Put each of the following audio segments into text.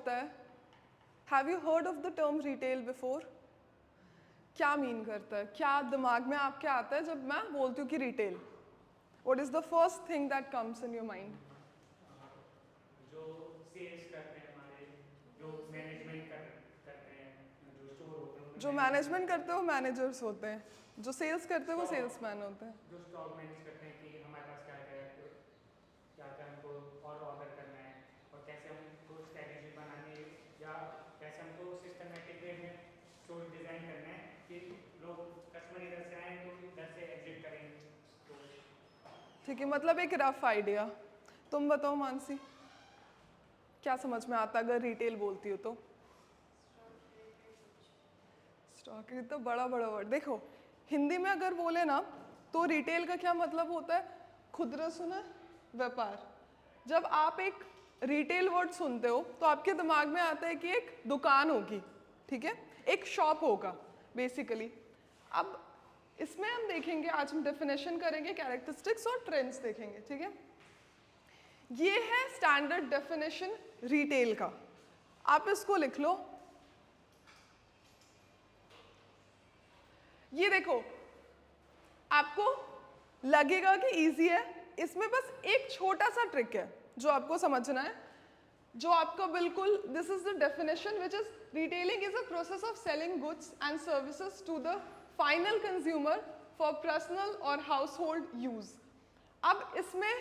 होता है? Have you heard of the term retail before? क्या मीन करता है? क्या दिमाग में आपके आता है जब मैं बोलती हूँ कि retail? What is the first thing that comes in your mind? जो सेल्स करते हैं हमारे, जो मैनेजमेंट करते हैं, जो स्टोर होते हैं, जो मैनेजमेंट करते हैं वो मैनेजर्स होते हैं, जो सेल्स करते हैं वो सेल्समैन होते हैं। जो स्टॉक मैनेज करते हैं कि हमारे पास क्या क्या है, क्या क्या हमको और ऑर्डर करना है और कैसे हमको स्ट्रेटेजी बनानी है, या कैसे हमको सिस्टमेटिक वे में स्टोर डिज़ाइन करना है कि लोग कस्टमर इधर से आए तो इधर से एग्जिट करेंगे। ठीक है, मतलब एक रफ आइडिया। तुम बताओ मानसी, क्या समझ में आता अगर रिटेल बोलती हो तो? स्टॉक तो बड़ा बड़ा वर्ड। देखो हिंदी में अगर बोले ना तो रिटेल का क्या मतलब होता है? खुदरा सुना व्यापार। जब आप एक रिटेल वर्ड सुनते हो तो आपके दिमाग में आता है कि एक दुकान होगी, ठीक है, एक शॉप होगा बेसिकली। अब इसमें हम देखेंगे, आज हम डेफिनेशन करेंगे, कैरेक्टरिस्टिक्स और ट्रेंड्स देखेंगे, ठीक है। ये है स्टैंडर्ड डेफिनेशन रिटेल का, आप इसको लिख लो। ये देखो, आपको लगेगा कि इजी है, इसमें बस एक छोटा सा ट्रिक है जो आपको समझना है, जो आपका बिल्कुल, this is the definition which is retailing is a process of selling goods and services to the final consumer for personal और हाउस होल्ड यूज। अब इसमें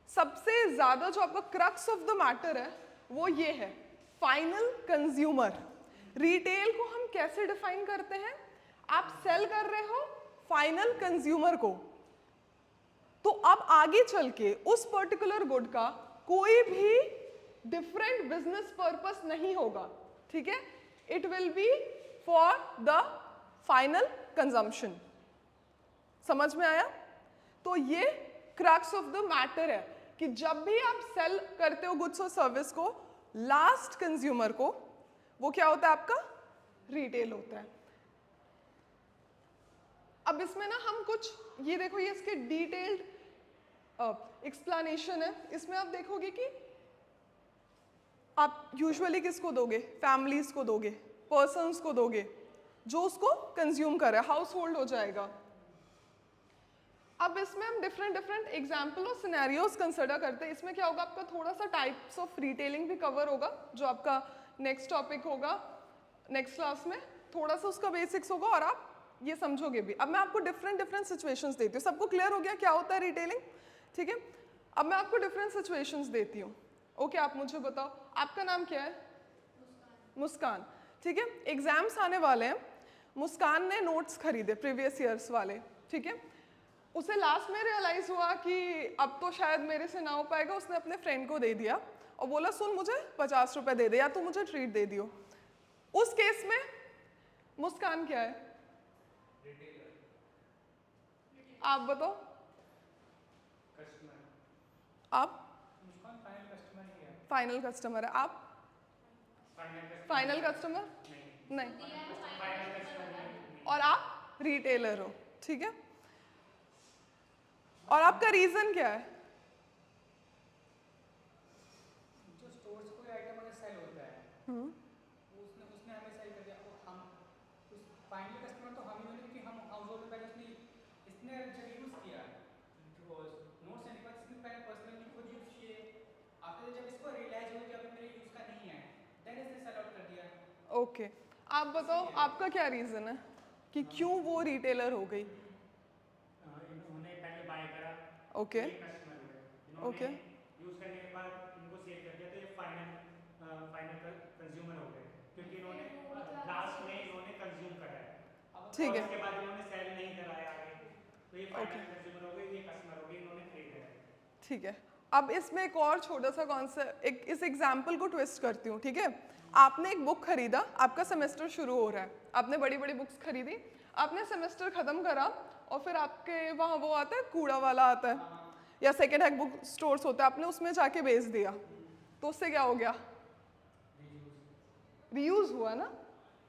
सबसे ज्यादा जो आपका क्रक्स ऑफ द मैटर है वो ये है, फाइनल कंज्यूमर। रिटेल को हम कैसे डिफाइन करते हैं? आप सेल कर रहे हो फाइनल कंज्यूमर को, तो अब आगे चल के उस पर्टिकुलर गुड का कोई भी डिफरेंट बिजनेस पर्पस नहीं होगा, ठीक है। It will be for the final consumption. समझ में आया? तो ये क्रक्स ऑफ द मैटर है कि जब भी आप सेल करते हो गुड्स और सर्विस को लास्ट कंज्यूमर को, वो क्या होता है आपका? रिटेल होता है। अब इसमें ना हम कुछ, ये देखो, ये इसके डिटेल्ड एक्सप्लेनेशन है। इसमें आप देखोगे कि आप यूजुअली किसको दोगे? फैमिलीज को दोगे, पर्सन्स को दोगे, जो उसको कंज्यूम कर रहा है, हाउस होल्ड हो जाएगा। अब इसमें हम डिफरेंट एग्जाम्पल और सिनेरियोज कंसिडर करते हैं। इसमें क्या होगा, आपका थोड़ा सा टाइप्स ऑफ रिटेलिंग भी कवर होगा, जो आपका नेक्स्ट टॉपिक होगा नेक्स्ट क्लास में, थोड़ा सा उसका बेसिक्स होगा और आप ये समझोगे भी। अब मैं आपको डिफरेंट सिचुएशंस देती हूँ। सबको क्लियर हो गया क्या होता है रिटेलिंग? ठीक है, अब मैं आपको डिफरेंट सिचुएशंस देती हूँ। ओके, आप मुझे बताओ, आपका नाम क्या है? मुस्कान। ठीक है, एग्जाम्स आने वाले हैं। मुस्कान ने नोट्स खरीदे प्रीवियस ईयर्स वाले, ठीक है। उसे लास्ट में रियलाइज हुआ कि अब तो शायद मेरे से ना हो पाएगा। उसने अपने फ्रेंड को दे दिया और बोला, सुन मुझे 50 रुपए दे दे या तू मुझे ट्रीट दे दियो। उस केस में मुस्कान क्या है? आप बताओ। कस्टमर। आप मुस्कान फाइनल कस्टमर ही है। फाइनल कस्टमर है। आप फाइनल कस्टमर नहीं, फाइनल कस्टमर। और आप रिटेलर हो, ठीक है। और आपका रीजन क्या है? जो स्टोर्स कोई आइटम अगर सेल होता है, उसने हमें सेल कर दिया, तो हम उस फाइनल कस्टमर तो हम ही होंगे, क्योंकि हम हाउस होल्ड पहले इसने जब यूज़ किया नोट्स एंड पर इसने पहले पर्सनली खुद यूज़ किए। आफ्टर जब इसको रियलाइज हुआ कि अभी मेरे यूज़ का नहीं है, देन इसने सेल आउट कर दिया। ओके, आप बताओ आपका क्या रीजन है कि क्यों वो रिटेलर हो गई? उन्होंने पहले बाय करा, ओके कस्टमर हुए, ओके यूज़ करने के बाद इनको सेल कर दिया, तो ये फाइनल कंज्यूमर हो गए, क्योंकि इन्होंने लास्ट में इन्होंने कंज्यूम करा है। ठीक है, उसके बाद इन्होंने सेल नहीं कराया आगे, तो ये फाइनल कंज्यूमर हो गए, ये कस्टमर हो गए, इन्होंने खरीदा है। ठीक है। अब इसमें एक और छोटा सा कॉन्सेप्ट, इस एग्जाम्पल को ट्विस्ट करती हूँ, ठीक है। आपने एक बुक खरीदा, आपका सेमेस्टर शुरू हो रहा है, आपने बड़ी बड़ी बुक्स खरीदी, आपने सेमेस्टर खत्म करा और फिर आपके वहाँ वो आता है, कूड़ा वाला आता है या सेकेंड हैंड बुक स्टोर्स होता है, आपने उसमें जाके बेच दिया, तो उससे क्या हो गया? रीयूज हुआ ना,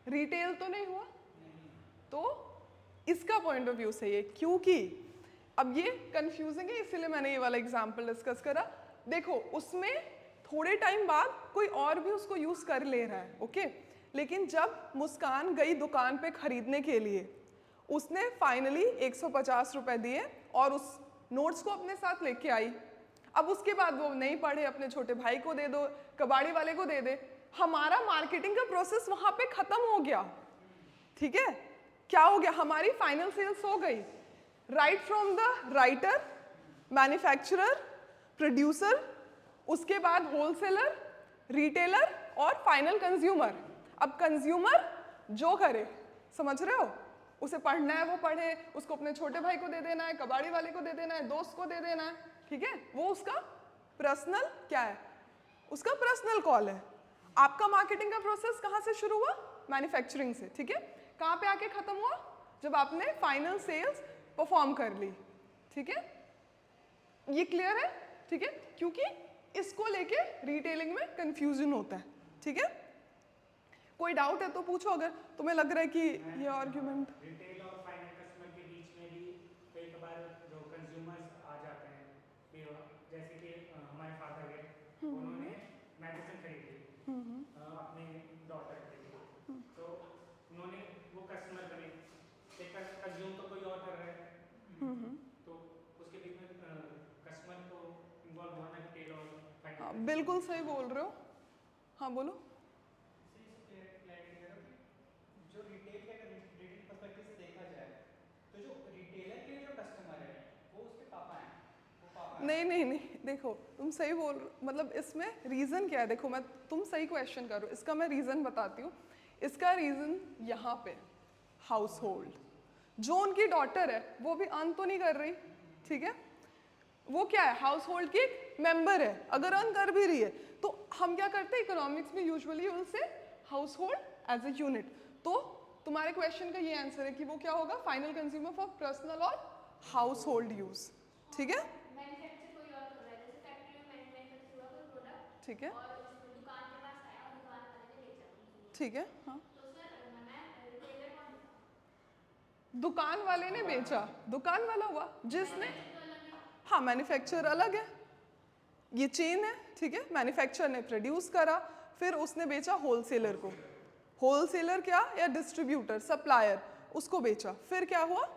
रिटेल तो नहीं हुआ। तो इसका पॉइंट ऑफ व्यू सही है, क्योंकि अब ये कंफ्यूजिंग है, इसीलिए मैंने ये वाला एग्जाम्पल डिस्कस करा। देखो उसमें थोड़े टाइम बाद कोई और भी उसको यूज़ कर ले रहा है, ओके। लेकिन जब मुस्कान गई दुकान पे खरीदने के लिए, उसने फाइनली 150 रुपए दिए और उस नोट्स को अपने साथ लेके आई। अब उसके बाद वो नहीं पढ़े, अपने छोटे भाई को दे दो, कबाड़ी वाले को दे दे, हमारा मार्केटिंग का प्रोसेस वहां पे खत्म हो गया, ठीक है। क्या हो गया, हमारी फाइनल सेल्स हो गई, right from the writer, manufacturer, producer, उसके बाद होलसेलर, रिटेलर और फाइनल कंज्यूमर। अब कंज्यूमर जो करे, समझ रहे हो, उसे पढ़ना है वो पढ़े, उसको अपने छोटे भाई को दे देना है, कबाड़ी वाले को दे देना है, दोस्त को दे देना है, ठीक है। वो उसका पर्सनल क्या है, उसका पर्सनल कॉल है। आपका मार्केटिंग का प्रोसेस कहाँ से शुरू हुआ, मैन्युफैक्चरिंग से, ठीक है। कहाँ पे आके खत्म हुआ, जब आपने फाइनल सेल्स परफॉर्म कर ली, ठीक है। ये क्लियर है, ठीक है, क्योंकि इसको लेके रिटेलिंग में कंफ्यूजन होता है, ठीक है। कोई डाउट है तो पूछो, अगर तुम्हें लग रहा है कि ये आर्ग्यूमेंट। रिटेल और फाइनल कस्टमर के बीच में भी कई बार जो कंज्यूमर्स आ जाते हैं, जैसे कि हमारे फादर है, उन्होंने मैगजीन खरीदी अपने डॉटर के लिए, तो उन्होंने वो कस्टमर बने, कंज्यूम तो कोई और कर रहा है, तो उसके बीच में कस्टमर को इन्वॉल्व होना रिटेल और फाइनल। बिल्कुल सही बोल रहे हो, हाँ बोलो। जो रिटेल के रिटेल पर्सपेक्टिव से देखा जाए तो जो रिटेलर के जो कस्टमर है वो उसके पापा हैं, वो पापा नहीं नहीं नहीं, देखो तुम सही बोल रहे हो, मतलब इसमें रीज़न क्या है, देखो मैं, तुम सही क्वेश्चन करो, इसका मैं रीज़न बताती हूँ। इसका रीज़न यहाँ पे हाउस होल्ड, जो उनकी डॉटर है वो भी अर्न तो नहीं कर रही, ठीक है, वो क्या है, हाउस होल्ड की एक मेंबर है। अगर अर्न कर भी रही है तो हम क्या करते हैं, इकोनॉमिक्स में यूजुअली उनसे household as a unit. तो तुम्हारे क्वेश्चन का ये आंसर है कि वो क्या होगा, फाइनल कंज्यूमर फॉर पर्सनल और हाउस होल्ड यूज, ठीक है। मैन्युफैक्चर कोई और कर रहा है, जैसे फैक्ट्री में मैन्युफैक्चर हुआ कोई प्रोडक्ट, ठीक है, और उसमें दुकान के पास आया और दुकान वाले ने बेचा, ठीक है, हाँ, तो उसमें मना है, रिटेलर कौन होगा? दुकान वाले ने बेचा, दुकान वाला हुआ जिसने, तो अलग है। हाँ मैन्युफैक्चर अलग है, ये चेन है, ठीक है। मैन्युफैक्चर ने प्रोड्यूस करा, फिर उसने बेचा होलसेलर को, होलसेलर क्या, या डिस्ट्रीब्यूटर, सप्लायर, उसको बेचा, फिर क्या हुआ,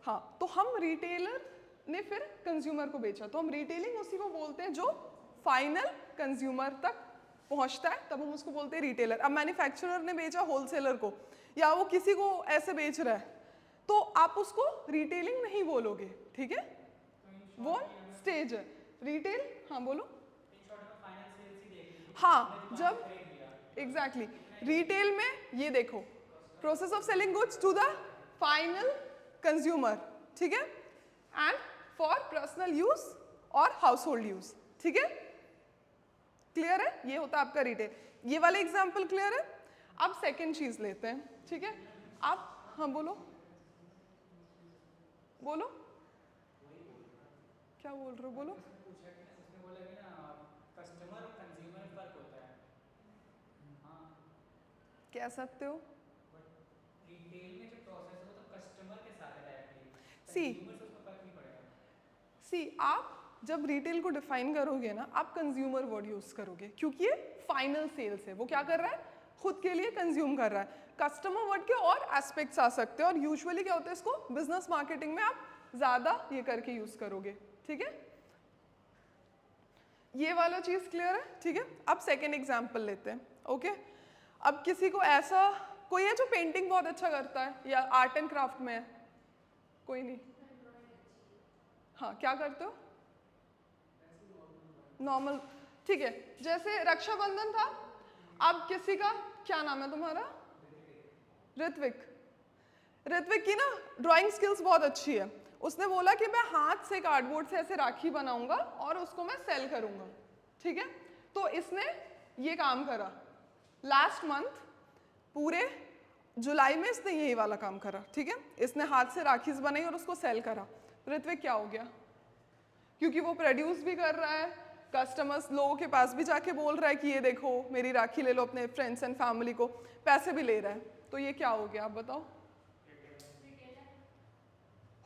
हाँ, तो हम रिटेलर ने फिर कंज्यूमर को बेचा, तो हम रिटेलिंग उसी को बोलते हैं जो फाइनल कंज्यूमर तक पहुंचता है, तब हम उसको बोलते हैं रिटेलर। अब मैन्युफैक्चरर ने बेचा होलसेलर को, या वो किसी को ऐसे बेच रहा है, तो आप उसको रिटेलिंग नहीं बोलोगे, ठीक है, वो स्टेज है रिटेल। हाँ बोलो। हाँ, जब एग्जैक्टली रिटेल में ये देखो, process of selling goods to the final consumer, ठीक है, एंड फॉर पर्सनल यूज और हाउस होल्ड यूज, ठीक है, क्लियर है, ये होता है आपका रिटेल। ये वाले एग्जाम्पल क्लियर है। अब सेकेंड चीज लेते हैं, ठीक है, आप, हाँ बोलो बोलो, क्या बोल रहे हो, बोलो। उसने बोला कि ना कस्टमर और कंज्यूमर में फर्क होता है, हाँ, कह सकते हो, रिटेल में जो प्रोसेस है वो तो कस्टमर के साथ है डायरेक्टली, सी कंज्यूमर से उसका फर्क नहीं पड़ेगा। सी आप जब रिटेल को डिफाइन करोगे ना, आप कंज्यूमर वर्ड यूज करोगे, क्योंकि ये फाइनल सेल्स है, वो क्या कर रहा है, खुद के लिए कंज्यूम कर रहा है। कस्टमर वर्ड के और एस्पेक्ट्स आ सकते हैं, और यूजुअली क्या होता है, इसको बिजनेस मार्केटिंग में आप ज्यादा ये करके यूज करोगे, ठीक है, ये वाला चीज क्लियर है, ठीक है। अब सेकेंड एग्जाम्पल लेते हैं, ओके। अब किसी को ऐसा कोई है जो पेंटिंग बहुत अच्छा करता है या आर्ट एंड क्राफ्ट में है, कोई नहीं, हाँ, क्या करते हो, नॉर्मल, ठीक है। जैसे रक्षाबंधन था, अब किसी का क्या नाम है तुम्हारा, ऋत्विक, ऋत्विक की ना ड्राइंग स्किल्स बहुत अच्छी है, उसने बोला कि मैं हाथ से कार्डबोर्ड से ऐसे राखी बनाऊंगा और उसको मैं सेल करूंगा, ठीक है। तो इसने ये काम करा, लास्ट मंथ पूरे जुलाई में इसने यही वाला काम करा, ठीक है, इसने हाथ से राखीज बनाई और उसको सेल करा। ऋत्विक क्या हो गया, क्योंकि वो प्रोड्यूस भी कर रहा है, कस्टमर्स लोगों के पास भी जाके बोल रहा है कि ये देखो मेरी राखी ले लो अपने फ्रेंड्स एंड फैमिली को, पैसे भी ले रहा है, तो ये क्या हो गया, आप बताओ।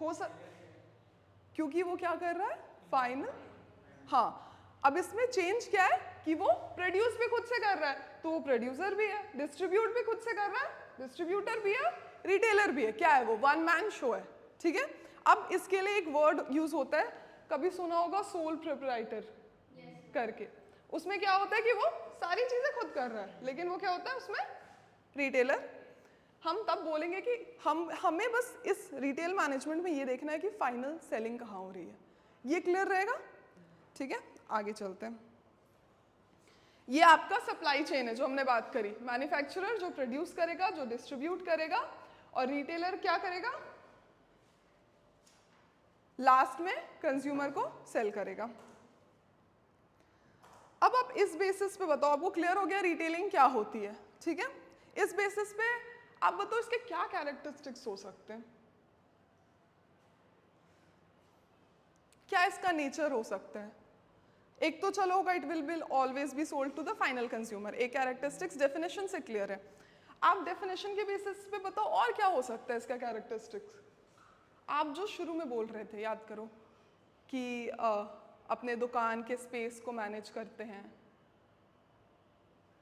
हो सक क्योंकि वो क्या कर रहा है, फाइनल, हाँ। अब इसमें चेंज क्या है कि वो प्रोड्यूस भी खुद से कर रहा है, तो वो प्रोड्यूसर भी है, डिस्ट्रीब्यूट भी खुद से कर रहा है, डिस्ट्रीब्यूटर भी है, रिटेलर भी है। क्या है वो? वन मैन शो है, ठीक है। अब इसके लिए एक वर्ड यूज होता है, कभी सुना होगा सोल प्रोप्राइटर करके। उसमें क्या होता है कि वो सारी चीजें खुद कर रहा है, लेकिन वो क्या होता है उसमें रिटेलर। हम तब बोलेंगे कि हमें बस इस रिटेल मैनेजमेंट में ये देखना है कि फाइनल सेलिंग कहाँ हो रही है। ये क्लियर रहेगा, ठीक है। आगे चलते हैं। ये आपका सप्लाई चेन है जो हमने बात करी। मैन्युफैक्चरर जो प्रोड्यूस करेगा, जो डिस्ट्रीब्यूट करेगा, और रिटेलर क्या करेगा? लास्ट में कंज्यूमर को सेल करेगा। अब आप इस बेसिस पे बताओ, आपको क्लियर हो गया रिटेलिंग क्या होती है, ठीक है। इस बेसिस पे आप बताओ इसके क्या कैरेक्टरिस्टिक्स हो सकते हैं, क्या इसका नेचर हो सकता है। एक तो चलो होगा it will always be sold to the final consumer, एक कैरेक्टरिस्टिक्स डेफिनेशन से क्लियर है। आप डेफिनेशन के बेसिस पे बताओ और क्या हो सकता है इसका कैरेक्टरिस्टिक्स। आप जो शुरू में बोल रहे थे, याद करो कि अपने दुकान के स्पेस को मैनेज करते हैं,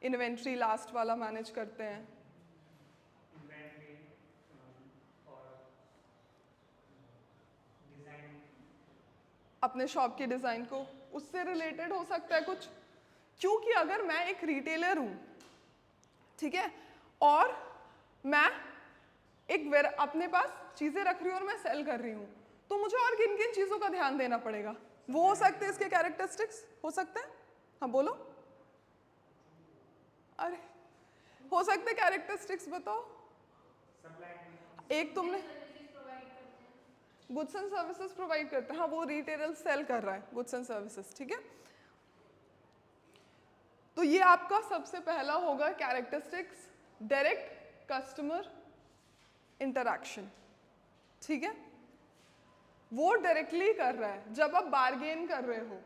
इन्वेंट्री लास्ट वाला मैनेज करते हैं, अपने शॉप के डिज़ाइन को, उससे रिलेटेड हो सकता है कुछ। क्योंकि अगर मैं एक रिटेलर हूँ, ठीक है, और मैं अपने पास चीज़ें रख रही हूँ और मैं सेल कर रही हूँ, तो मुझे और किन किन चीज़ों का ध्यान देना पड़ेगा। वो हो सकते हैं इसके कैरेक्टरिस्टिक्स, हो सकते हैं। हाँ बोलो, अरे हो सकते कैरेक्टरिस्टिक्स बताओ। एक तुमने गुड्स एंड सर्विसेज प्रोवाइड करते हैं, हाँ वो रिटेलर सेल कर रहा है गुड्स एंड सर्विसेज, ठीक है। तो ये आपका सबसे पहला होगा कैरेक्टरिस्टिक्स, डायरेक्ट कस्टमर इंटरैक्शन, ठीक है। वो डायरेक्टली कर रहा है। जब आप बार्गेन कर रहे हो,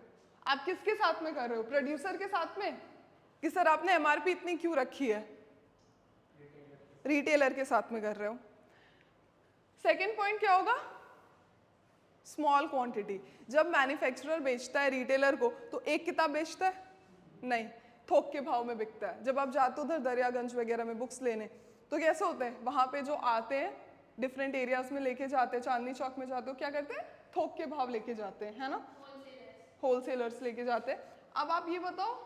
आप किसके साथ में कर रहे हो? प्रोड्यूसर के साथ में कि सर आपने एमआरपी इतनी क्यों रखी है, रिटेलर के साथ में कर रहे हो। सेकेंड पॉइंट क्या होगा? Small quantity. जब मैन्युफैक्चरर बेचता है रिटेलर को, तो एक किताब बेचता है नहीं, थोक के भाव में बिकता है। जब आप जाते हो उधर दरियागंज वगैरह में बुक्स लेने, तो कैसे होते हैं, वहां पे जो आते हैं डिफरेंट एरियाज में लेके जाते हैं, चांदनी चौक में जाते हो, क्या करते हैं, थोक के भाव लेके जाते हैं, है ना, होलसेलर्स लेके जाते हैं। अब आप ये बताओ,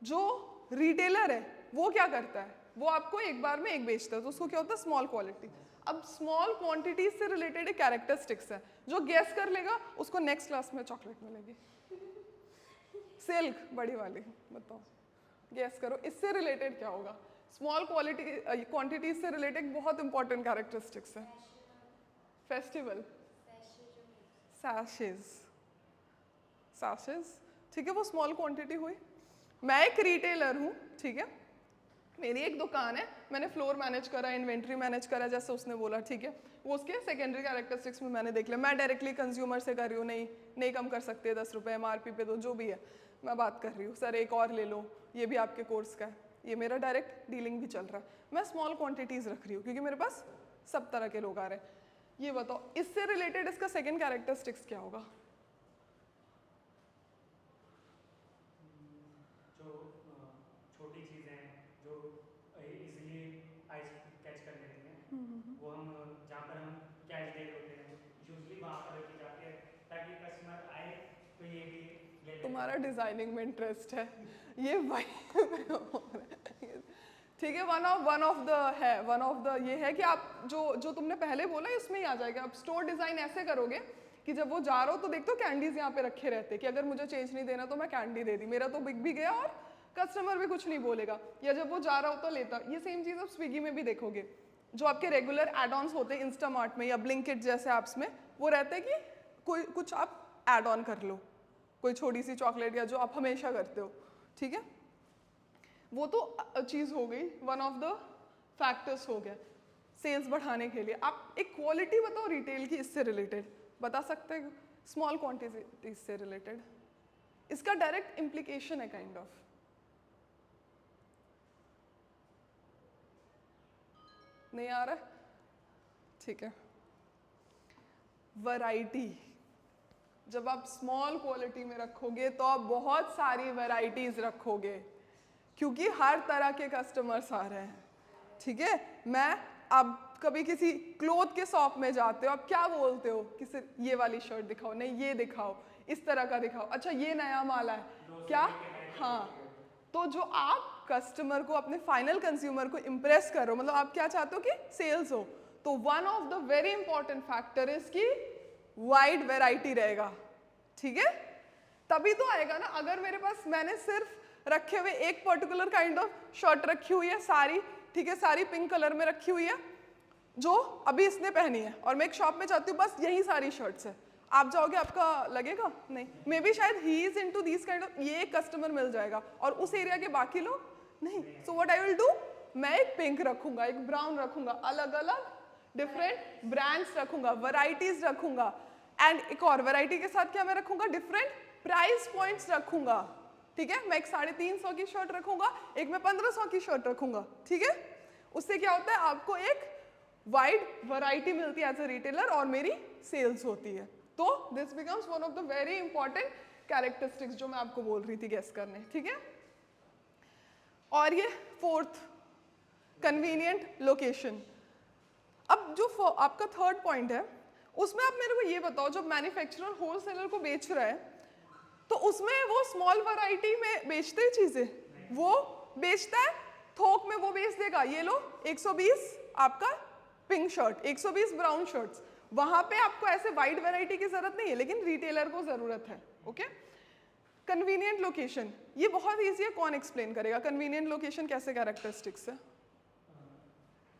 जो रिटेलर है वो क्या करता है? वो आपको एक बार में एक बेचता है, तो उसको क्या होता है, स्मॉल क्वालिटी। अब स्मॉल क्वांटिटी से रिलेटेड एक कैरेक्टरिस्टिक्स है, जो गेस कर लेगा उसको नेक्स्ट क्लास में चॉकलेट मिलेगी। सिल्क बड़ी वाली, बताओ गेस करो इससे रिलेटेड क्या होगा। स्मॉल क्वांटिटी से रिलेटेड बहुत इंपॉर्टेंट कैरेक्टरिस्टिक्स है। फेस्टिवल, सैशेज, ठीक है, वो स्मॉल क्वांटिटी हुई। मैं एक रिटेलर हूँ, ठीक है, मेरी एक दुकान है, मैंने फ्लोर मैनेज करा, इन्वेंट्री मैनेज करा, जैसे उसने बोला, ठीक है, वो उसके सेकेंडरी कैरेक्टरिस्टिक्स में मैंने देख लिया। मैं डायरेक्टली कंज्यूमर से कर रही हूँ, नहीं कम कर सकते 10 रुपये एमआरपी पे, तो जो भी है मैं बात कर रही हूँ, सर एक और ले लो, ये भी आपके कोर्स का है, ये मेरा डायरेक्ट डीलिंग भी चल रहा है। मैं स्मॉल क्वान्टिटीज़ रख रही हूँ क्योंकि मेरे पास सब तरह के लोग आ रहे हैं। ये बताओ इससे रिलेटेड इसका सेकेंड कैरेक्टरिस्टिक्स क्या होगा? छोटी चीज़ें जो इजीली आइज कैच कर लेती हैं, वो हम जहाँ पर हम कैश दे होते हैं यूजली वहाँ पर रखी जाती है, ताकि कस्टमर आए तो ये भी ले ले। तुम्हारा डिजाइनिंग में इंटरेस्ट है, ये वही ठीक है। वन ऑफ द ये है कि आप जो तुमने पहले बोला इसमें ही आ जाएगा। आप स्टोर डिजाइन ऐसे करोगे कि जब वो जा रहा हो तो देखते हो कैंडीज यहाँ पे रखे रहते कि अगर मुझे चेंज नहीं देना तो मैं कैंडी दे दी, मेरा तो बिक भी गया और कस्टमर भी कुछ नहीं बोलेगा, या जब वो जा रहा हो तो लेता। ये सेम चीज़ आप स्विगी में भी देखोगे, जो आपके रेगुलर एड ऑन्स होते हैं इंस्टामार्ट में या ब्लिंकिट जैसे ऐप्स में, वो रहते हैं कि कोई कुछ आप एड ऑन कर लो, कोई छोटी सी चॉकलेट या जो आप हमेशा करते हो, ठीक है। वो तो चीज़ हो गई, वन ऑफ द फैक्टर्स हो गया सेल्स बढ़ाने के लिए। आप एक क्वालिटी बताओ रिटेल की इससे रिलेटेड, बता सकते हैं? स्मॉल क्वांटिटी से रिलेटेड इसका डायरेक्ट इम्प्लीकेशन है काइंड ऑफ। नहीं आ रहा है, ठीक है। वैरायटी, जब आप स्मॉल क्वालिटी में रखोगे तो आप बहुत सारी वैरायटीज रखोगे, क्योंकि हर तरह के कस्टमर्स आ रहे हैं, ठीक है। मैं अब कभी किसी क्लोथ के शॉप में जाते हो, आप क्या बोलते हो कि सिर्फ ये वाली शर्ट दिखाओ, नहीं ये दिखाओ, इस तरह का दिखाओ, अच्छा ये नया माल है क्या, हाँ। तो जो आप कस्टमर को, अपने फाइनल कंज्यूमर को इम्प्रेस करो, मतलब आप क्या चाहते हो कि सेल्स हो, तो one of the very important factor is कि वाइड वैरायटी रहेगा, ठीक है। तभी तो आएगा ना। अगर मेरे पास, मैंने सिर्फ रखे हुए एक पर्टिकुलर काइंड ऑफ शर्ट रखी हुई है सारी, ठीक है, सारी पिंक कलर में रखी हुई है जो अभी इसने पहनी है, और मैं एक शॉप में जाती हूँ बस यही सारी शर्ट्स है, आप जाओगे आपका लगेगा नहीं, मे बी शायद he is into these kind of, ये एक कस्टमर मिल जाएगा और उस एरिया के बाकी लोग नहीं। So what I will do, मैं एक पिंक रखूंगा, एक ब्राउन रखूंगा, अलग अलग डिफरेंट ब्रांड्स रखूंगा, वैरायटीज रखूंगा, एंड एक और वैरायटी के साथ क्या मैं रखूंगा, डिफरेंट प्राइस पॉइंट्स रखूंगा, ठीक है। मैं एक 350 की शर्ट रखूंगा, एक मैं 1500 की शर्ट रखूंगा, ठीक है। उससे क्या होता है, आपको एक वाइड वैरायटी मिलती है एज अ रिटेलर और मेरी सेल्स होती है। तो this becomes one of the very important characteristics जो मैं आपको बोल रही थी गेस करने, ठीक है। और ये फोर्थ, कन्वीनियंट लोकेशन। अब जो आपका थर्ड पॉइंट है, उसमें आप मेरे को ये बताओ, जब मैन्युफैक्चरर होलसेलर को बेच रहा है तो उसमें वो स्मॉल वैरायटी में बेचते हैं चीजें, वो बेचता है थोक में, वो बेच देगा, ये लो 120 आपका पिंक शर्ट, 120 ब्राउन शर्ट्स, वहां पे आपको ऐसे वाइड वैरायटी की जरूरत नहीं है, लेकिन रिटेलर को जरूरत है, ओके। कन्वीनियंट लोकेशन, ये बहुत ईजी है, कौन एक्सप्लेन करेगा कन्वीनियंट लोकेशन कैसे कैरेक्टरिस्टिक्स है।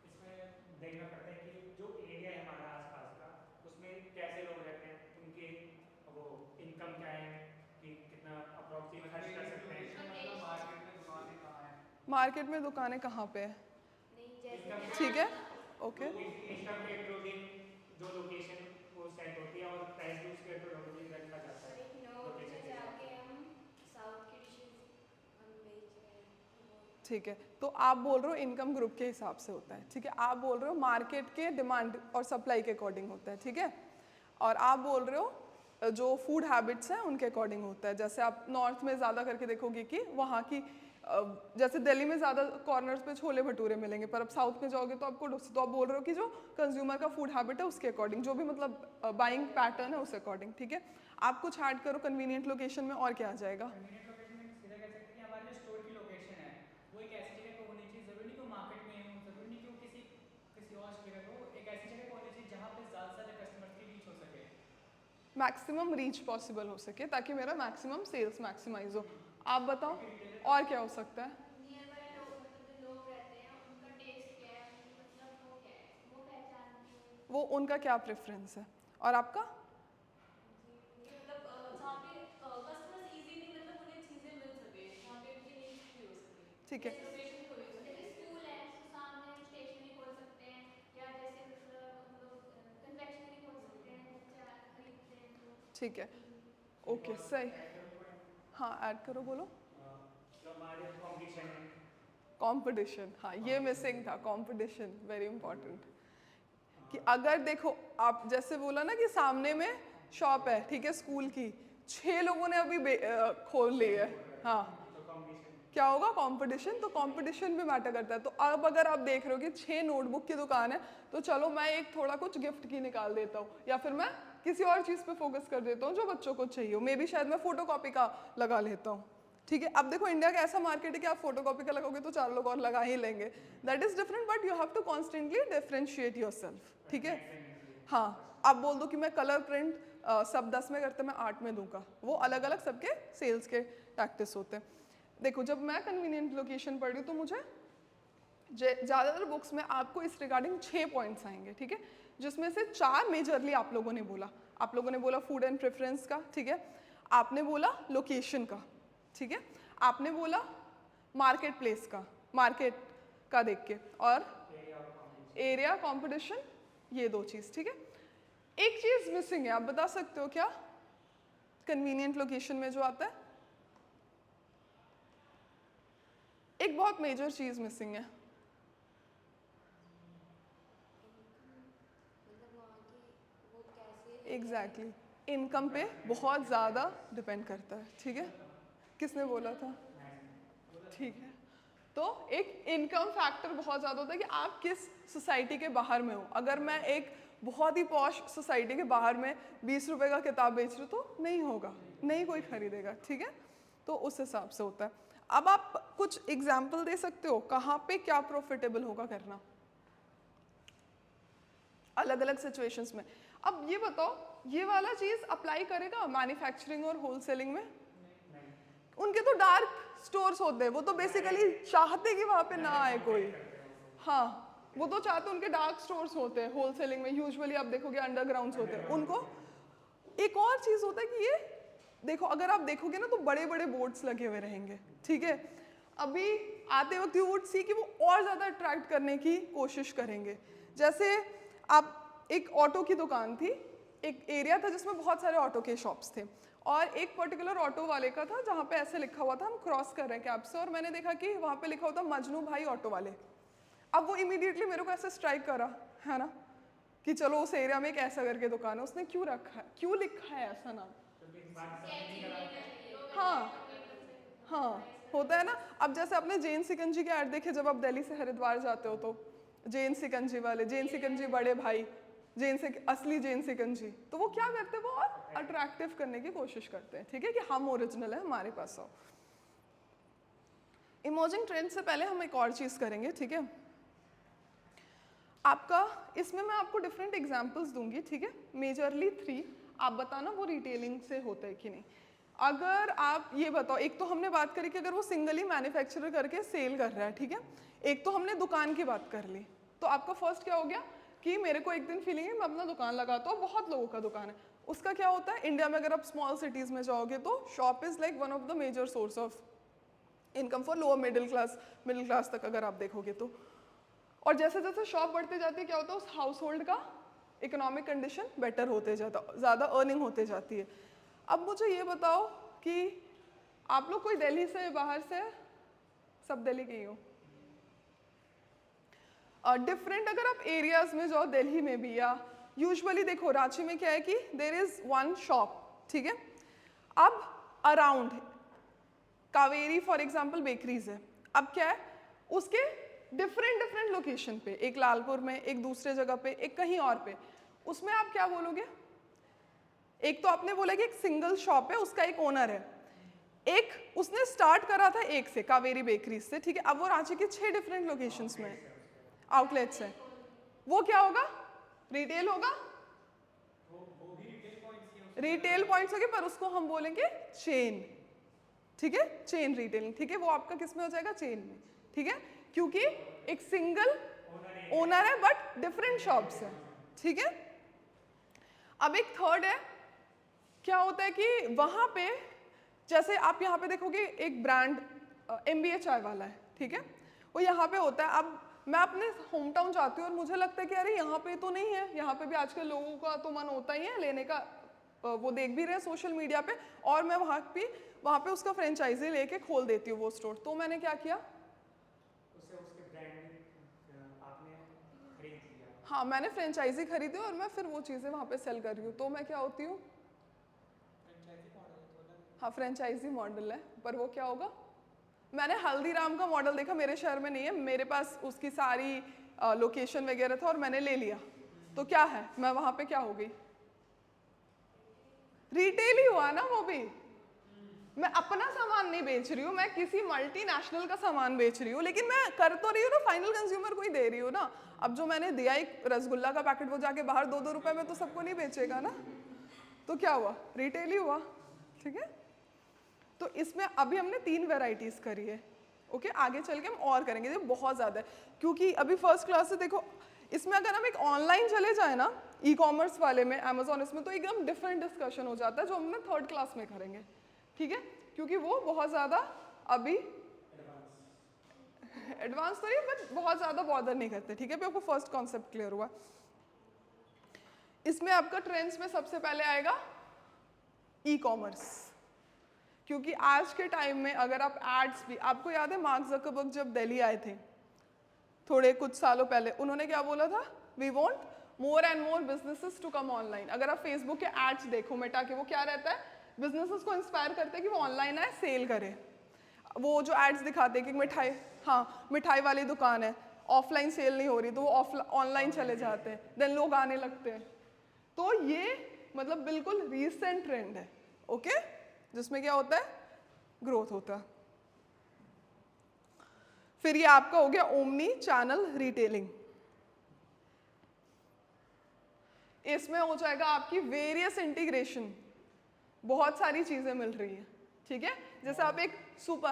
इसमें देखना पड़ता है कि जो एरिया है हमारा आसपास का, उसमें कैसे लोग रहते हैं, उनके वो इनकम क्या है, कि कितना अप्रोक्सीमेट खर्च कर सकते हैं, मार्केट में दुकानें कहाँ पे है, नहीं जैसे ठीक है, ओके। इनकम के अकॉर्डिंग जो लोकेशन वो सेट होती है और प्राइस भी उसके अकॉर्डिंग रखा जाता है। लाइक नॉर्थ लोकेशन में के हिसाब जाके से हम साउथ की डिशेस हम बेच रहे हैं। ठीक है, तो आप बोल रहे हो इनकम ग्रुप के हिसाब से होता है, ठीक है। आप बोल रहे हो मार्केट के डिमांड और सप्लाई के अकॉर्डिंग होता है, ठीक है। और आप बोल रहे हो जो फूड हैबिट्स हैं उनके अकॉर्डिंग होता है। जैसे आप नॉर्थ में ज़्यादा करके देखोगे कि वहाँ की जैसे दिल्ली में ज़्यादा कॉर्नर्स पे छोले भटूरे मिलेंगे, पर अब साउथ में जाओगे तो आपको डोसा। तो आप बोल रहे हो कि जो कंज्यूमर का फूड हैबिट है उसके अकॉर्डिंग, जो भी मतलब बाइंग पैटर्न है उसके अकॉर्डिंग, ठीक है। आप कुछ ऐड करो कन्वीनियंट लोकेशन में, और क्या आ जाएगा। कन्वीनियंट लोकेशन में सीधा कह सकते हैं कि हमारे जो स्टोर की लोकेशन है वो एक ऐसी जगह पे होनी चाहिए, जरूरी नहीं कि वो मार्केट में हो, जरूरी नहीं कि वो किसी और जगह पे हो, एक ऐसी जगह पे होनी चाहिए जहाँ पे ज़्यादा से ज़्यादा कस्टमर्स की रीच हो सके, मैक्सिमम रीच पॉसिबल हो सके, ताकि मेरा मैक्सिमम सेल्स मैक्सिमाइज हो। आप बताओ और क्या हो सकता है। नियर बाय लोग, मतलब जो लोग रहते हैं उनका टेस्ट क्या है, उनकी मतलब वो क्या है, वो पहचानते हैं। वो उनका क्या प्रेफरेंस है, और आपका। कि मतलब जहाँ पे कस्टमर्स इजीली मतलब उन्हें चीजें मिल सके, जहाँ पे उनकी नीड्स पूरी हो सके, ठीक है, लोकेशन भी होनी जैसे चाहिए। स्कूल है तो सामने हम स्टेशनरी खोल सकते हैं, या जैसे मतलब हम लोग कन्फेक्शनरी खोल सकते हैं, बच्चे खरीदते हैं तो। ठीक है, ओके सही। हाँ ऐड करो, बोलो। जो हमारे कॉम्पिटिशन है। कंपटीशन, हाँ ये मिसिंग था, कंपटीशन वेरी इंपॉर्टेंट। कि अगर देखो आप जैसे बोला ना कि सामने में शॉप है, ठीक है, स्कूल की, 6 लोगों ने अभी खोल ली है, हाँ, तो कॉम्पिटिशन क्या होगा, कंपटीशन। तो कंपटीशन भी मैटर करता है। तो अब अगर आप देख रहे हो कि 6 नोटबुक की दुकान है, तो चलो मैं एक थोड़ा कुछ गिफ्ट की निकाल देता हूँ, या फिर मैं किसी और चीज़ पे फोकस कर देता हूँ जो बच्चों को चाहिए हो, मे बी शायद मैं फोटोकॉपी का लगा लेता हूँ, ठीक है। अब देखो इंडिया का ऐसा मार्केट है कि आप फोटोकॉपी का लगाओगे तो 4 लोग और लगा ही लेंगे, that is different, but you have to constantly differentiate yourself, ठीक है। हाँ, आप बोल दो कि मैं कलर प्रिंट सब 10 में करते मैं 8 में दूंगा, वो अलग अलग सबके सेल्स के टैक्टिस होते हैं। देखो जब मैं कन्वीनियंट लोकेशन पढ़ रही हूँ तो मुझे ज़्यादातर बुक्स में आपको इस रिगार्डिंग 6 पॉइंट्स आएंगे, ठीक है, जिसमें से 4 मेजरली आप लोगों ने बोला। आप लोगों ने बोला फूड एंड प्रेफरेंस का, ठीक है, आपने बोला लोकेशन का, ठीक है, आपने बोला मार्केट प्लेस का, मार्केट का देख के, और एरिया कंपटीशन, ये 2 चीज़, ठीक है। एक चीज़ मिसिंग है, आप बता सकते हो क्या, कन्वीनियंट लोकेशन में जो आता है एक बहुत मेजर चीज़ मिसिंग है। मतलब वहाँ की वो कैसे एग्जैक्टली इनकम पे बहुत ज़्यादा डिपेंड करता है, ठीक है। किसने बोला था? ठीक है, तो एक इनकम फैक्टर बहुत ज़्यादा होता है कि आप किस सोसाइटी के बाहर में हो। अगर मैं एक बहुत ही पॉश सोसाइटी के बाहर में 20 रुपए का किताब बेच रही हूँ तो नहीं होगा, नहीं कोई खरीदेगा, ठीक है। तो उस हिसाब से होता है। अब आप कुछ एग्जाम्पल दे सकते हो कहाँ पे क्या प्रॉफिटेबल होगा करना अलग अलग सिचुएशंस में। अब ये बताओ, ये वाला चीज़ अप्लाई करेगा मैन्युफैक्चरिंग और होलसेलिंग में? उनके तो डार्क स्टोर्स होते हैं, वो तो बेसिकली चाहते कि वहाँ पे ना आए कोई। हाँ, वो तो चाहते उनके डार्क स्टोर्स होते हैं होलसेलिंग में, यूजुअली आप देखोगे अंडरग्राउंड्स होते हैं उनको। एक और चीज़ होता है कि ये देखो, अगर आप देखोगे ना तो बड़े बड़े बोर्ड्स लगे हुए रहेंगे, ठीक है। अभी आते वक्त यू वुड सी कि वो और ज़्यादा अट्रैक्ट करने की कोशिश करेंगे। जैसे आप, एक ऑटो की दुकान थी, एक एरिया था जिसमें बहुत सारे ऑटो के शॉप्स थे, और एक पर्टिकुलर ऑटो वाले का था जहाँ पे ऐसे लिखा हुआ था हम क्रॉस कर रहे हैं कैब से, और मैंने देखा कि वहाँ पे लिखा हुआ था मजनू भाई ऑटो वाले। अब वो इमीडिएटली मेरे को ऐसे स्ट्राइक करा, है ना, कि चलो उस एरिया में एक ऐसा करके दुकान है, उसने क्यों रखा है, क्यों लिखा है ऐसा नाम? हाँ हाँ, होता है ना। अब जैसे आपने जैन सिकंजी के ऐड देखे जब आप दिल्ली से हरिद्वार जाते हो, तो जैन सिकंजी वाले, जैन सिकंजी बड़े भाई, असली जैन सिकंजी, तो वो क्या करते हैं, वो और अट्रैक्टिव करने की कोशिश करते हैं, ठीक है, कि हम ओरिजिनल है, हमारे पास आओ। इमर्जिंग ट्रेंड से पहले हम एक और चीज़ करेंगे, ठीक है। आपका इसमें मैं आपको डिफरेंट एग्जांपल्स दूंगी, ठीक है, मेजरली 3। आप बताना वो रिटेलिंग से होता है कि नहीं। अगर आप ये बताओ, एक तो हमने बात करी कि अगर वो सिंगली मैन्युफैक्चरर करके सेल कर रहा है, ठीक है। एक तो हमने दुकान की बात कर ली, तो आपका फर्स्ट क्या हो गया कि मेरे को एक दिन फीलिंग है मैं अपना दुकान लगाता हूँ, बहुत लोगों का दुकान है। उसका क्या होता है, इंडिया में अगर आप स्मॉल सिटीज़ में जाओगे तो shop is like one of the major source of income for lower middle class तक अगर आप देखोगे तो। और जैसे जैसे शॉप बढ़ते जाती है क्या होता है, उस हाउस होल्ड का इकोनॉमिक कंडीशन बेटर होते जाता, ज़्यादा अर्निंग होते जाती है। अब मुझे ये बताओ कि आप लोग कोई दिल्ली से, बाहर से? सब दिल्ली के ही हो। डिफरेंट अगर आप एरियाज में जाओ दिल्ली में भी, या यूजुअली देखो रांची में क्या है कि देयर इज वन शॉप, ठीक है। अब around Kaveri for example bakeries है, अब क्या है उसके डिफरेंट लोकेशन पे, एक लालपुर में, एक दूसरे जगह पे, एक कहीं और पे, उसमें आप क्या बोलोगे? एक तो आपने बोला कि एक सिंगल शॉप है, उसका एक ओनर है, एक उसने स्टार्ट करा था एक से, कावेरी बेकरीज से, ठीक है। अब वो रांची के 6 डिफरेंट लोकेशंस में आउटलेट्स हैं, वो क्या होगा? रिटेल होगा, रिटेल पॉइंट्स होंगे, पर उसको हम बोलेंगे चेन, ठीक है, चेन रिटेलिंग, ठीक है। वो आपका किस में हो जाएगा? चेन में, ठीक है, क्योंकि एक सिंगल ओनर है बट डिफरेंट शॉप्स है, ठीक है। अब एक थर्ड है, क्या होता है कि वहां पे जैसे आप यहाँ पे देखोगे एक ब्रांड MBA चाय वाला है, ठीक है, वो यहाँ पे होता है। अब मैं अपने होम टाउन जाती हूँ और मुझे लगता है कि अरे यहाँ पे तो नहीं है, यहाँ पे भी आजकल लोगों का तो मन होता ही है लेने का, वो देख भी रहे हैं सोशल मीडिया पे, और मैं वहाँ पे उसका फ्रेंचाइजी लेके खोल देती हूँ वो स्टोर। तो मैंने क्या किया, उसके ब्रांड आपने खरीद लिया। हाँ, मैंने फ्रेंचाइजी खरीदी और मैं फिर वो चीज़ें वहाँ पे सेल कर रही हूँ, तो मैं क्या होती हूँ? हाँ, फ्रेंचाइजी मॉडल है, पर वो क्या होगा, मैंने हल्दीराम का मॉडल देखा, मेरे शहर में नहीं है, मेरे पास उसकी सारी लोकेशन वगैरह था और मैंने ले लिया, तो क्या है, मैं वहाँ पे क्या हो गई? रिटेल ही हुआ ना वो भी। मैं अपना सामान नहीं बेच रही हूँ, मैं किसी मल्टीनेशनल का सामान बेच रही हूँ, लेकिन मैं कर तो रही हूँ ना, फाइनल कंज्यूमर को ही दे रही हूँ ना। अब जो मैंने दिया एक रसगुल्ला का पैकेट, वो जाके बाहर 2-2 रुपए में तो सबको नहीं बेचेगा ना, तो क्या हुआ? रिटेल ही हुआ, ठीक है। तो इसमें अभी हमने 3 वेराइटीज करी है, ओके। आगे चल के हम और करेंगे, ये बहुत ज़्यादा है, क्योंकि अभी फर्स्ट क्लास से देखो, इसमें अगर हम एक ऑनलाइन चले जाए ना, ई-कॉमर्स वाले में, अमेजोन, इसमें तो एकदम डिफरेंट डिस्कशन हो जाता है, जो हमने 3rd क्लास में करेंगे, ठीक है, क्योंकि वो बहुत ज़्यादा अभी एडवांस तो नहीं, बट बहुत ज़्यादा बॉदर नहीं करते, ठीक है। अभी आपको फर्स्ट कॉन्सेप्ट क्लियर हुआ। इसमें आपका ट्रेंड्स में सबसे पहले आएगा ई-कॉमर्स, क्योंकि आज के टाइम में अगर आप एड्स भी, आपको याद है मार्क ज़करबर्ग जब दिल्ली आए थे थोड़े कुछ सालों पहले, उन्होंने क्या बोला था? We want more and more businesses to come online. अगर आप फेसबुक के एड्स देखो मेटा के, वो क्या रहता है, बिजनेसेस को इंस्पायर करते हैं कि वो ऑनलाइन आए, सेल करें। वो जो एड्स दिखाते हैं कि मिठाई, हाँ मिठाई वाली दुकान है, ऑफलाइन सेल नहीं हो रही तो वो ऑनलाइन चले जाते हैं, देन लोग आने लगते हैं। तो ये मतलब बिल्कुल रीसेंट ट्रेंड है, ओके, जिसमें क्या होता है, ग्रोथ होता है। फिर ये आपका हो गया ओमनी चैनल रिटेलिंग। इसमें हो जाएगा आपकी वेरियस इंटीग्रेशन, बहुत सारी चीजें मिल रही हैं, ठीक है। जैसे आप एक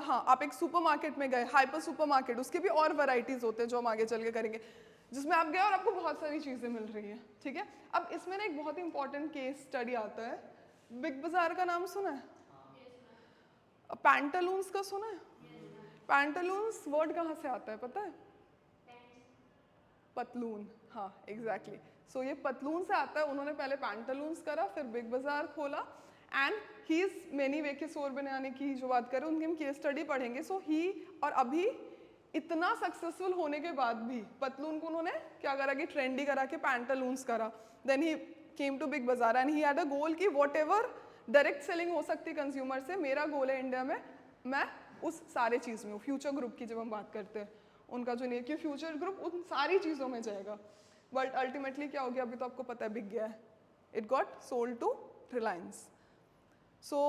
आप एक सुपरमार्केट में गए, हाइपर सुपरमार्केट, उसके भी और वैरायटीज होते हैं जो हम आगे चल के करेंगे, जिसमें आप गए और आपको बहुत सारी चीजें मिल रही हैं, ठीक है। अब इसमें ना एक बहुत ही इंपॉर्टेंट केस स्टडी आता है, बिग बाजार का नाम सुना है, पैंटालून्स का सुना है। पैंटालून्स वर्ड कहाँ से आता है पता है, पतलून, हाँ एग्जैक्टली। सो ये पतलून से आता है, उन्होंने पहले पैंटालून्स करा, फिर बिग बाजार खोला, एंड ही इज मेनी वे के शोर बनाने की जो बात करें उनकी हम केस स्टडी पढ़ेंगे। सो ही, और अभी इतना सक्सेसफुल होने के बाद भी पतलून को उन्होंने क्या करा कि ट्रेंडी करा के पैंटालून्स करा, then he came to Big Bazaar and he had a goal कि वॉट एवर डायरेक्ट सेलिंग हो सकती है कंज्यूमर से, मेरा गोल है इंडिया में मैं उस सारे चीज़ में हूँ। फ्यूचर ग्रुप की जब हम बात करते हैं, उनका जो नहीं कि फ्यूचर ग्रुप उन सारी चीज़ों में जाएगा, बट अल्टीमेटली क्या हो गया अभी तो आपको पता है, बिक गया है, it got sold to Reliance. So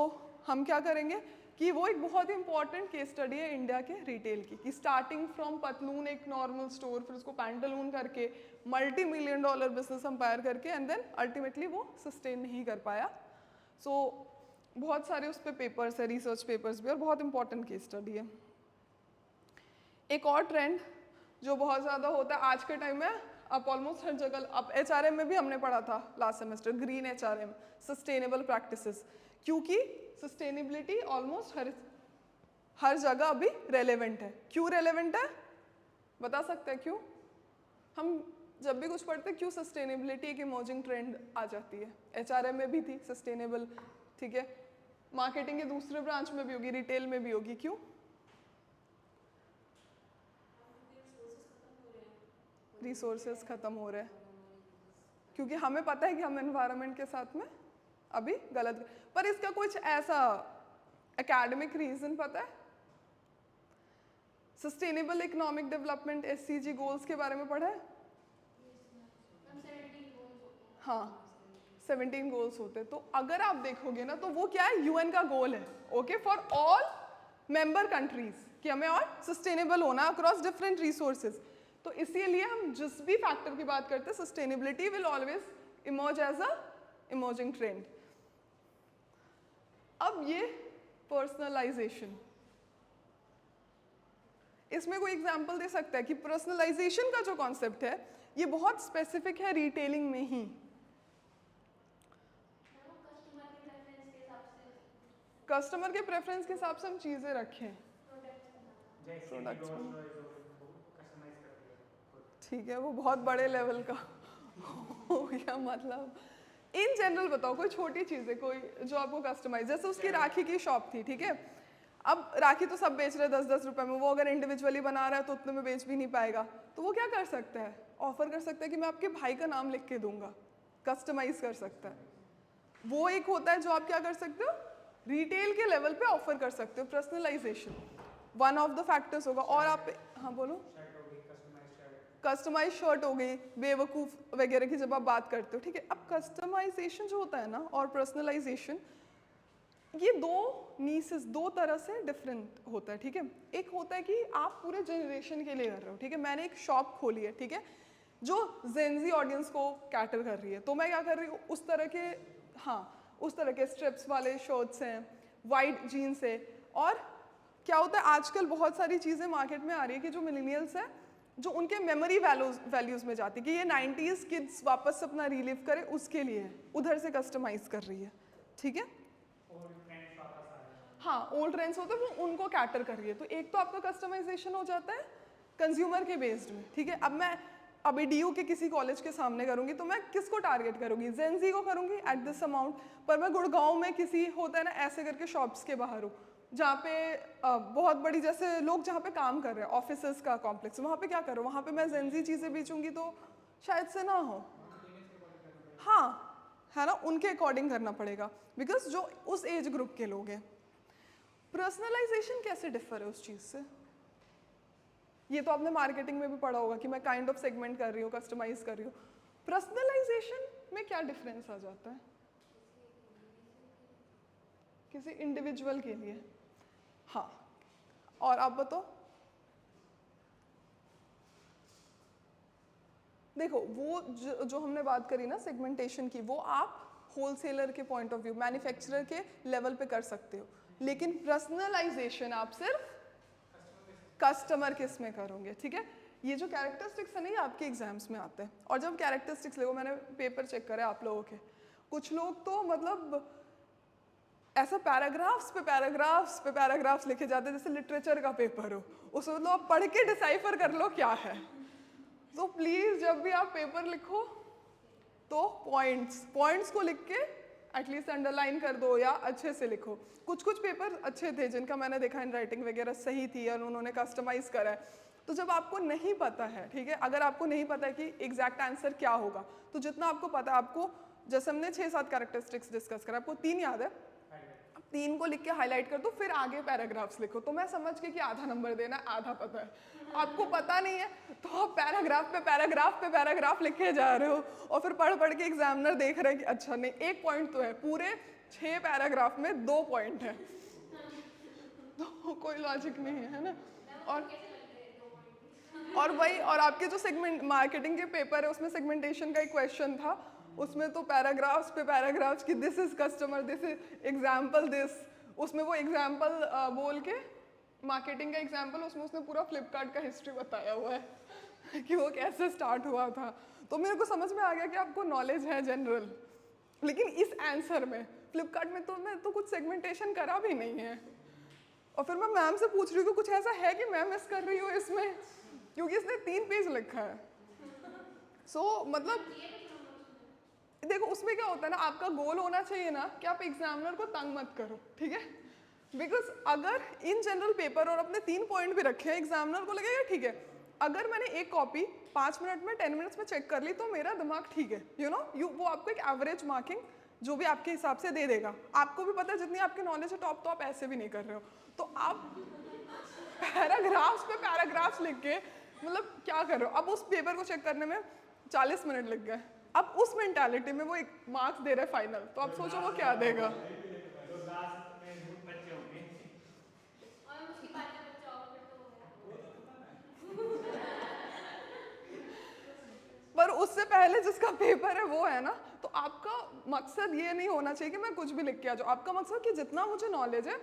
हम क्या करेंगे कि वो एक बहुत ही इंपॉर्टेंट केस स्टडी है इंडिया के रिटेल की, कि स्टार्टिंग फ्रॉम पतलून एक नॉर्मल स्टोर, फिर उसको पैंटालून करके $multi million बिजनेस एम्पायर करके, एंड देन अल्टीमेटली वो सस्टेन नहीं कर पाया। सो बहुत सारे उस पर पेपर्स है, रिसर्च पेपर्स भी, और बहुत इंपॉर्टेंट केस स्टडी है। एक और ट्रेंड जो बहुत ज़्यादा होता है आज के टाइम में, आप ऑलमोस्ट हर जगह, अब HRM में भी हमने पढ़ा था last semester, green HRM, sustainable practices, क्योंकि सस्टेनेबिलिटी ऑलमोस्ट हर जगह अभी रेलेवेंट है। क्यों रेलेवेंट है बता सकते हैं क्यों? हम जब भी कुछ पढ़ते हैं क्यों सस्टेनेबिलिटी एक इमर्जिंग ट्रेंड आ जाती है, HRM में भी थी सस्टेनेबल, ठीक है, मार्केटिंग के दूसरे ब्रांच में भी होगी, रिटेल में भी होगी, क्यों? रिसोर्सेज खत्म हो रहे हैं, क्योंकि हमें पता है कि हम एनवायरनमेंट के साथ में अभी गलत, पर इसका कुछ ऐसा एकेडमिक रीजन पता है? Sustainable economic development SCG goals के बारे में पढ़ा है? हाँ 17 गोल्स होते हैं। तो अगर आप देखोगे ना तो वो क्या है, UN का गोल है, okay, for all member countries, कि हमें और सस्टेनेबल होना अक्रॉस डिफरेंट रिसोर्सेज। तो इसीलिए हम जिस भी फैक्टर की बात करते हैं, sustainability will always emerge as a emerging trend. अब ये पर्सनलाइजेशन, इसमें कोई एग्जांपल दे सकता है कि पर्सनलाइजेशन का जो कॉन्सेप्ट है ये बहुत स्पेसिफिक है रिटेलिंग में ही। कस्टमर के प्रेफरेंस के हिसाब से हम चीज़ें रखें, प्रोडक्ट्स ठीक है, वो बहुत बड़े लेवल का हो गया। मतलब इन जनरल बताओ कोई छोटी चीज़ है कोई जो आपको कस्टमाइज, जैसे उसकी राखी की शॉप थी, ठीक है, अब राखी तो सब बेच रहे हैं 10-10 रुपए में, वो अगर इंडिविजुअली बना रहा है तो उतने में बेच भी नहीं पाएगा, तो वो क्या कर सकता है, ऑफर कर सकता है कि मैं आपके भाई का नाम लिख के दूंगा, कस्टमाइज कर सकता है। वो एक होता है जो आप क्या कर सकते हो, रिटेल के लेवल पे ऑफर कर सकते हो, personalisation one of the factors होगा। और आप, हाँ बोलो, कस्टमाइज शर्ट हो गई, बेवकूफ़ वगैरह की जब आप बात करते हो, ठीक है। अब कस्टमाइजेशन जो होता है ना और पर्सनलाइजेशन, ये दो नीसेस, दो तरह से डिफरेंट होता है, ठीक है। एक होता है कि आप पूरे जनरेशन के लिए कर रहे हो, ठीक है, मैंने एक शॉप खोली है, ठीक है, जो जेनजी ऑडियंस को कैटर कर रही है, तो मैं क्या कर रही हूँ, उस तरह के, हाँ उस तरह के स्ट्रिप्स वाले शर्ट्स हैं, वाइट जीन्स है, और क्या होता है आजकल बहुत सारी चीज़ें मार्केट में आ रही है कि जो मिलेनियल्स हैं जो उनके मेमोरी वैल्यूज़ में जाती है कि ये 90s किड्स वापस अपना रिलीव करे, उसके लिए उधर से कस्टमाइज कर रही है, ठीक है। हाँ ओल्ड ट्रेंड्स होते हैं वो उनको कैटर कर रही है, तो एक तो आपका कस्टमाइजेशन हो जाता है कंज्यूमर के बेस्ड में, ठीक है। अब मैं अभी DU के किसी कॉलेज के सामने करूंगी तो मैं किसको टारगेट करूंगी, जेनजी को करूंगी एट दिस अमाउंट, पर मैं गुड़गांव में किसी होता है ना ऐसे करके शॉप्स के बाहर हूँ जहाँ पे बहुत बड़ी, जैसे लोग जहाँ पे काम कर रहे हैं ऑफिसेस का कॉम्प्लेक्स, वहाँ पे क्या करो, वहाँ पे मैं जेनजी चीज़ें बेचूंगी तो शायद से ना हो, हाँ, है ना, उनके अकॉर्डिंग करना पड़ेगा, बिकॉज जो उस एज ग्रुप के लोग हैं। पर्सनलाइजेशन कैसे डिफर है उस चीज़ से? ये तो आपने मार्केटिंग में भी पढ़ा होगा कि मैं काइंड ऑफ सेगमेंट कर रही हूँ, कस्टमाइज कर रही हूँ। पर्सनलाइजेशन में क्या डिफरेंस आ जाता है किसी इंडिविजुअल के लिए? हाँ, और आप बताओ। देखो वो जो हमने बात करी ना सेगमेंटेशन की, वो आप होलसेलर के पॉइंट ऑफ व्यू, मैन्युफैक्चरर के लेवल पे कर सकते हो, लेकिन पर्सनलाइजेशन आप सिर्फ कस्टमर किस में करोगे, ठीक है? ये जो कैरेक्टरिस्टिक्स है ना, ये आपके एग्जाम्स में आते हैं। और जब कैरेक्टरिस्टिक्स देखो, मैंने पेपर चेक करे आप लोगों के, कुछ लोग तो मतलब ऐसा पैराग्राफ्स पे पैराग्राफ्स लिखे जाते हैं जैसे लिटरेचर का पेपर हो, उसमें मतलब आप पढ़ के डिसाइफर कर लो क्या है। तो प्लीज जब भी आप पेपर लिखो तो पॉइंट्स को लिख के एटलीस्ट अंडरलाइन कर दो या अच्छे से लिखो। कुछ पेपर अच्छे थे जिनका मैंने देखा हैंड राइटिंग वगैरह सही थी और उन्होंने कस्टमाइज करा है। तो जब आपको नहीं पता है, ठीक है, अगर आपको नहीं पता है कि एग्जैक्ट आंसर क्या होगा, तो जितना आपको पता है, आपको जैसे हमने 6-7 कैरेक्टरिस्टिक्स डिस्कस करा, आपको 3 याद है, 3 को लिख के हाईलाइट कर दो, फिर आगे पैराग्राफ्स लिखो। तो मैं समझ के कि आधा नंबर देना, आधा पता है। आपको पता नहीं है तो आप पैराग्राफ लिखे जा रहे हो और फिर पढ़ के एग्जामिनर देख रहे हैं कि अच्छा नहीं, 1 पॉइंट तो है, पूरे 6 पैराग्राफ में 2 पॉइंट है। तो कोई लॉजिक नहीं है ना। और वही, और आपके जो सेगमेंट मार्केटिंग के पेपर है उसमें सेगमेंटेशन का एक क्वेश्चन था, उसमें तो पैराग्राफ्स पे पैराग्राफ्स की this is customer, this is example this, उसमें वो एग्जाम्पल बोल के मार्केटिंग का एग्जाम्पल, उसमें उसने पूरा फ्लिपकार्ट का हिस्ट्री बताया हुआ है कि वो कैसे स्टार्ट हुआ था। तो मेरे को समझ में आ गया कि आपको नॉलेज है जनरल, लेकिन इस आंसर में फ्लिपकार्ट में तो मैं तो कुछ सेगमेंटेशन करा भी नहीं है। और फिर मैं मैम से पूछ रही हूँ कि कुछ ऐसा है कि मैं मिस कर रही हूँ इसमें, क्योंकि इसने 3 पेज लिखा है। मतलब देखो उसमें क्या होता है ना, आपका गोल होना चाहिए ना कि आप एग्जामिनर को तंग मत करो, ठीक है? बिकॉज अगर इन जनरल पेपर और अपने 3 पॉइंट भी रखे हैं, एग्जामिनर को लगेगा ठीक है, अगर मैंने एक कॉपी 5 मिनट में 10 मिनट्स में चेक कर ली तो मेरा दिमाग ठीक है, यू नो, वो आपको एक एवरेज मार्किंग जो भी आपके हिसाब से दे देगा। आपको भी पता है जितनी आपकी नॉलेज है टॉप तो आप ऐसे भी नहीं कर रहे हो, तो आप पैराग्राफ्स पे पैराग्राफ्स लिख के मतलब क्या कर रहे हो? अब उस पेपर को चेक करने में 40 मिनट लग गए, अब उस मेंटालिटी में वो एक मार्क्स दे रहा है फाइनल, तो आप सोचो वो क्या देगा। पर उससे पहले जिसका पेपर है वो है ना, तो आपका मकसद ये नहीं होना चाहिए कि मैं कुछ भी लिख के आ जाऊँ। आपका मकसद कि जितना मुझे नॉलेज है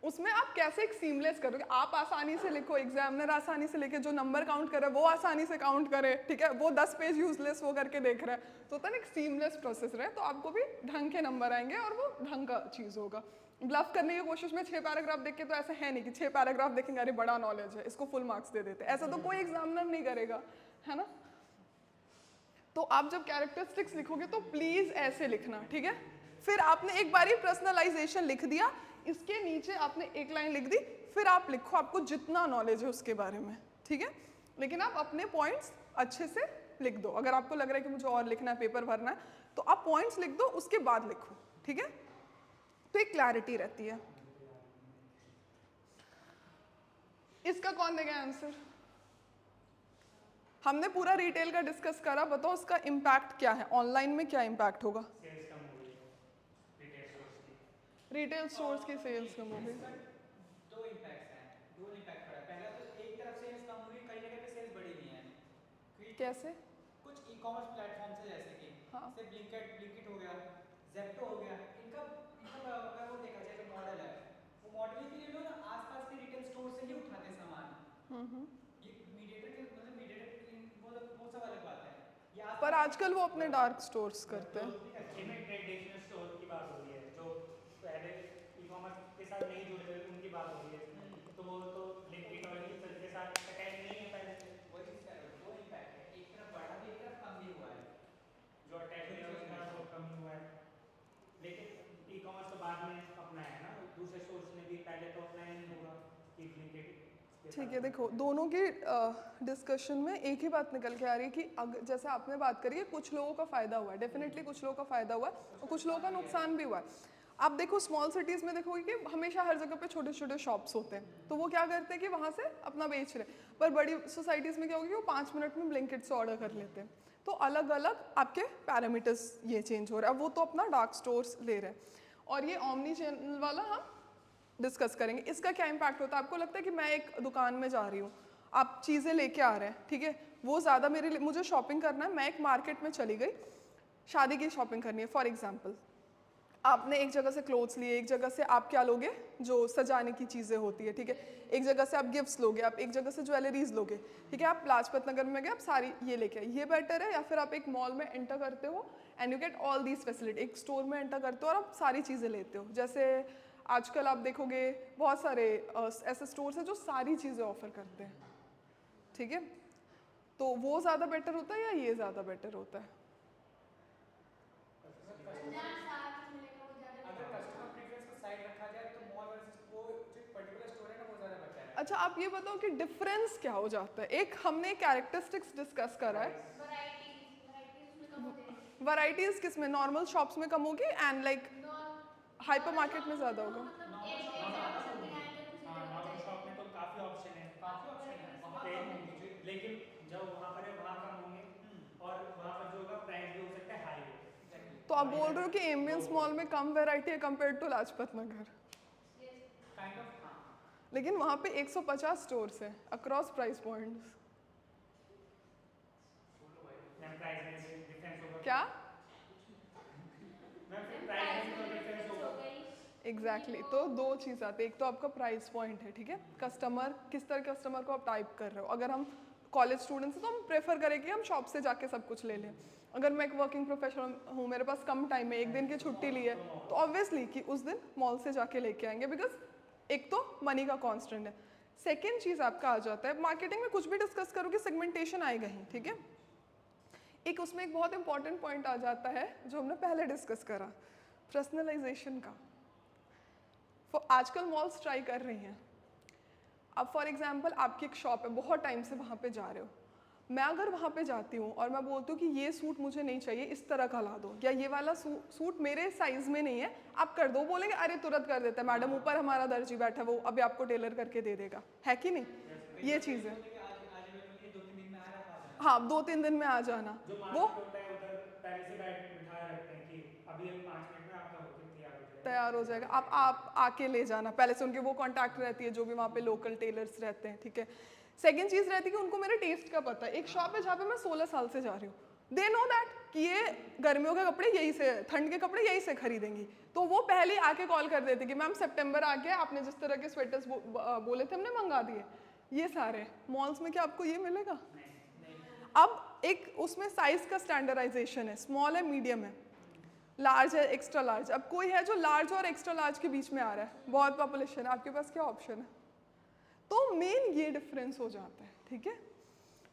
उसमें आप कैसे एक सीमलेस करोगे, आप आसानी से लिखो, एग्जामिनर आसानी से लिखे, जो नंबर काउंट करे वो आसानी से काउंट करे, ठीक है, वो 10 पेज यूजलेस वो करके देख रहा है, तो होता है ना एक सीमलेस प्रोसेस रहे, तो आपको भी ढंग के नंबर आएंगे और वो ढंग का चीज़ होगा। ब्लफ करने की कोशिश में 6 पैराग्राफ देख के तो ऐसा है नहीं कि 6 पैराग्राफ देखेंगे अरे बड़ा नॉलेज है इसको फुल मार्क्स दे देते, ऐसा तो कोई एग्जामिनर नहीं करेगा, है ना। तो आप जब कैरेक्टरिस्टिक्स लिखोगे तो प्लीज ऐसे लिखना, ठीक है? फिर आपने एक बारी पर्सनलाइजेशन लिख दिया, इसके नीचे आपने एक लाइन लिख दी, फिर आप लिखो आपको जितना नॉलेज है उसके बारे में, ठीक है? लेकिन आप अपने पॉइंट्स अच्छे से लिख दो। अगर आपको लग रहा है कि मुझे और लिखना है, पेपर भरना है, तो आप पॉइंट्स लिख दो, उसके बाद लिखो, ठीक है? तो एक क्लैरिटी रहती है। इसका कौन देगा आंसर? हमने पूरा रिटेल का डिस्कस करा, बताओ उसका इम्पैक्ट क्या है, ऑनलाइन में क्या इम्पैक्ट होगा? सेल्स कम हो गई रिटेल स्टोर्स की। रिटेल स्टोर्स की सेल्स कम हो गई। दो इम्पैक्ट्स हैं, दो इम्पैक्ट पड़ा है। पहला तो एक तरफ सेल्स कम हुई, कई जगह पे सेल्स बढ़ी नहीं है। कैसे? कुछ ई कॉमर्स प्लेटफॉर्म से, जैसे कि हाँ। से ब्लिंकिट हो गया, जेप्टो हो गया, इनका अगर वो देखा जाए तो मॉडल है, वो मॉडल ही फिर लोग आसपास के रिटेल स्टोर से ही उठाते हैं सामान। ये मीडिएटर के मतलब मीडिएटर वो सब अलग बात है। ये पर आजकल वो अपने डार्क स्टोर्स करते हैं। जिनमें ट्रेडिशनल स्टोर की बात हो रही है, जो पहले ई कॉमर्स के साथ नहीं जुड़े हुए उनकी बात हो रही है, तो वो तो ब्लिंकिट और इन सब के साथ अटैच नहीं है पहले से। वही चीज़ कह रहे हो, दो इम्पैक्ट है, एक तरफ बढ़ा भी, एक तरफ कम भी हुआ है। जो अटैच है उसका वो कम हुआ है, लेकिन ई कॉमर्स तो बाद में अपनाया है ना, दूसरे स्टोर्स ने भी पहले तो अपनाया नहीं होगा कि ब्लिंकिट के ठीक है, देखो दोनों की डिस्कशन में एक ही बात निकल के आ रही है कि जैसे आपने बात करी है, कुछ लोगों का फ़ायदा हुआ है, डेफिनेटली कुछ लोगों का फ़ायदा हुआ है और कुछ लोगों का नुकसान भी हुआ है। आप देखो स्मॉल सिटीज़ में देखोगे कि हमेशा हर जगह पे छोटे छोटे शॉप्स होते हैं, तो वो क्या करते हैं कि वहाँ से अपना बेच रहे हैं। पर बड़ी सोसाइटीज़ में क्या होगा कि वो 5 मिनट में ब्लिंकिट से ऑर्डर कर लेते हैं। तो अलग अलग आपके पैरामीटर्स ये चेंज हो रहा है। अब वो तो अपना डार्क स्टोर्स ले रहे हैं और ये ओमनी चैनल वाला हम डिस्कस करेंगे। इसका क्या इम्पैक्ट होता है? आपको लगता है कि मैं एक दुकान में जा रही हूँ, आप चीज़ें लेके आ रहे हैं, ठीक है, वो ज़्यादा मेरे लिए, मुझे शॉपिंग करना है, मैं एक मार्केट में चली गई, शादी की शॉपिंग करनी है फॉर एग्जांपल। आपने एक जगह से क्लोथ्स लिए, एक जगह से आप क्या लोगे, जो सजाने की चीज़ें होती है, ठीक है, एक जगह से आप गिफ्ट्स लोगे, आप एक जगह से ज्वेलरीज लोगे, ठीक है, आप लाजपत नगर में गए, आप सारी ये लेके आए, ये बेटर है? या फिर आप एक मॉल में एंटर करते हो and you get all these facility, एक स्टोर में एंटर करते हो और आप सारी चीज़ें लेते हो। जैसे आजकल आप देखोगे बहुत सारे ऐसे स्टोर्स हैं जो सारी चीज़ें ऑफर करते हैं, ठीक है, तो वो ज़्यादा बेटर होता है या ये ज़्यादा बेटर होता है? जहाँ साथ मिलेगा वो ज़्यादा अगर कस्टमर प्रेफरेंस को साइड रखा जाए तो मॉल वर्सेस वो जो पर्टिकुलर स्टोर है ना वो ज़्यादा बेटर है। अच्छा, आप ये बताओ कि डिफरेंस क्या हो जाता है? एक हमने कैरेक्टरिस्टिक्स डिस्कस करा है, वैरायटीज उसमें कम हो जाएगी। वैराइटीज किस में, नॉर्मल शॉप्स में कम होगी एंड लाइक हाइपर मार्केट में ज़्यादा होगा। मतलब नॉर्मल एक शॉप एक में जगह ज़्यादा पसंद नहीं होगी। आए तो दूसरी हाँ, जगह पे नॉर्मल शॉप जाएंगे। में तो काफ़ी ऑप्शन है। काफ़ी ऑप्शन है, बहुत पे- कम होंगे। लेकिन जब वहाँ पर है वहाँ कम होंगे और वहाँ पर जो होगा प्राइस भी हो सकता है हाई हो। एग्जैक्टली। तो आप बोल रहे हो कि एम्बियंस मॉल में कम वैरायटी है compare to Lajpat Nagar, kind of हाँ। लेकिन वहाँ पे 150 स्टोर्स हैं across price points. Ma'am price में डिफरेंस होगा क्या? मैम फिर प्राइस में तो डिफरेंस होगा। एग्जैक्टली तो दो चीज़ आती है, एक तो आपका प्राइस पॉइंट है, ठीक है, कस्टमर किस तरह के कस्टमर को आप टाइप कर रहे हो। अगर हम कॉलेज स्टूडेंट्स हैं तो हम प्रेफर करें कि हम शॉप से जाके सब कुछ ले लें। अगर मैं एक वर्किंग प्रोफेशनल हूँ, मेरे पास कम टाइम है, एक दिन की छुट्टी ली है, तो ऑब्वियसली कि उस दिन मॉल से जाके लेके आएंगे, बिकॉज एक तो मनी का कॉन्स्टेंट है। सेकेंड चीज़ आपका आ जाता है, मार्केटिंग में कुछ भी डिस्कस करोगे सेगमेंटेशन आएगा ही, ठीक है। एक उसमें एक बहुत इंपॉर्टेंट पॉइंट आ जाता है जो हमने पहले डिस्कस करा, पर्सनलाइजेशन का। आजकल मॉल्स ट्राई कर रही हैं। अब फॉर एग्जांपल आपकी एक शॉप है, बहुत टाइम से वहाँ पे जा रहे हो, मैं अगर वहाँ पे जाती हूँ और मैं बोलती हूँ कि ये सूट मुझे नहीं चाहिए, इस तरह का ला दो, या ये वाला सूट मेरे साइज में नहीं है, आप कर दो, बोलेंगे अरे तुरंत कर देता है मैडम, ऊपर हमारा दर्जी बैठा है, वो अभी आपको टेलर करके दे देगा, है कि नहीं? ये चीज़ है। आज अवेलेबल है, 2-3 दिन में आ रहा है। हाँ, 2-3 दिन में आ जाना, जो वो मार्केट होता है उधर पहले से बिठाया रखते हैं कि अभी 5 मिनट में आपका होटल तैयार हो जाएगा, आप आके ले जाना, पहले से उनकी वो कांटेक्ट रहती है जो भी वहाँ पे लोकल टेलर्स रहते हैं, ठीक है। सेकंड चीज़ रहती है कि उनको मेरे टेस्ट का पता है। एक शॉप है जहाँ पे मैं 16 साल से जा रही हूँ, दे नो दैट कि ये गर्मियों के कपड़े यहीं से, ठंड के कपड़े यहीं से खरीदेंगी, तो वो पहले आके कॉल कर देती कि मैम सितंबर आ गया, आपने जिस तरह के स्वेटर्स बोले थे हमने मंगा दिए। ये सारे मॉल्स में क्या आपको ये मिलेगा? अब एक उसमें साइज का स्टैंडर्डाइजेशन है, स्मॉल है, मीडियम है, लार्ज है, एक्स्ट्रा लार्ज। अब कोई है जो लार्ज और एक्स्ट्रा लार्ज के बीच में आ रहा है, बहुत पॉपुलेशन है, आपके पास क्या ऑप्शन है? तो मेन ये डिफरेंस हो जाता है, ठीक है।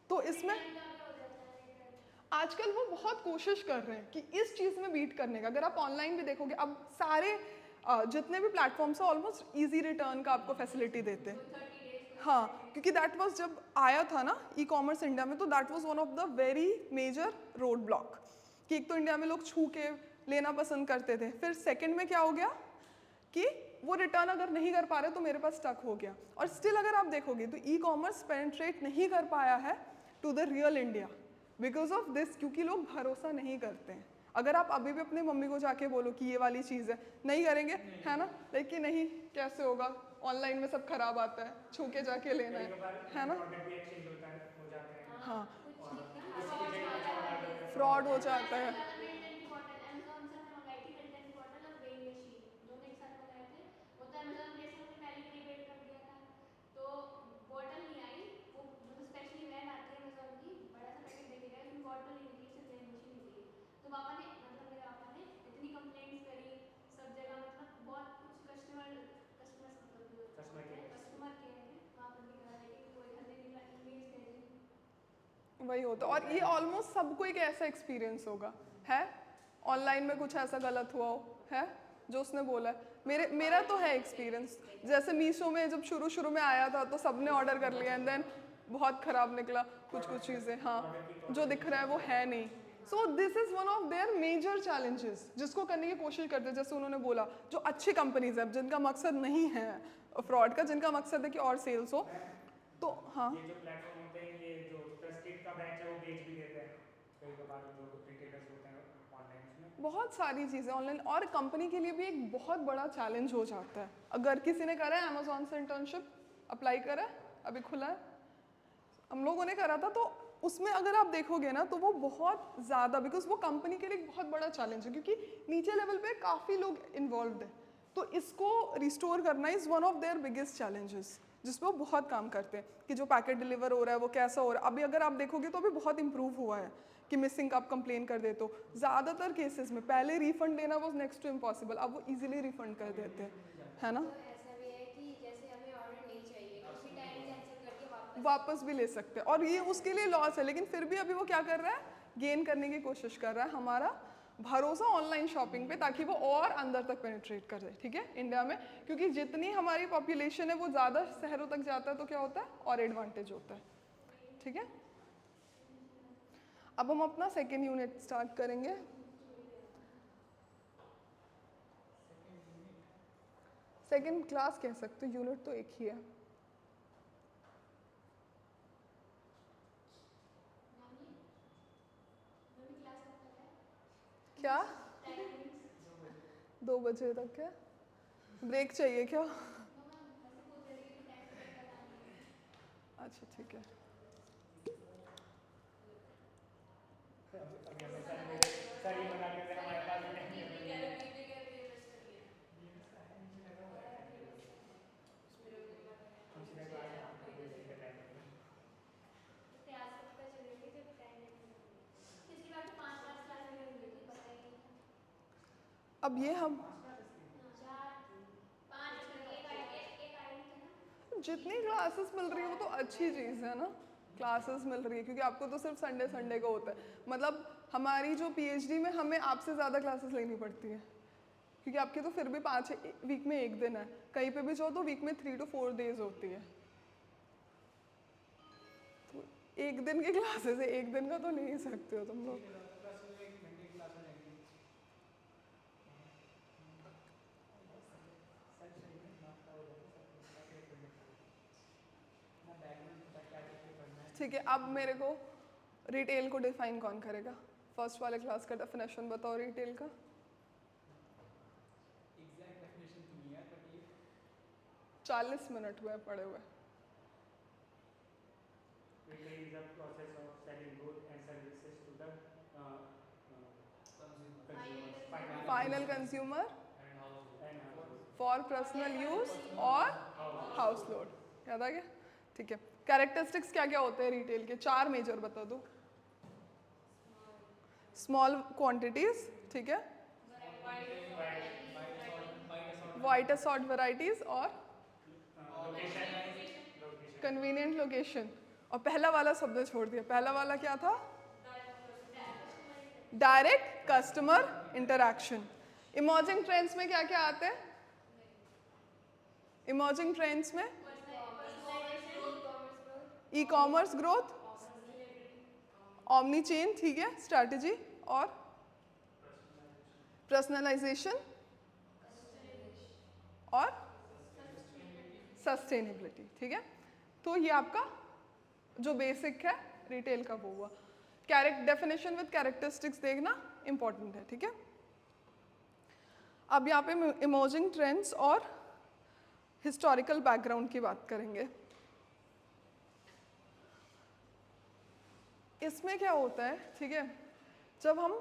तो इसमें आजकल वो बहुत कोशिश कर रहे हैं कि इस चीज़ में बीट करने का। अगर आप ऑनलाइन भी देखोगे, अब सारे जितने भी प्लेटफॉर्म्स हैं ऑलमोस्ट इजी रिटर्न का आपको फैसिलिटी देते हैं। हाँ, क्योंकि दैट वाज जब आया था ना ई कॉमर्स इंडिया में, तो that was one of the very major roadblock, कि एक तो इंडिया में लोग छू के लेना पसंद करते थे, फिर सेकंड में क्या हो गया कि वो रिटर्न अगर नहीं कर पा रहे तो मेरे पास स्टक हो गया। और स्टिल अगर आप देखोगे तो ई कॉमर्स पेनिट्रेट नहीं कर पाया है to the real India because of this, क्योंकि लोग भरोसा नहीं करते हैं। अगर आप अभी भी अपनी मम्मी को जाके बोलो कि ये वाली चीज़ है, नहीं करेंगे, है ना, लेकिन नहीं, कैसे होगा, ऑनलाइन में सब खराब आता है, छू के जाके लेना है ना। हाँ, फ्रॉड हो जाता है। मिल्टन की बॉटल अमेज़न से हमने मंगाई थी, मिल्टन की बॉटल और वेइंग मशीन दोनों एक साथ मंगाए थे। वो तो अमेज़न प्लेस में पहले ही प्रीपेड कर दिया था, तो बॉटल नहीं आई। वो मतलब स्पेशली वैन आती है अमेज़न की, बड़ा सा पैकेट देके गए, उसमें बॉटल नहीं निकली, सिर्फ वेइंग मशीन निकली। तो पापा ने, मतलब मेरे पापा ने इतनी कंप्लेंट्स करी सब जगह, मतलब बहुत कुछ कस्टमर केयर में वहाँ पर भी करा, लेकिन कोई हल नहीं निकला। ईमेल्स भेजे, वही होता। और ये ऑलमोस्ट सबको एक ऐसा एक्सपीरियंस होगा, है ऑनलाइन में कुछ ऐसा गलत हुआ हो, है जो उसने बोला है। मेरा तो है एक्सपीरियंस, जैसे मीशो में जब शुरू में आया था तो सबने ऑर्डर कर लिया एंड देन बहुत ख़राब निकला कुछ चीज़ें, हाँ जो दिख रहा है वो है नहीं। So this is one of their major challenges जिसको करने की कोशिश करते हैं। जैसे उन्होंने बोला जो अच्छी कंपनीज है जिनका मकसद नहीं है फ्रॉड का, जिनका मकसद है कि और सेल्स हो, तो हाँ ये जो प्लेटफॉर्म होते हैं, ये जो ट्रस्टेड का बैच है वो बेच भी देते हैं कई बार जो रिटेलर्स होते हैं ऑनलाइन में। बहुत सारी चीज़ें ऑनलाइन, और कंपनी के लिए भी एक बहुत बड़ा चैलेंज हो जाता है। अगर किसी ने करा है अमेजोन से इंटर्नशिप अप्लाई करा है, अभी खुला है, हम लोगों ने करा था, तो उसमें अगर आप देखोगे ना तो वो बहुत ज़्यादा, बिकॉज वो कंपनी के लिए एक बहुत बड़ा चैलेंज है क्योंकि नीचे लेवल पे काफ़ी लोग इन्वॉल्व है, तो इसको रिस्टोर करना is one of their biggest challenges जिस पर वो बहुत काम करते हैं कि जो पैकेट डिलीवर हो रहा है वो कैसा हो रहा है। अभी अगर आप देखोगे तो अभी बहुत इंप्रूव हुआ है कि मिसिंग का आप कंप्लेन कर देते हो। ज़्यादातर केसेस में पहले रिफंड देना वो नेक्स्ट टू इम्पॉसिबल, अब वो इजीली रिफंड कर देते हैं, है ना। तो ऐसा भी है कि जैसे हमें ऑर्डर नहीं चाहिए उसी टाइम कैंसिल करके वापस भी ले सकते हैं, और ये उसके लिए लॉस है, लेकिन फिर भी अभी वो क्या कर रहा है, गेन करने की कोशिश कर रहा है हमारा भरोसा ऑनलाइन शॉपिंग पे, ताकि वो और अंदर तक पेनिट्रेट कर जाए, ठीक है, इंडिया में। क्योंकि जितनी हमारी पॉपुलेशन है वो ज़्यादा शहरों तक जाता है तो क्या होता है, और एडवांटेज होता है, ठीक है। अब हम अपना सेकेंड यूनिट स्टार्ट करेंगे। सेकेंड क्लास कह सकते हो, यूनिट तो एक ही है। क्या 2 बजे तक है, ब्रेक चाहिए क्या? अच्छा ठीक है। सर ये बना लेते हैं, हमारे पास भी नहीं है। अब ये हम जितनी क्लासेस मिल रही है वो तो अच्छी चीज़ है ना, क्लासेस मिल रही है, क्योंकि आपको तो सिर्फ संडे को होता है। मतलब हमारी जो पीएचडी में हमें आपसे ज़्यादा क्लासेस लेनी पड़ती है, क्योंकि आपकी तो फिर भी 5 वीक में 1 दिन है, कहीं पे भी जाओ तो वीक में 3 to 4 डेज होती है। तो 1 दिन की क्लासेस है, 1 दिन का तो ले ही सकते हो तुम लोग। ठीक है, अब मेरे को रिटेल को डिफाइन कौन करेगा? फर्स्ट वाले क्लास का डेफिनेशन बताओ रिटेल का। एग्जैक्ट डेफिनेशन तो नहीं है, बट ये 40 मिनट हुए पड़े हुए। Retail is a process of selling goods and services to the final consumer for personal use और हाउस लोड, याद आ गया? ठीक है, कैरेक्टरिस्टिक्स क्या क्या होते हैं रिटेल के? 4 मेजर बता दो। स्मॉल क्वांटिटीज, ठीक है, वाइड असॉर्ट वैरायटीज और कन्वीनियंट लोकेशन। और पहला वाला शब्द छोड़ दिया, पहला वाला क्या था? Direct customer interaction. Emerging trends में क्या क्या आते हैं? इमर्जिंग ट्रेंड्स में e commerce growth, omni chain, ठीक है, स्ट्रैटेजी और पर्सनलाइजेशन और सस्टेनेबिलिटी, ठीक है। तो ये आपका जो बेसिक है रिटेल का वो हुआ। डेफिनेशन विद कैरेक्टरिस्टिक्स देखना इंपॉर्टेंट है, ठीक है। अब यहाँ पे इमर्जिंग ट्रेंड्स और हिस्टोरिकल बैकग्राउंड की बात करेंगे। इसमें क्या होता है, ठीक है, जब हम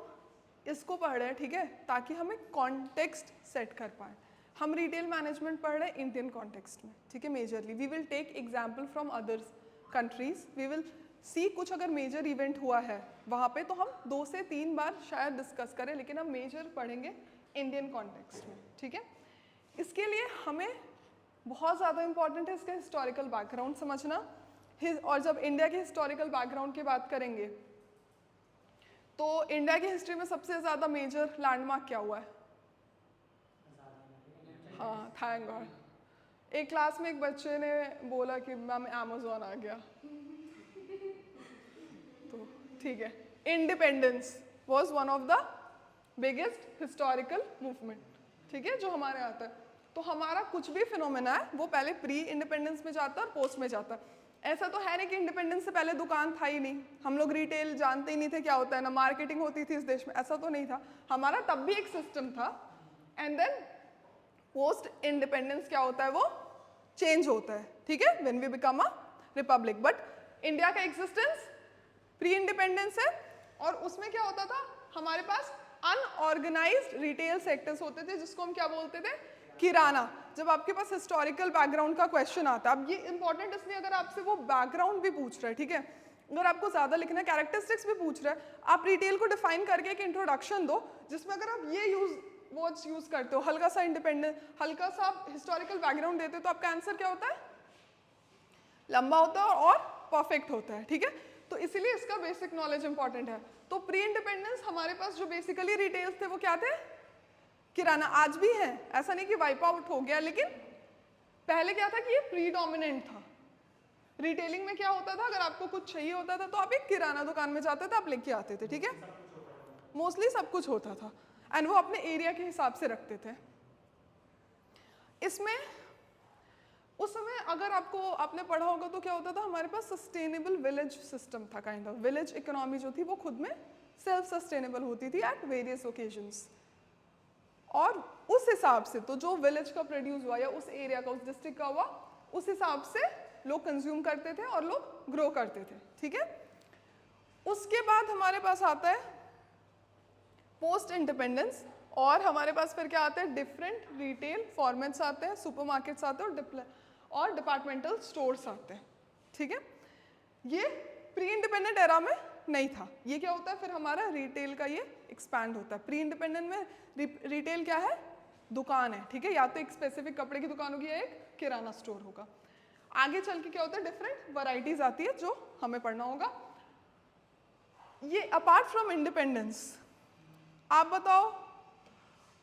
इसको पढ़ रहे हैं, ठीक है, ताकि हम एक कॉन्टेक्स्ट सेट कर पाए। हम रिटेल मैनेजमेंट पढ़ रहे हैं इंडियन कॉन्टेक्स्ट में, ठीक है, majorly we will take example from others countries, we will see कुछ अगर मेजर इवेंट हुआ है वहाँ पे तो हम 2 से 3 बार शायद डिस्कस करें, लेकिन हम मेजर पढ़ेंगे इंडियन कॉन्टेक्स्ट में, ठीक है। इसके लिए हमें बहुत ज़्यादा इंपॉर्टेंट है इसका हिस्टोरिकल बैकग्राउंड समझना। और जब इंडिया के हिस्टोरिकल बैकग्राउंड की बात करेंगे तो इंडिया की हिस्ट्री में सबसे ज़्यादा मेजर लैंडमार्क क्या हुआ है? हाँ, थैंक गॉड। एक क्लास में एक बच्चे ने बोला कि मैम अमेज़ॉन आ गया। तो ठीक है, independence was one of the biggest historical movement, ठीक है, जो हमारे आता है। तो हमारा कुछ भी फिनोमेना है वो पहले प्री इंडिपेंडेंस में जाता है और पोस्ट में जाता है। ऐसा तो है नहीं कि इंडिपेंडेंस से पहले दुकान था ही नहीं, हम लोग रिटेल जानते ही नहीं थे क्या होता है, ना मार्केटिंग होती थी इस देश में, ऐसा तो नहीं था। हमारा तब भी एक सिस्टम था, एंड देन पोस्ट इंडिपेंडेंस क्या होता है, वो चेंज होता है, ठीक है, when we become a republic. But India का एग्जिस्टेंस प्री इंडिपेंडेंस है, और उसमें क्या होता था, हमारे पास अनऑर्गेनाइज्ड रिटेल सेक्टर्स होते थे, जिसको हम क्या बोलते थे, किराना। जब आपके पास हिस्टोरिकल बैकग्राउंड का क्वेश्चन आता है, अब ये इंपॉर्टेंट इसलिए अगर आपसे वो बैकग्राउंड भी पूछ रहा है, ठीक है, अगर आपको ज़्यादा लिखना है, कैरेक्टरिस्टिक्स भी पूछ रहा है, आप रिटेल को डिफाइन करके एक इंट्रोडक्शन दो, जिसमें अगर आप ये वर्ड्स यूज करते हो, हल्का सा इंडिपेंडेंट, हल्का सा हिस्टोरिकल बैकग्राउंड देते हो, तो आपका आंसर क्या होता है, लंबा होता है और परफेक्ट होता है, ठीक है। तो इसीलिए इसका बेसिक नॉलेज इंपॉर्टेंट है। तो प्री इंडिपेंडेंस हमारे पास जो बेसिकली रिटेल्स थे वो क्या थे, किराना। आज भी है, ऐसा नहीं कि वाइप आउट हो गया, लेकिन पहले क्या था कि ये प्रीडोमिनेंट था। रिटेलिंग में क्या होता था, अगर आपको कुछ चाहिए होता था तो आप एक किराना दुकान में जाते थे, आप लेके आते थे, ठीक है, मोस्टली सब कुछ होता था, एंड वो अपने एरिया के हिसाब से रखते थे। इसमें उस समय अगर आपने पढ़ा होगा तो क्या होता था, हमारे पास सस्टेनेबल विलेज सिस्टम था, काइंड ऑफ विलेज इकोनॉमी जो थी वो खुद में सेल्फ सस्टेनेबल होती थी एट वेरियस ओकेजन्स। और उस हिसाब से तो जो विलेज का प्रोड्यूस हुआ या उस एरिया का, उस डिस्ट्रिक्ट का हुआ, उस हिसाब से लोग कंज्यूम करते थे और लोग ग्रो करते थे, ठीक है। उसके बाद हमारे पास आता है पोस्ट इंडिपेंडेंस, और हमारे पास फिर क्या आता है, डिफरेंट रिटेल फॉर्मेट्स आते हैं, सुपरमार्केट्स आते हैं और डिपार्टमेंटल स्टोर्स आते हैं, ठीक है। ये प्री इंडिपेंडेंट एरा में नहीं था। ये क्या होता है, फिर हमारा रिटेल का ये एक्सपैंड होता है। प्री इंडिपेंडेंट में रिटेल क्या है, दुकान है, ठीक है, या तो एक स्पेसिफिक कपड़े की दुकान होगी या एक किराना स्टोर होगा। आगे चल के क्या होता है, डिफरेंट वैरायटीज आती है जो हमें पढ़ना होगा। ये अपार्ट फ्रॉम इंडिपेंडेंस आप बताओ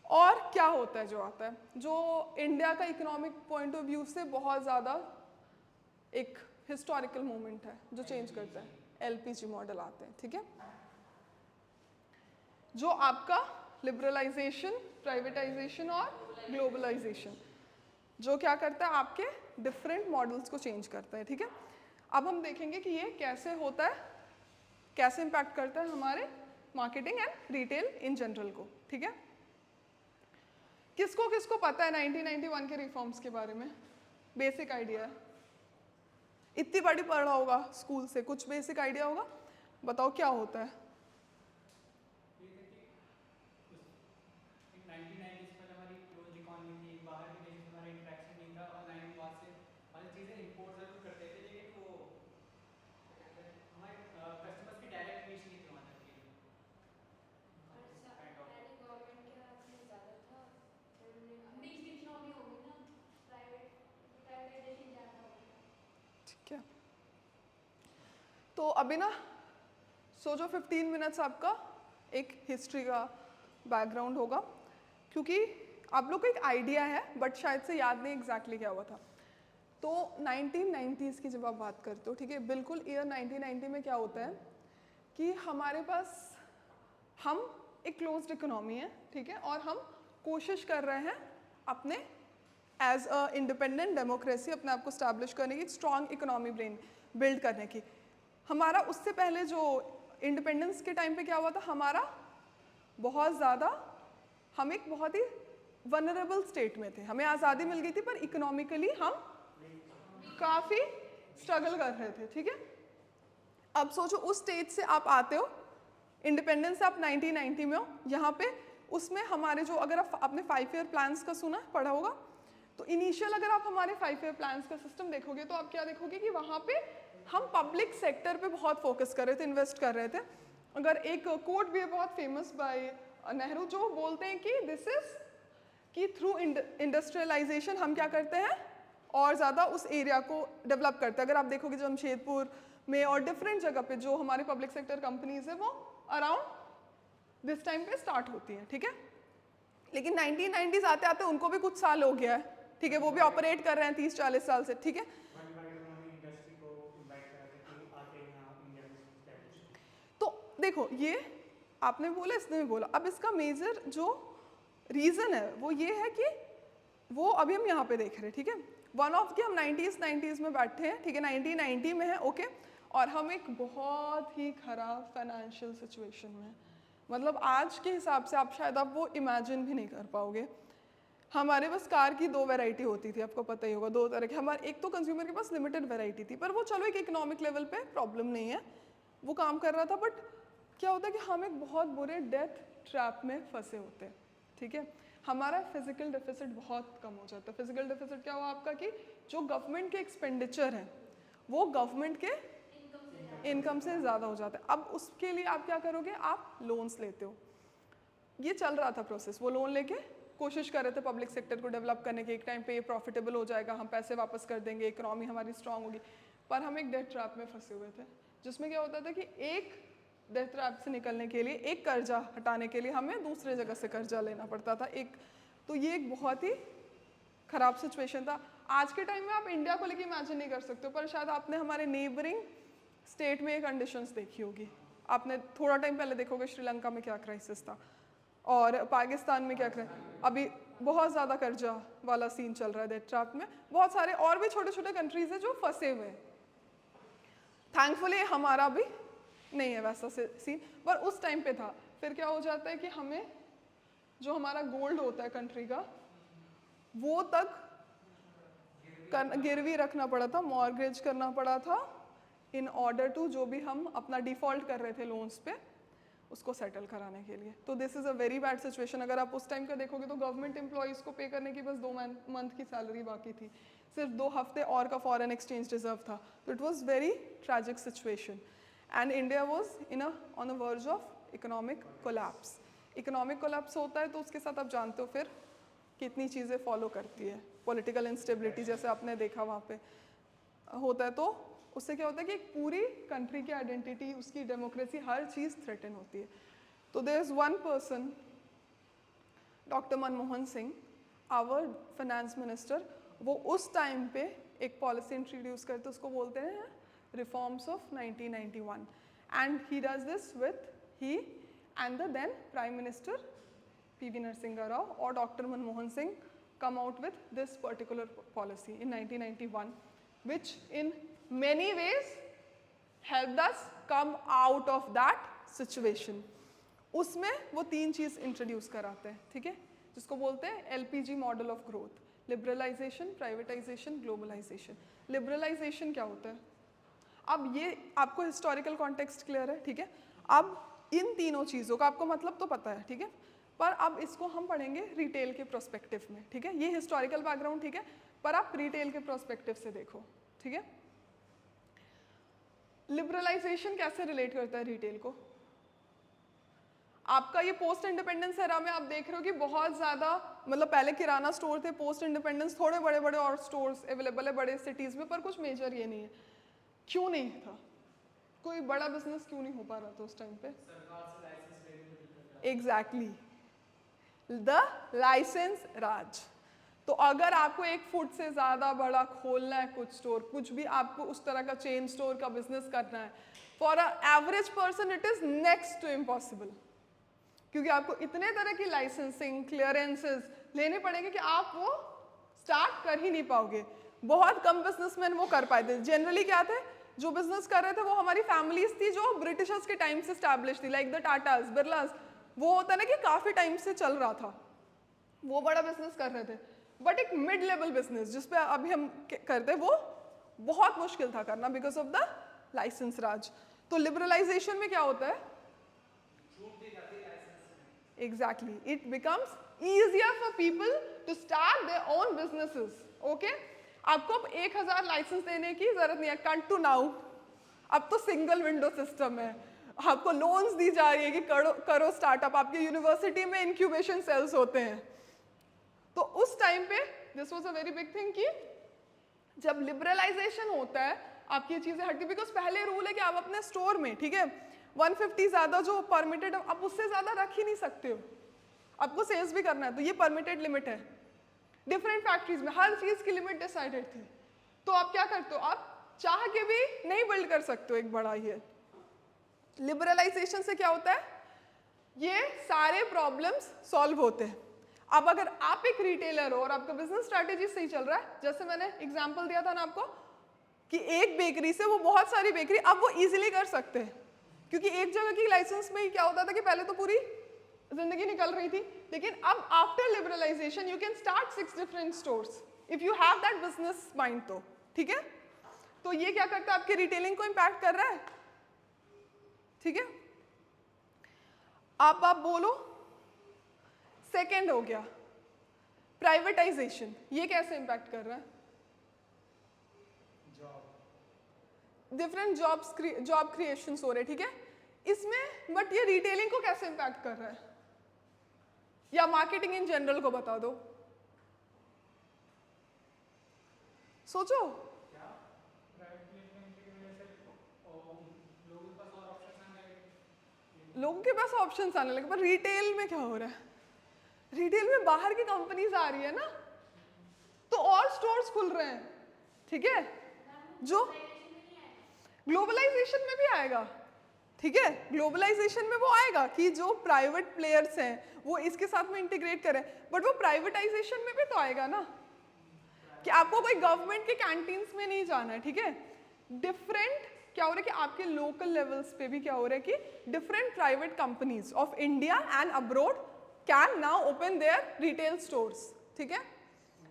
और क्या होता है जो आता है, जो इंडिया का इकोनॉमिक पॉइंट ऑफ व्यू से बहुत ज़्यादा एक हिस्टोरिकल मोमेंट है जो चेंज करता है। एलपीजी मॉडल आते हैं, ठीक है, जो आपका लिबरलाइजेशन, प्राइवेटाइजेशन और ग्लोबलाइजेशन जो क्या करता है, आपके डिफरेंट मॉडल्स को चेंज करता है, ठीक है। अब हम देखेंगे कि ये कैसे होता है, कैसे इम्पैक्ट करता है हमारे marketing and retail in general को, ठीक है। किसको किसको पता है 1991 के रिफॉर्म्स के बारे में, बेसिक आइडिया है, इतनी बड़ी पढ़ा होगा स्कूल से, कुछ बेसिक आइडिया होगा, बताओ क्या होता है। 1990s में हमारी क्लोज इकोनॉमी थी, बाहर के देशों से हमारा इंटरेक्शन नहीं था, और 90s से वाली चीज़ें इंपोर्ट जरूर करते थे, लेकिन वो हमारे कस्टमर्स की डायरेक्ट रीच नहीं थी वहाँ तक के लिए। पहले गवर्नमेंट के हाथ में ज़्यादा था, मिक्स्ड इकोनॉमी हो गई ना, प्राइवेटाइजेशन ज़्यादा हो गया। ठीक है, तो अभी ना सोचो 15 मिनट्स आपका एक हिस्ट्री का बैकग्राउंड होगा, क्योंकि आप लोग को एक आइडिया है बट शायद से याद नहीं एग्जैक्टली क्या हुआ था। तो 1990s की जब आप बात करते हो, ठीक है, बिल्कुल ईयर 1990 में क्या होता है कि हमारे पास हम एक क्लोज्ड इकोनॉमी है, ठीक है, और हम कोशिश कर रहे हैं अपने एज अ इंडिपेंडेंट डेमोक्रेसी अपने आप को स्टैब्लिश करने की, स्ट्रॉन्ग इकोनॉमी बिल्ड करने की। हमारा उससे पहले जो इंडिपेंडेंस के टाइम पे क्या हुआ था, हमारा बहुत ज़्यादा, हम एक बहुत ही वनरेबल स्टेट में थे, हमें आज़ादी मिल गई थी पर इकोनॉमिकली हम काफ़ी स्ट्रगल कर रहे थे, ठीक है। अब सोचो उस स्टेज से आप आते हो, इंडिपेंडेंस से आप 1990 में हो यहाँ पे, उसमें हमारे जो, अगर आप अपने 5 ईयर प्लान्स का सुना पढ़ा होगा, तो इनिशियल अगर आप हमारे 5 ईयर प्लान्स का सिस्टम देखोगे तो आप क्या देखोगे कि वहाँ पे हम पब्लिक सेक्टर पे बहुत फोकस कर रहे थे, इन्वेस्ट कर रहे थे। अगर एक कोट भी है बहुत फेमस बाय नेहरू, जो बोलते हैं कि दिस इज कि थ्रू इंडस्ट्रियलाइजेशन हम क्या करते हैं और ज़्यादा उस एरिया को डेवलप करते हैं। अगर आप देखोगे जमशेदपुर में और डिफरेंट जगह पे जो हमारे पब्लिक सेक्टर कंपनीज है वो अराउंड दिस टाइम पे स्टार्ट होती हैं, ठीक है। लेकिन 1990s आते आते उनको भी कुछ साल हो गया है, ठीक है, वो भी ऑपरेट कर रहे हैं 30-40 साल से, ठीक है। इंडस्ट्री को इनवाइट करा थे कि आके यहाँ इंडिया में establish करें। तो देखो ये आपने बोला, इसने भी बोला, अब इसका मेजर जो रीज़न है वो ये है कि वो अभी हम यहाँ पे देख रहे हैं, ठीक है। वन ऑफ के हम 90s में बैठे हैं, ठीक है, 1990 में है, ओके, और हम एक बहुत ही खराब फाइनेंशियल सिचुएशन में हैं। मतलब आज के हिसाब से आप शायद आप वो इमेजिन भी नहीं कर पाओगे। हमारे पास कार की 2 वैरायटी होती थी, आपको पता ही होगा, 2 तरह की। हमारे एक तो कंज्यूमर के पास लिमिटेड वैरायटी थी, पर वो चलो एक इकोनॉमिक लेवल पे प्रॉब्लम नहीं है, वो काम कर रहा था। बट क्या होता है कि हम एक बहुत बुरे डेथ ट्रैप में फंसे होते हैं, ठीक है। हमारा फिजिकल डेफिसिट बहुत कम हो जाता है। फिजिकल डेफिसिट क्या हुआ आपका कि जो गवर्नमेंट के एक्सपेंडिचर हैं वो गवर्नमेंट के इनकम से ज़्यादा हो जाता है। अब उसके लिए आप क्या करोगे, आप लोन्स लेते हो। ये चल रहा था प्रोसेस, वो लोन लेके कोशिश कर रहे थे पब्लिक सेक्टर को डेवलप करने के। एक टाइम पे ये प्रॉफिटेबल हो जाएगा, हम पैसे वापस कर देंगे, इकोनॉमी हमारी स्ट्रांग होगी। पर हम एक डेट ट्रैप में फंसे हुए थे, जिसमें क्या होता था कि एक डेट ट्रैप से निकलने के लिए, एक कर्जा हटाने के लिए हमें दूसरे जगह से कर्जा लेना पड़ता था। तो ये एक बहुत ही खराब सिचुएशन था। आज के टाइम में आप इंडिया को लेके इमेजिन नहीं कर सकते हो, पर शायद आपने हमारे नेबरिंग स्टेट में ये कंडीशंस देखी होगी। आपने थोड़ा टाइम पहले देखोगे श्रीलंका में क्या क्राइसिस था और पाकिस्तान में क्या अभी बहुत ज़्यादा कर्जा वाला सीन चल रहा है डेट ट्रैप में। बहुत सारे और भी छोटे छोटे कंट्रीज हैं जो फंसे हुए हैं। थैंकफुली हमारा भी नहीं है वैसा सीन, पर उस टाइम पे था। फिर क्या हो जाता है कि हमें जो हमारा गोल्ड होता है कंट्री का, वो तक गिरवी रखना पड़ा था, मॉर्गेज करना पड़ा था, इन ऑर्डर टू जो भी हम अपना डिफ़ॉल्ट कर रहे थे लोन्स पे उसको सेटल कराने के लिए। तो this is a very bad situation. अगर आप उस टाइम का देखोगे तो गवर्नमेंट एम्प्लॉयज़ को पे करने की बस 2 मंथ की सैलरी बाकी थी, सिर्फ 2 हफ्ते और का फॉरेन एक्सचेंज रिजर्व था। तो it was very tragic situation and India was on a verge of economic collapse. Economic collapse होता है तो उसके साथ आप जानते हो फिर कितनी चीज़ें फॉलो करती है। पॉलिटिकल इंस्टेबिलिटी जैसे आपने देखा वहाँ पे होता है, तो उससे क्या होता है कि एक पूरी कंट्री की आइडेंटिटी, उसकी डेमोक्रेसी, हर चीज़ थ्रेटन होती है। तो there is one person, doctor Manmohan Singh, our finance minister, वो उस टाइम पे एक पॉलिसी इंट्रोड्यूस करते, उसको बोलते हैं reforms of 1991, and he does this with he and the then prime minister PV Narasimha Rao or Dr. Manmohan Singh come out with this particular policy in 1991, which in many ways helped us come out of that situation. उसमें वो 3 चीज़ introduce कराते हैं, ठीक है, जिसको बोलते हैं LPG model of growth, liberalisation, privatisation, globalisation. Liberalisation क्या होता है, अब ये आपको हिस्टोरिकल कॉन्टेक्स्ट क्लियर है, ठीक है। अब इन तीनों चीज़ों का आपको मतलब तो पता है, ठीक है, पर अब इसको हम पढ़ेंगे रिटेल के प्रोस्पेक्टिव में, ठीक है। ये हिस्टोरिकल बैकग्राउंड, ठीक है, पर आप रिटेल के प्रोस्पेक्टिव से देखो, ठीक है। लिबरलाइजेशन कैसे रिलेट करता है रिटेल को? आपका ये पोस्ट इंडिपेंडेंस एरा में आप देख रहे हो कि बहुत ज़्यादा, मतलब पहले किराना स्टोर थे, पोस्ट इंडिपेंडेंस थोड़े बड़े बड़े और स्टोर्स अवेलेबल है बड़े सिटीज़ में, पर कुछ मेजर ये नहीं है। क्यों नहीं था? कोई बड़ा बिजनेस क्यों नहीं हो पा रहा था उस टाइम पे? Exactly, the licence Raj. तो अगर आपको 1 फुट से ज़्यादा बड़ा खोलना है कुछ स्टोर, कुछ भी आपको उस तरह का चेन स्टोर का बिजनेस करना है, for a average person it is next to impossible, क्योंकि आपको इतने तरह की लाइसेंसिंग, क्लियरेंसेस लेने पड़ेंगे कि आप वो स्टार्ट कर ही नहीं पाओगे। बहुत कम बिजनेसमैन वो कर पाए थे। जनरली क्या थे, जो बिजनेस कर रहे थे वो हमारी फैमिलीज थी जो ब्रिटिशर्स के टाइम से स्टैब्लिश थी, लाइक द टाटाज, बिरलास। वो होता है ना कि काफ़ी टाइम से चल रहा था, वो बड़ा बिजनेस कर रहे थे। बट एक मिड लेवल बिजनेस जिस पे अभी हम करते हैं वो बहुत मुश्किल था करना because of the licence Raj. तो लिबरलाइजेशन में क्या होता है, exactly, it becomes easier for people to start their own businesses. Okay, आपको अब 1000 लाइसेंस देने की जरूरत नहीं है, कट टू नाउ। अब तो सिंगल विंडो सिस्टम है, आपको लोन्स दी जा रही है कि करो स्टार्टअप, आपके यूनिवर्सिटी में इंक्यूबेशन सेल्स होते हैं। तो उस टाइम पे this was a very big thing कि जब लिबरलाइजेशन होता है आपकी ये चीज़ें हटती, बिकॉज पहले रूल है कि आप अपने स्टोर में, ठीक है, 150 ज़्यादा जो परमिटेड, आप उससे ज़्यादा रख ही नहीं सकते हो। आपको सेल्स भी करना है, तो ये परमिटेड लिमिट है। डिफरेंट फैक्ट्रीज में हर चीज की लिमिट डिसाइडेड थी, तो आप क्या करते हो, आप चाह के भी नहीं बिल्ड कर सकते हो एक बड़ा ये। लिबरलाइजेशन से क्या होता है, ये सारे प्रॉब्लम्स सॉल्व होते हैं। अब अगर आप एक रिटेलर हो और आपका बिजनेस स्ट्रैटेजी सही चल रहा है, जैसे मैंने एग्जांपल दिया था ना आपको कि एक बेकरी से वो बहुत सारी बेकरी, अब वो इजीली कर सकते हैं, क्योंकि एक जगह की लाइसेंस में ही क्या होता था कि पहले तो पूरी जिंदगी निकल रही थी, लेकिन अब after liberalisation you can start 6 different stores if you have that business mind. तो ठीक है, तो ये क्या करता है, आपके रिटेलिंग को इम्पैक्ट कर रहा है। ठीक है, आप बोलो। सेकेंड हो गया प्राइवेटाइजेशन, ये कैसे इम्पैक्ट कर रहा है, डिफरेंट जॉब क्रिएशंस हो रहे, ठीक है इसमें, बट ये रिटेलिंग को कैसे इम्पैक्ट कर रहा है, या मार्केटिंग इन जनरल को बता दो, सोचो। लोगों के पास ऑप्शंस आने लगे, पर रिटेल में क्या हो रहा है, रिटेल में बाहर की कंपनीज आ रही है ना, तो और स्टोर्स खुल रहे हैं, ठीक है, जो ग्लोबलाइजेशन में भी आएगा। ठीक है, ग्लोबलाइजेशन में वो आएगा कि जो प्राइवेट प्लेयर्स हैं वो इसके साथ में इंटीग्रेट करें, बट वो प्राइवेटाइजेशन में भी तो आएगा ना, कि आपको कोई गवर्नमेंट के कैंटीन्स में नहीं जाना है। ठीक है, डिफरेंट क्या हो रहा है कि आपके लोकल लेवल्स पे भी क्या हो रहा है कि different private companies of India and abroad can now open there retail stores. ठीक है,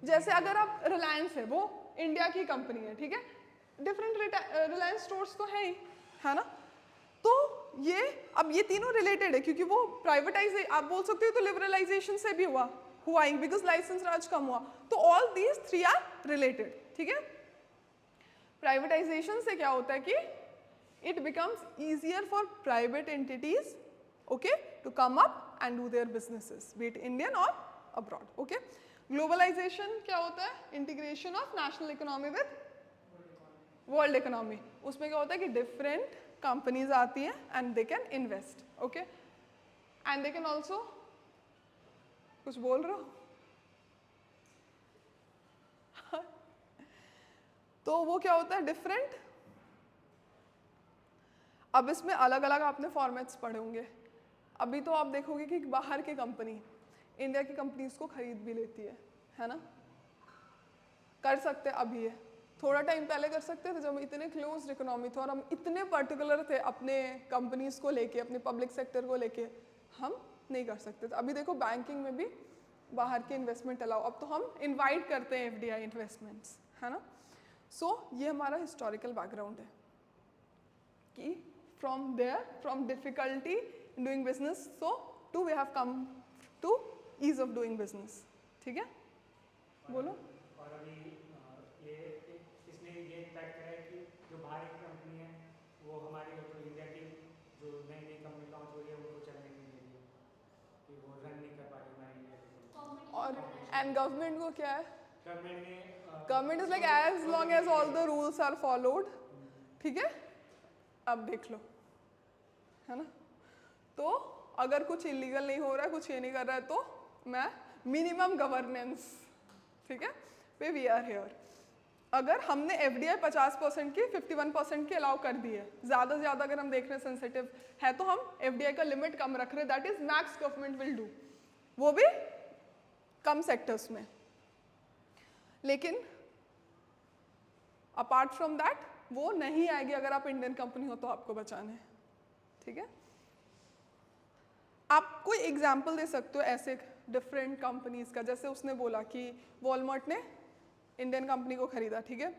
जैसे अगर आप रिलायंस है, वो इंडिया की कंपनी है, ठीक है, डिफरेंट रिलायंस स्टोर्स तो है ही, है ना, तो ये अब ये तीनों रिलेटेड है, क्योंकि वो प्राइवेटाइज, आप बोल सकते हो तो लिबरलाइजेशन से भी हुआ बिकॉज लाइसेंस राज कम हुआ, तो ऑल दीज 3 आर रिलेटेड। ठीक है, प्राइवेटाइजेशन से क्या होता है कि it becomes easier for private entities okay to come up and do their businesses, be it Indian और अब्रॉड। ओके, ग्लोबलाइजेशन क्या होता है, integration of national economy with world economy. उसमें क्या होता है कि डिफरेंट कंपनीज आती हैं and they can invest, okay, and they can also, कुछ बोल रहे हो तो वो क्या होता है डिफरेंट, अब इसमें अलग अलग आपने फॉर्मेट्स पढ़े होंगे। अभी तो आप देखोगे कि बाहर की कंपनी इंडिया की कंपनीज को खरीद भी लेती है ना, कर सकते अभी है, थोड़ा टाइम पहले कर सकते थे जब हम इतने क्लोज इकोनॉमी थे और हम इतने पर्टिकुलर थे अपने कंपनीज को लेके, अपने पब्लिक सेक्टर को लेके, हम नहीं कर सकते थे। अभी देखो बैंकिंग में भी बाहर के इन्वेस्टमेंट अलाउ, अब तो हम इनवाइट करते हैं FDI इन्वेस्टमेंट्स, है ना। सो ये हमारा हिस्टोरिकल बैकग्राउंड है कि from difficulty in doing business so to we have come to ease of doing business. ठीक है, बोलो। और अभी ये इसने ये इम्पैक्ट करा है कि जो बाहर की कंपनी है वो हमारी तो इंडिया की जो नई नई कंपनी लॉन्च हो रही है उनको चलने नहीं दे रही है, कि वो रन नहीं कर पा रही हमारी इंडिया की। और एंड गवर्नमेंट को क्या है, government is like as long as all the rules are followed. ठीक है, अब देख लो, है ना, तो अगर कुछ इलीगल नहीं हो रहा है, कुछ ये नहीं कर रहा है, तो मैं मिनिमम गवर्नेंस, ठीक है, पे वी आर हियर। अगर हमने FDI 50% की 51% की अलाउ कर दी है, ज़्यादा से ज़्यादा अगर हम देख रहे हैं सेंसिटिव है तो हम FDI का लिमिट कम रख रहे हैं, that is max government will do, वो भी कम सेक्टर्स में। लेकिन अपार्ट फ्रॉम दैट वो नहीं आएगी अगर आप इंडियन कंपनी हो तो आपको बचाने हैं। ठीक है, आप कोई एग्जाम्पल दे सकते हो ऐसे डिफरेंट कंपनीज का, जैसे उसने बोला कि वॉलमार्ट ने इंडियन कंपनी को खरीदा, ठीक है,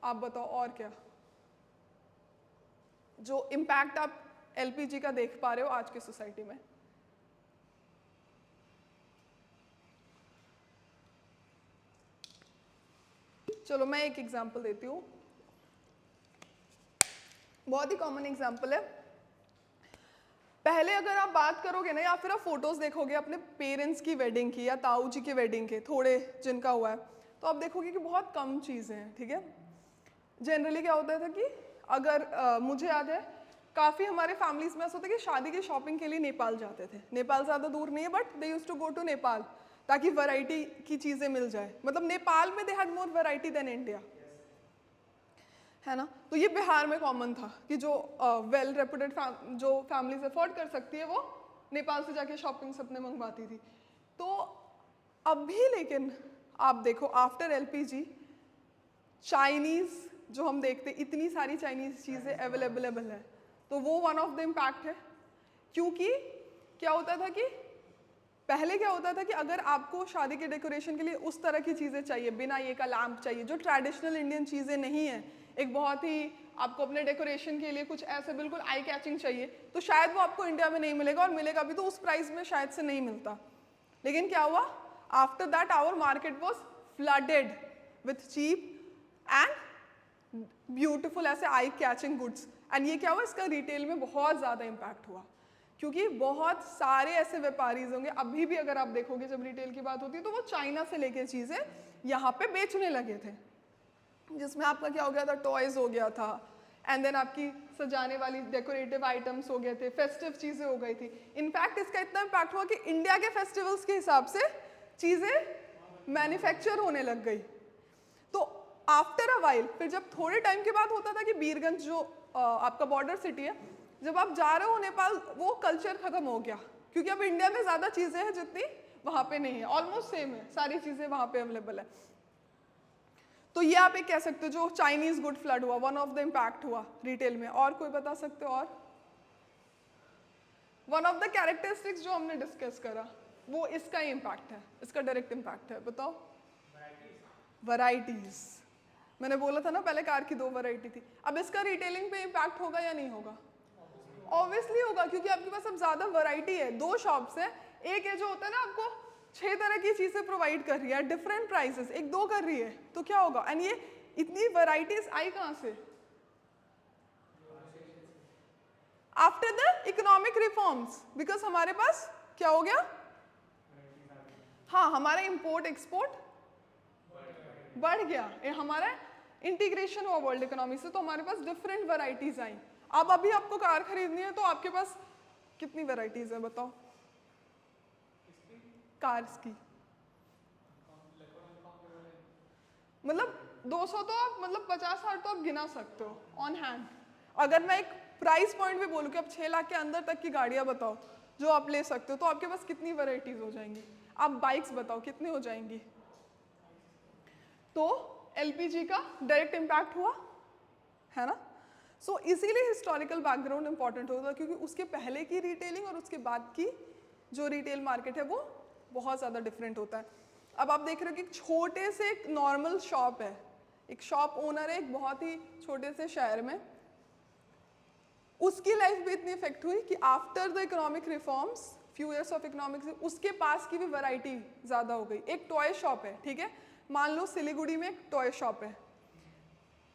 आप बताओ और क्या जो इम्पैक्ट आप LPG का देख पा रहे हो आज की सोसाइटी में। चलो मैं एक एग्जांपल देती हूँ, बहुत ही कॉमन एग्जांपल है। पहले अगर आप बात करोगे ना, या फिर आप फोटोज देखोगे अपने पेरेंट्स की वेडिंग की या ताऊ जी की वेडिंग के, थोड़े जिनका हुआ है, तो आप देखोगे कि बहुत कम चीज़ें हैं। ठीक है, जनरली क्या होता था कि अगर मुझे याद है काफ़ी हमारे फैमिलीज में ऐसा होता है कि शादी की शॉपिंग के लिए नेपाल जाते थे। नेपाल ज़्यादा दूर नहीं है but they use to go to Nepal ताकि वैरायटी की चीज़ें मिल जाए। मतलब नेपाल में they had more variety than India, है ना। तो ये बिहार में कॉमन था कि जो वेल रेपुटेड जो फैमिलीज अफोर्ड कर सकती है वो नेपाल से जाके शॉपिंग अपने मंगवाती थी। तो अब भी लेकिन आप देखो आफ्टर एलपीजी चाइनीज़ जो हम देखते इतनी सारी चाइनीज़ चीज़ें अवेलेबल है, तो वो वन ऑफ द इम्पैक्ट है। क्योंकि क्या होता था कि पहले क्या होता था कि अगर आपको शादी के डेकोरेशन के लिए उस तरह की चीज़ें चाहिए, बिना ये का लैम्प चाहिए जो ट्रेडिशनल इंडियन चीज़ें नहीं हैं, एक बहुत ही आपको अपने डेकोरेशन के लिए कुछ ऐसे बिल्कुल आई कैचिंग चाहिए, तो शायद वो आपको इंडिया में नहीं मिलेगा, और मिलेगा भी तो उस प्राइस में शायद से नहीं मिलता। लेकिन क्या हुआ, after that our market was flooded with cheap and beautiful ऐसे आई कैचिंग गुड्स। एंड ये क्या हुआ, इसका रिटेल में बहुत ज़्यादा इम्पैक्ट हुआ, क्योंकि बहुत सारे ऐसे व्यापारीज होंगे, अभी भी अगर आप देखोगे जब रिटेल की बात होती है तो वो चाइना से लेके चीज़ें यहाँ पे बेचने लगे थे, जिसमें आपका क्या हो गया था, टॉयज़ हो गया था, एंड देन आपकी सजाने वाली डेकोरेटिव आइटम्स हो गए थे, फेस्टिव चीज़ें हो गई थी। इनफैक्ट इसका इतना इम्पैक्ट हुआ कि इंडिया के फेस्टिवल्स के हिसाब से चीज़ें मैन्युफैक्चर होने लग गई। तो आफ्टर अ वाइल, फिर जब थोड़े टाइम के बाद होता था कि बीरगंज जो आपका बॉर्डर सिटी है, जब आप जा रहे हो नेपाल वो कल्चर खत्म हो गया, क्योंकि अब इंडिया में ज़्यादा चीज़ें हैं जितनी वहाँ पे नहीं है, ऑलमोस्ट सेम है, सारी चीज़ें वहाँ पे अवेलेबल है। तो ये आप एक कह सकते हो जो चाइनीज़ गुड फ्लड हुआ, वन ऑफ द इम्पैक्ट हुआ रिटेल में। और कोई बता सकते हो? और वन ऑफ द कैरेक्टरिस्टिक्स जो हमने डिस्कस करा वो इसका ही इम्पैक्ट है, इसका डायरेक्ट इम्पैक्ट है। बताओ। वैराइटीज। मैंने बोला था ना पहले कार की 2 वैरायटी थी। अब इसका रिटेलिंग पे इम्पैक्ट होगा या नहीं होगा? ऑब्वियसली होगा, क्योंकि आपके पास अब ज़्यादा वैरायटी है। 2 शॉप्स है, एक है जो होता है ना आपको 6 तरह की चीज़ें प्रोवाइड कर रही है डिफरेंट प्राइसेस, एक 2 कर रही है, तो क्या होगा? एंड ये इतनी वैराइटीज आई कहाँ से? After the economic reforms, because हमारे पास क्या हो गया, हाँ, हमारा इंपोर्ट एक्सपोर्ट बढ़ गया, हमारा इंटीग्रेशन हुआ वर्ल्ड इकोनॉमी से, तो हमारे पास डिफरेंट वैरायटीज आई। अब अभी आपको कार खरीदनी है तो आपके पास कितनी वैरायटीज है बताओ कार्स की? मतलब 200 तो आप, मतलब 50-60 तो आप गिना सकते हो ऑन हैंड। अगर मैं एक प्राइस पॉइंट भी बोलूँ कि आप 6 लाख के अंदर तक की गाड़ियाँ बताओ जो आप ले सकते हो, तो आपके पास कितनी वैरायटीज हो जाएंगी? आप बाइक्स बताओ कितनी हो जाएंगी? तो एलपीजी का डायरेक्ट इम्पैक्ट हुआ है ना। सो इसीलिए हिस्टोरिकल बैकग्राउंड इंपॉर्टेंट होता है, क्योंकि उसके पहले की रिटेलिंग और उसके बाद की जो रिटेल मार्केट है वो बहुत ज़्यादा डिफरेंट होता है। अब आप देख रहे हो कि छोटे से एक नॉर्मल शॉप है, एक शॉप ओनर है एक बहुत ही छोटे से शहर में, उसकी लाइफ भी इतनी इफेक्ट हुई कि after the economic reforms, few years of economics, उसके पास की भी वैरायटी ज़्यादा हो गई। एक टॉय शॉप है, ठीक है, मान लो सिलीगुड़ी में एक टॉय शॉप है,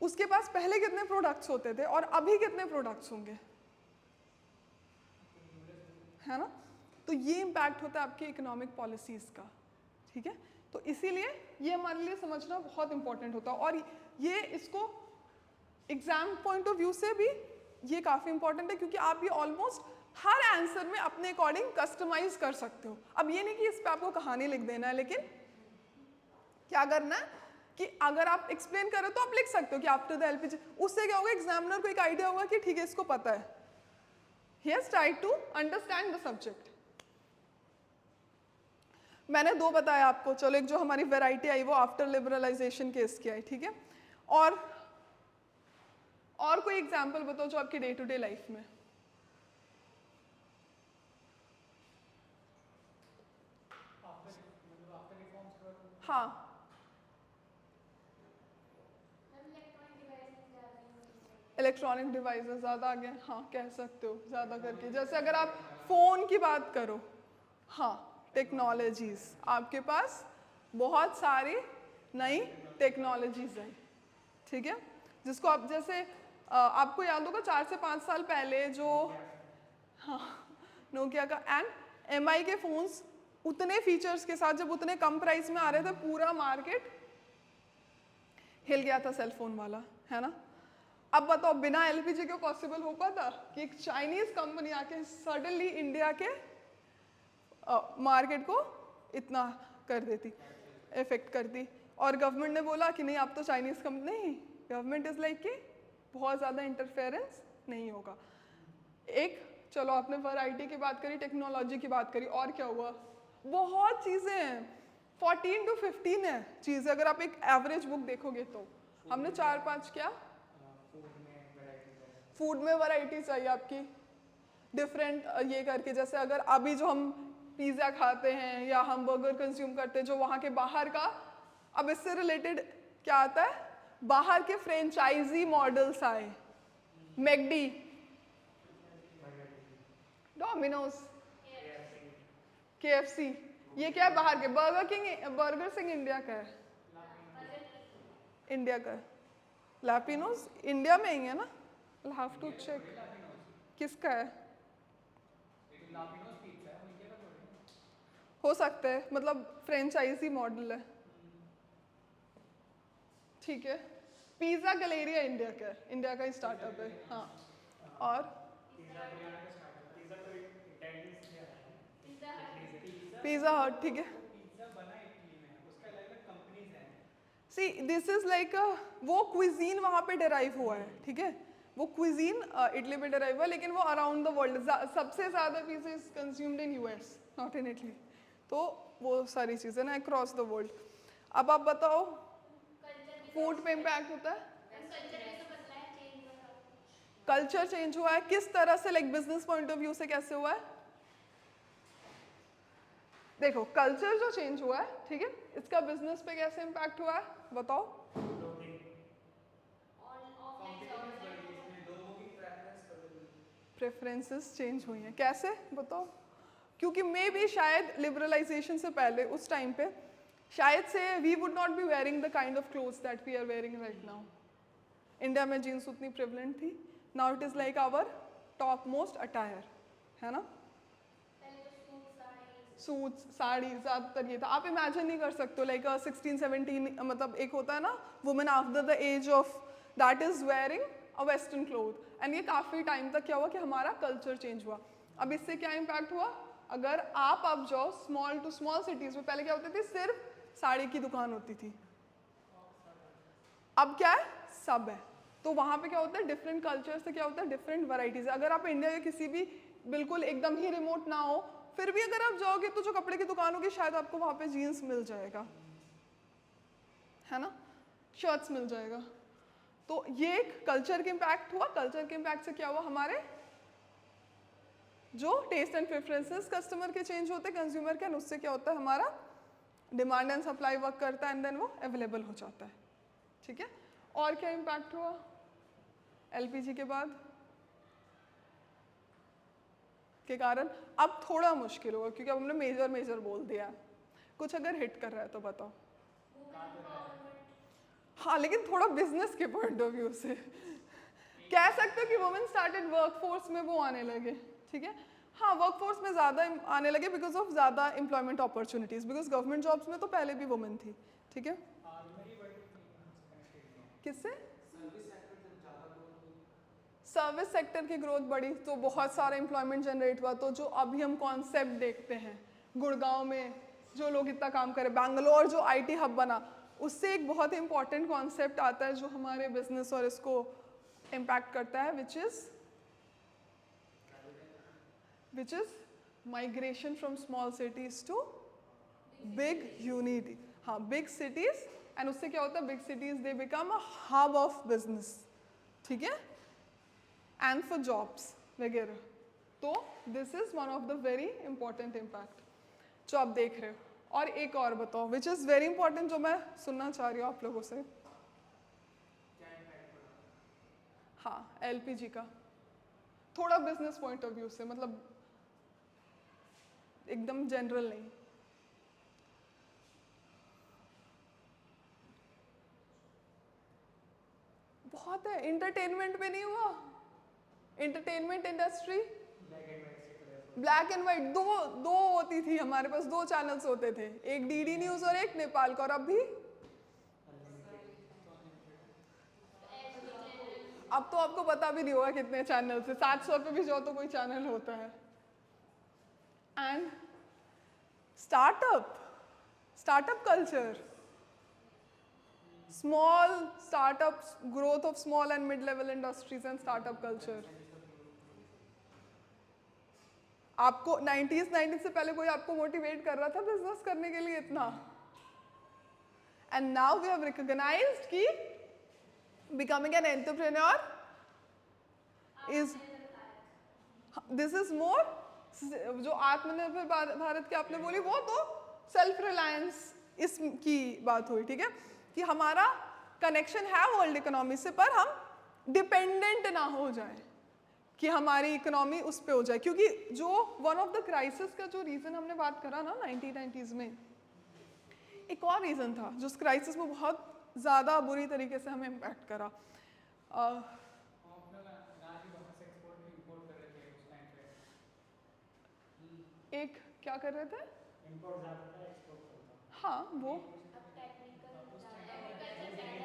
उसके पास पहले कितने प्रोडक्ट्स होते थे और अभी कितने प्रोडक्ट्स होंगे, है ना। तो ये इम्पैक्ट होता है आपकी इकोनॉमिक पॉलिसीज़ का, ठीक है। तो इसीलिए ये हमारे लिए समझना बहुत इंपॉर्टेंट होता है, और ये इसको एग्जाम पॉइंट ऑफ व्यू से भी ये काफ़ी इंपॉर्टेंट है, क्योंकि आप ये ऑलमोस्ट हर आंसर में अपने अकॉर्डिंग कस्टमाइज कर सकते हो। अब ये नहीं कि इस पर आपको कहानी लिख देना है, लेकिन क्या करना है कि अगर आप एक्सप्लेन करो तो आप लिख सकते हो कि आफ्टर द एलपीजी, उससे क्या होगा, एग्जामिनर को एक आइडिया होगा कि ठीक है इसको पता है, he has tried to understand the subject. मैंने 2 बताया आपको, चलो एक जो हमारी वैरायटी आई वो आफ्टर लिबरलाइजेशन केस की आई, ठीक है। और कोई एग्जाम्पल बताओ जो आपकी डे टू डे लाइफ में। हाँ, इलेक्ट्रॉनिक डिवाइसेस ज़्यादा आ गए, हाँ कह सकते हो ज़्यादा करके। जैसे अगर आप फ़ोन की बात करो, हाँ टेक्नोलॉजीज़, आपके पास बहुत सारी नई टेक्नोलॉजीज़ आई, ठीक है, जिसको आप जैसे आपको याद होगा 4 से 5 साल पहले जो, हाँ नोकिया का एंड एमआई के फ़ोन्स उतने फीचर्स के साथ जब उतने कम प्राइस में आ रहे थे, पूरा मार्केट हिल गया था सेलफोन वाला, है ना। अब बताओ बिना एलपीजी के पॉसिबल हो पाता कि एक चाइनीज कंपनी आके सडनली इंडिया के मार्केट को इतना कर देती, इफेक्ट करती, और गवर्नमेंट ने बोला कि नहीं आप तो चाइनीज कंपनी नहीं, गवर्नमेंट इज लाइक कि बहुत ज़्यादा इंटरफेरेंस नहीं होगा। एक चलो आपने वैरायटी की बात करी, टेक्नोलॉजी की बात करी, और क्या हुआ, बहुत चीज़ें हैं, 14 to 15 है चीज़ें, अगर आप एक एवरेज बुक देखोगे तो हमने 4-5 क्या फूड में वैरायटी चाहिए आपकी डिफरेंट ये करके, जैसे अगर अभी जो हम पिज़्ज़ा खाते हैं या हम बर्गर कंज्यूम करते हैं जो वहाँ के बाहर का, अब इससे रिलेटेड क्या आता है, बाहर के फ्रेंचाइजी मॉडल्स आए, मैकडी, डोमिनोज, केएफसी, ये क्या है बाहर के, बर्गर किंग इंडिया का है, इंडिया का है, लैपिनोज इंडिया में ही है ना, I'll have to check किसका है, हो सकता है, मतलब फ्रेंचाइजी मॉडल है, ठीक है। पिज़्ज़ा गैलेरिया इंडिया का है, इंडिया का ही स्टार्टअप है, हाँ, और पिज़्ज़ा हट, ठीक है। सी दिस इज लाइक वो क्विजीन वहाँ पे डेराइव हुआ है, ठीक है, वो क्विजीन इटली में डेराइव हुआ, लेकिन वो अराउंड द वर्ल्ड सबसे ज़्यादा pizza is consumed in US, not in Italy, तो वो सारी चीज़ें ना अक्रॉस द वर्ल्ड। अब आप बताओ फूड पे इम्पैक्ट होता है, कल्चर चेंज हुआ है, किस तरह से, like business point of view से कैसे हुआ है, देखो कल्चर जो चेंज हुआ है, ठीक है, इसका बिजनेस पे कैसे इम्पैक्ट हुआ है बताओ, प्रेफरेंसेस चेंज हुई हैं, कैसे बताओ, क्योंकि मे भी शायद लिबरलाइजेशन से पहले उस टाइम पे शायद से we would not be wearing the kind of clothes that we are wearing right now, India में जीन्स उतनी प्रिवलेंट थी, now it is like our top most attire, है ना, सूट्स साड़ी ज़्यादातर ये था, आप इमेजिन नहीं कर सकते लाइक 16-17, मतलब एक होता है ना women after the age of that is wearing a western cloth, and ये काफ़ी टाइम तक क्या हुआ कि हमारा कल्चर चेंज हुआ। अब इससे क्या इम्पैक्ट हुआ, अगर आप अब जाओ स्मॉल टू स्मॉल सिटीज़ में, पहले क्या होती थी, सिर्फ साड़ी की दुकान होती थी, अब क्या है, सब है, तो वहाँ पे क्या होता है, डिफरेंट कल्चर से क्या होता है, डिफरेंट वैराइटीज़। अगर आप इंडिया के किसी भी बिल्कुल एकदम ही रिमोट ना हो, फिर भी अगर आप जाओगे तो जो कपड़े की दुकान होगी शायद आपको वहाँ पे जीन्स मिल जाएगा, है ना, शर्ट्स मिल जाएगा, तो ये एक कल्चर के इम्पैक्ट हुआ। कल्चर के इम्पैक्ट से क्या हुआ, हमारे जो टेस्ट एंड प्रेफरेंसेस कस्टमर के चेंज होते हैं, कंज्यूमर के, उससे क्या होता है, हमारा डिमांड एंड सप्लाई वर्क करता है, एंड देन वो अवेलेबल हो जाता है, ठीक है। और क्या इम्पैक्ट हुआ एलपीजी के बाद के कारण, अब थोड़ा मुश्किल होगा क्योंकि अब हमने मेजर बोल दिया, कुछ अगर हिट कर रहा है तो बताओ, हाँ, लेकिन थोड़ा बिजनेस के पॉइंट ऑफ व्यू से कह सकते हो कि वुमेन स्टार्टेड वर्कफोर्स में वो आने लगे, ठीक है, हाँ, वर्कफोर्स में ज़्यादा आने लगे बिकॉज ऑफ ज़्यादा employment opportunities, because government jobs में तो पहले भी वुमेन थी, ठीक है। किससे, सर्विस सेक्टर की ग्रोथ बढ़ी तो बहुत सारा एम्प्लॉयमेंट जनरेट हुआ, तो जो अभी हम कॉन्सेप्ट देखते हैं गुड़गांव में जो लोग इतना काम करें, बैंगलोर जो आईटी हब बना, उससे एक बहुत इंपॉर्टेंट कॉन्सेप्ट आता है जो हमारे बिजनेस और इसको इम्पैक्ट करता है, which is migration from small cities to big unity, हाँ, बिग सिटीज, एंड उससे क्या होता है, big cities they become a hub of business, ठीक है, एंड फॉर जॉब्स वगैरह, तो this is one of the very important impact जो आप देख रहे हो। और एक और बताओ विच इज़ वेरी इंपॉर्टेंट जो मैं सुनना चाह रही हूँ आप लोगों से, हाँ, एलपीजी का, थोड़ा बिजनेस पॉइंट ऑफ व्यू से, मतलब एकदम जनरल नहीं, बहुत है, इंटरटेनमेंट में नहीं हुआ, entertainment industry black and white, दो होती थी हमारे पास, 2 चैनल्स होते थे, एक डीडी न्यूज और एक नेपाल का, और अब भी अब तो आपको पता भी नहीं होगा कितने चैनल से, 700 पे भी जाओ तो कोई चैनल होता है। And startup culture, small startups, growth of small and mid level industries and startup culture. आपको 90s से पहले कोई आपको मोटिवेट कर रहा था बिजनेस करने के लिए इतना? And now we have recognised कि becoming an entrepreneur is, this is more, जो आत्मनिर्भर भारत की आपने बोली वो तो सेल्फ रिलायंस इसकी बात हुई, ठीक है, कि हमारा कनेक्शन है वर्ल्ड इकोनॉमी से, पर हम डिपेंडेंट ना हो जाए कि हमारी इकोनॉमी उस पे हो जाए। क्योंकि जो वन ऑफ द क्राइसिस का जो रीजन हमने बात करा ना 1990s में, एक और रीजन था जो उस क्राइसिस में बहुत ज़्यादा बुरी तरीके से हमें इम्पैक्ट करा। एक क्या कर रहे थे? इम्पोर्ट ज़्यादा था, एक्सपोर्ट कम था। हाँ वो अब टेक्निकल एग्रीकल्चर ज़्यादा हैंडमेड,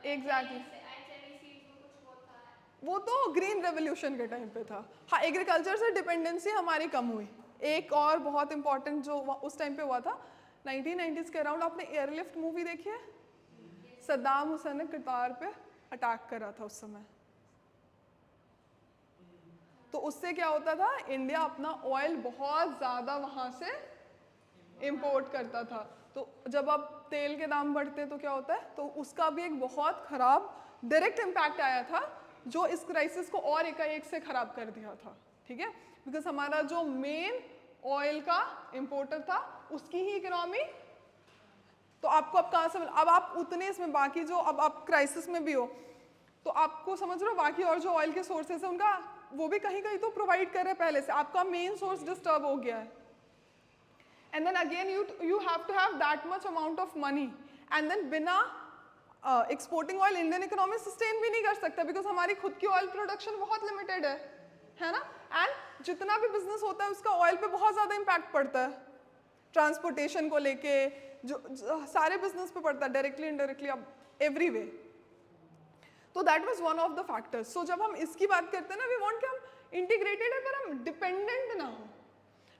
एग्जैक्टली, एक्चुअली सीड्स में कुछ वो था। वो तो ग्रीन रेवोल्यूशन के टाइम पे था। हाँ, एग्रीकल्चर से डिपेंडेंसी हमारी कम हुई। एक और बहुत इंपॉर्टेंट जो उस टाइम पे हुआ था 1990s के अराउंड, आपने एयरलिफ्ट मूवी देखी है? सद्दाम हुसैन ने कतार पे अटैक करा था उस समय, तो उससे क्या होता था, इंडिया अपना ऑयल बहुत ज़्यादा वहाँ से इंपोर्ट करता था। तो जब अब तेल के दाम बढ़ते तो क्या होता है, तो उसका भी एक बहुत ख़राब डायरेक्ट इम्पैक्ट आया था जो इस क्राइसिस को और एकाएक से ख़राब कर दिया था, ठीक है, बिकॉज हमारा जो मेन ऑयल का इंपोर्टर था उसकी ही इकोनॉमी, तो आपको अब कहाँ से, अब आप उतने इसमें बाकी जो, अब आप क्राइसिस में भी हो तो आपको समझ रहे हो बाकी और जो ऑयल के सोर्सेस है उनका वो भी कहीं कहीं तो प्रोवाइड कर रहे हैं पहले से, आपका मेन सोर्स डिस्टर्ब हो गया है। And then again you have to have that much amount of money, and then बिना exporting oil Indian economy sustain भी नहीं कर सकता, बिकॉज हमारी खुद की ऑयल प्रोडक्शन बहुत लिमिटेड है ना, एंड जितना भी बिजनेस होता है उसका ऑयल पे बहुत ज़्यादा इम्पैक्ट पड़ता है, ट्रांसपोर्टेशन को लेके जो सारे बिजनेस पे पड़ता है, डायरेक्टली इनडायरेक्टली, अब एवरी वे। तो that was one of the factors. So जब हम इसकी बात करते हैं ना, वी वांट कि हम इंटीग्रेटेड है पर हम डिपेंडेंट ना हो,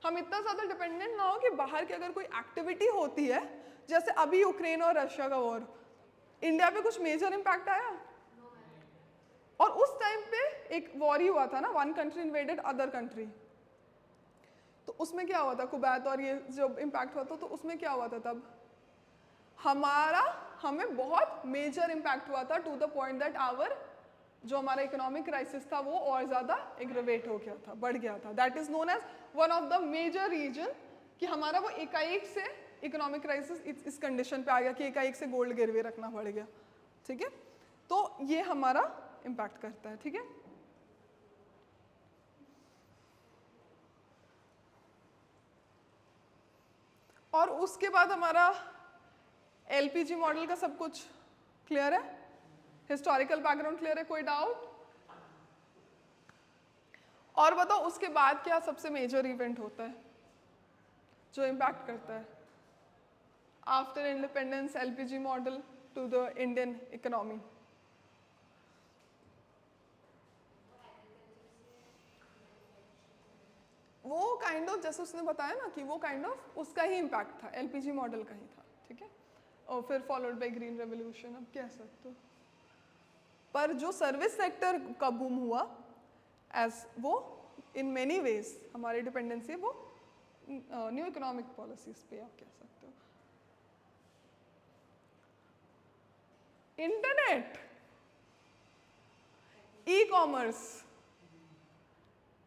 हम इतना ज़्यादा डिपेंडेंट ना हो कि बाहर की अगर कोई एक्टिविटी होती है, जैसे अभी यूक्रेन और रशिया का वॉर, इंडिया पे कुछ मेजर इम्पैक्ट आया? और उस टाइम पे एक वॉर ही हुआ था ना, one country invaded other country, तो उसमें क्या हुआ था, कुवैत और ये जब इम्पैक्ट हुआ था तो उसमें क्या हुआ था, तब हमें बहुत मेजर इम्पैक्ट हुआ था, to the point that our जो हमारा इकोनॉमिक क्राइसिस था वो और ज़्यादा एग्रेवेट हो गया था, बढ़ गया था। That is known as one of the major reason कि हमारा वो एकाएक से इकोनॉमिक क्राइसिस इस कंडीशन पे आ गया कि एकाएक से गोल्ड गिरवी रखना पड़ गया, ठीक है, तो ये हमारा इम्पैक्ट करता है, ठीक है। और उसके बाद हमारा एलपीजी मॉडल का सब कुछ क्लियर है, हिस्टोरिकल बैकग्राउंड क्लियर है, कोई डाउट? और बताओ उसके बाद क्या सबसे मेजर इवेंट होता है जो इम्पैक्ट करता है after independence LPG model to the Indian economy? वो काइंड ऑफ जैसे उसने बताया ना कि वो काइंड ऑफ उसका ही इम्पैक्ट था, एलपीजी मॉडल का ही था, ठीक है, और फिर फॉलोड बाय ग्रीन रेवोल्यूशन, अब कह सकते हो। पर जो सर्विस सेक्टर का बूम हुआ एज वो इन मेनी वेज हमारी डिपेंडेंसी वो न्यू इकोनॉमिक पॉलिसीज पे आप कह सकते हो। इंटरनेट, ई कॉमर्स,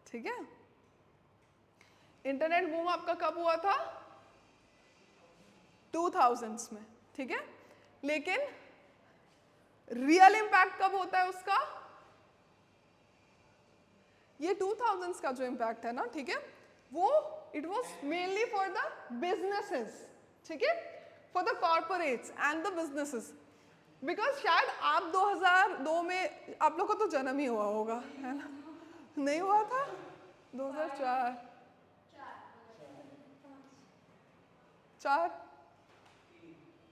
ठीक है, इंटरनेट बूम आपका कब हुआ था? 2000s में, ठीक है, लेकिन रियल इम्पैक्ट कब होता है उसका? ये 2000s का जो इम्पैक्ट है ना, ठीक है, वो it was mainly for the businesses, ठीक है, for the corporates and the businesses, because शायद आप 2002 में आप लोग का तो जन्म ही हुआ होगा, है ना? नहीं हुआ था? 2004 4